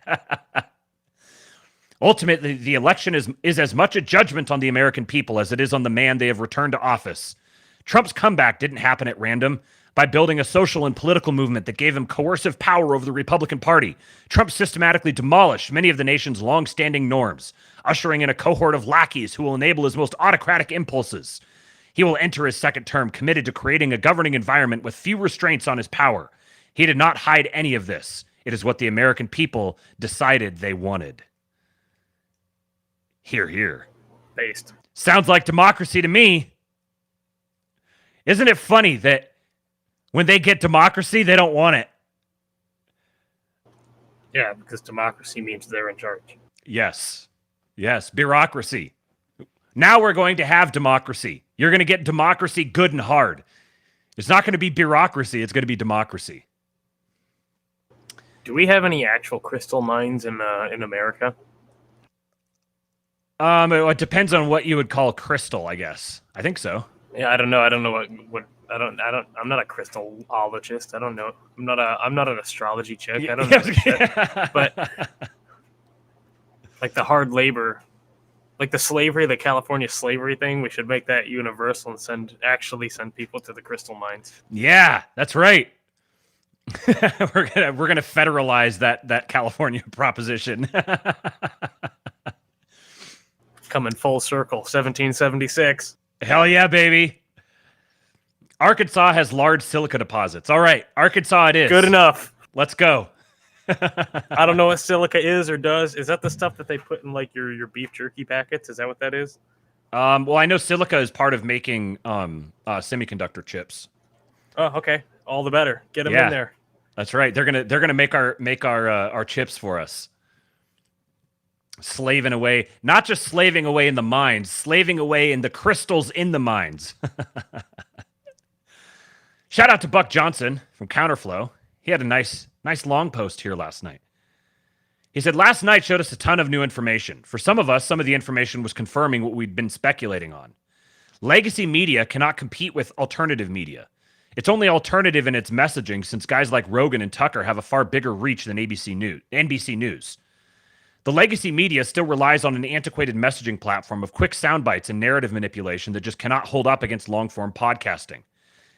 Ultimately, the election is as much a judgment on the American people as it is on the man they have returned to office. Trump's comeback didn't happen at random. By building a social and political movement that gave him coercive power over the Republican Party, Trump systematically demolished many of the nation's long-standing norms, ushering in a cohort of lackeys who will enable his most autocratic impulses. He will enter his second term committed to creating a governing environment with few restraints on his power. He did not hide any of this. It is what the American people decided they wanted. Hear, hear. Based. Sounds like democracy to me. Isn't it funny that when they get democracy, they don't want it? Yeah, because democracy means they're in charge. Yes. Yes, bureaucracy. Now we're going to have democracy. You're going to get democracy good and hard. It's not going to be bureaucracy. It's going to be democracy. Do we have any actual crystal mines in America? It depends on what you would call crystal, I guess. I think so. Yeah, I don't know. I don't know what I'm not a crystallologist. I don't know. I'm not an astrology chick. I don't know shit. But like the hard labor, like the California slavery thing, we should make that universal and send people to the crystal mines. Yeah, that's right. we're gonna federalize that California proposition. Coming full circle, 1776. Hell yeah, baby. Arkansas has large silica deposits. All right, Arkansas it is. Good enough. Let's go. I don't know what silica is or does. Is that the stuff that they put in like your beef jerky packets? Is that what that is? Well, I know silica is part of making semiconductor chips. Oh, okay. All the better. Get them in there. That's right. They're gonna make our chips for us. Slaving away, not just slaving away in the mines, slaving away in the crystals in the mines. Shout out to Buck Johnson from Counterflow. He had a nice long post here last night. He said, last night showed us a ton of new information. For some of us, some of the information was confirming what we'd been speculating on. Legacy media cannot compete with alternative media. It's only alternative in its messaging since guys like Rogan and Tucker have a far bigger reach than NBC News. The legacy media still relies on an antiquated messaging platform of quick sound bites and narrative manipulation that just cannot hold up against long-form podcasting.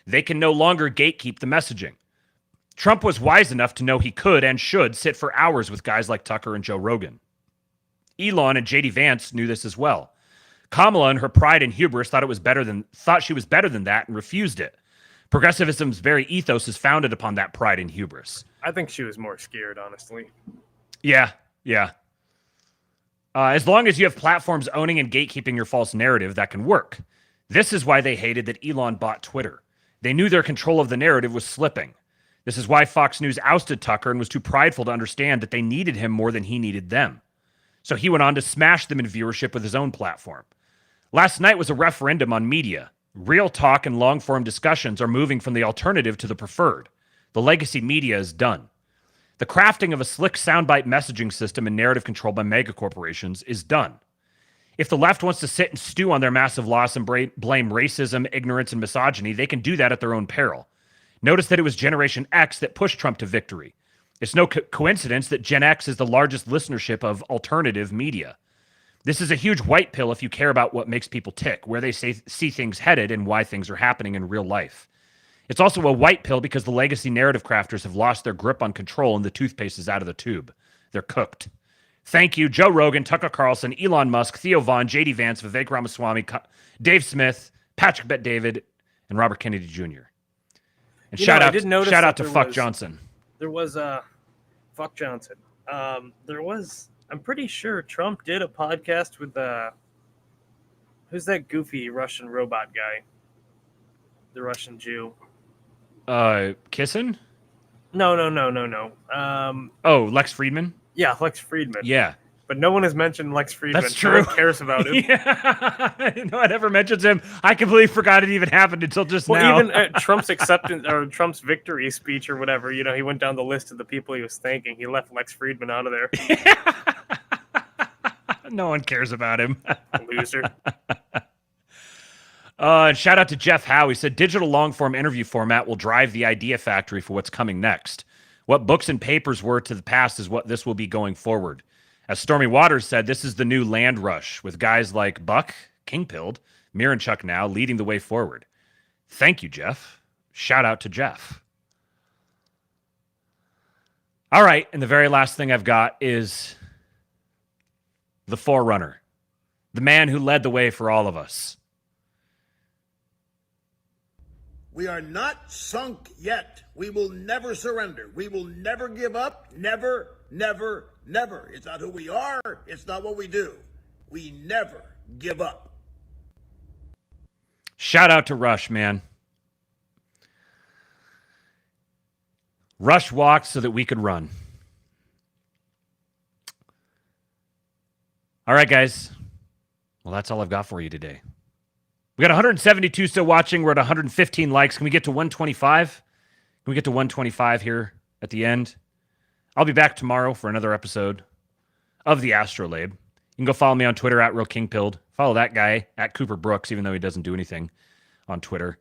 They can no longer gatekeep the messaging. Trump was wise enough to know he could and should sit for hours with guys like Tucker and Joe Rogan. Elon and JD Vance knew this as well. Kamala, in her pride and hubris, thought she was better than that and refused it. Progressivism's very ethos is founded upon that pride and hubris. I think she was more scared, honestly. Yeah. As long as you have platforms owning and gatekeeping your false narrative, that can work. This is why they hated that Elon bought Twitter. They knew their control of the narrative was slipping. This is why Fox News ousted Tucker and was too prideful to understand that they needed him more than he needed them. So he went on to smash them in viewership with his own platform. Last night was a referendum on media. Real talk and long-form discussions are moving from the alternative to the preferred. The legacy media is done. The crafting of a slick soundbite messaging system and narrative control by megacorporations is done. If the left wants to sit and stew on their massive loss and blame racism, ignorance, and misogyny, they can do that at their own peril. Notice that it was Generation X that pushed Trump to victory. It's no coincidence that Gen X is the largest listenership of alternative media. This is a huge white pill if you care about what makes people tick, where they see things headed, and why things are happening in real life. It's also a white pill because the legacy narrative crafters have lost their grip on control and the toothpaste is out of the tube. They're cooked. Thank you, Joe Rogan, Tucker Carlson, Elon Musk, Theo Vaughn, J.D. Vance, Vivek Ramaswamy, Dave Smith, Patrick Bet-David, and Robert Kennedy Jr. And shout out to Fuck Johnson. There was Fuck Johnson. I'm pretty sure Trump did a podcast with who's that goofy Russian robot guy? The Russian Jew. Kissen? No. Lex Friedman? Yeah, Lex Friedman. Yeah. But no one has mentioned Lex Friedman. That's true. No one cares about him. Yeah. No one ever mentions him. I completely forgot it even happened until just now. Even at Trump's acceptance or Trump's victory speech or whatever, he went down the list of the people he was thanking. He left Lex Friedman out of there. No one cares about him. Loser. And shout out to Jeff Howe. He said, digital long-form interview format will drive the idea factory for what's coming next. What books and papers were to the past is what this will be going forward. As Stormy Waters said, this is the new land rush with guys like Buck, Kingpilled, Miranchuk now leading the way forward. Thank you, Jeff. Shout out to Jeff. All right, and the very last thing I've got is the forerunner, the man who led the way for all of us. We are not sunk yet. We will never surrender. We will never give up. Never, never, never. It's not who we are. It's not what we do. We never give up. Shout out to Rush, man. Rush walked so that we could run. All right, guys. Well, that's all I've got for you today. We got 172 still watching. We're at 115 likes. Can we get to 125? Can we get to 125 here at the end? I'll be back tomorrow for another episode of the Astrolabe. You can go follow me on Twitter at RealKingPilled. Follow that guy at Cooper Brooks, even though he doesn't do anything on Twitter.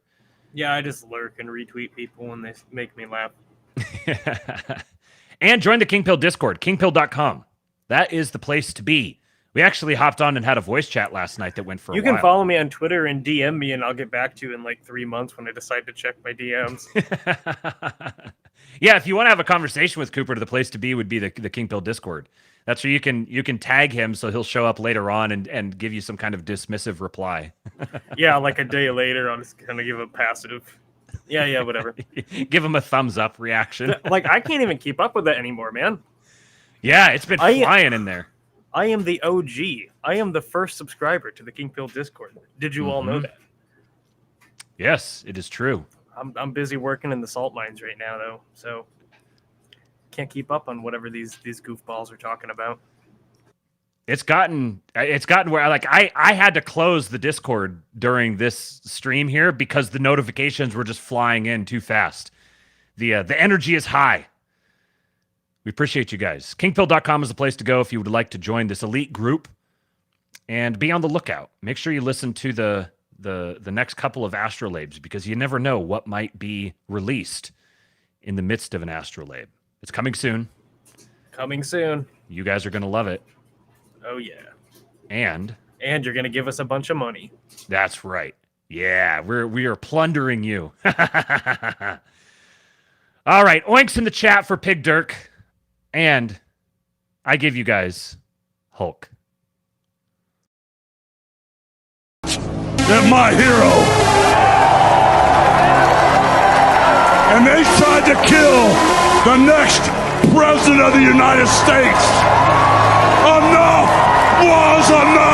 Yeah, I just lurk and retweet people when they make me laugh. And join the Kingpill Discord, kingpill.com. That is the place to be. We actually hopped on and had a voice chat last night that went for a while. You can follow me on Twitter and DM me, and I'll get back to you in like 3 months when I decide to check my DMs. Yeah, if you want to have a conversation with Cooper, the place to be would be the Kingpill Discord. That's where you can tag him so he'll show up later on and give you some kind of dismissive reply. Yeah, like a day later, I'll just kind of give a passive, yeah, whatever. Give him a thumbs up reaction. Like, I can't even keep up with that anymore, man. Yeah, it's been flying in there. I am the OG. I am the first subscriber to the Kingpill Discord. Did you all know that? Yes, it is true. I'm busy working in the salt mines right now, though, so can't keep up on whatever these goofballs are talking about. It's gotten where like I had to close the Discord during this stream here because the notifications were just flying in too fast. The energy is high. We appreciate you guys. Kingpill.com is the place to go if you would like to join this elite group and be on the lookout. Make sure you listen to the next couple of Astrolabes because you never know what might be released in the midst of an Astrolabe. It's coming soon. Coming soon. You guys are going to love it. Oh, yeah. And you're going to give us a bunch of money. That's right. Yeah, we are plundering you. All right, oinks in the chat for Pig Dirk. And I give you guys Hulk. They're my hero. And they tried to kill the next president of the United States. Enough was enough.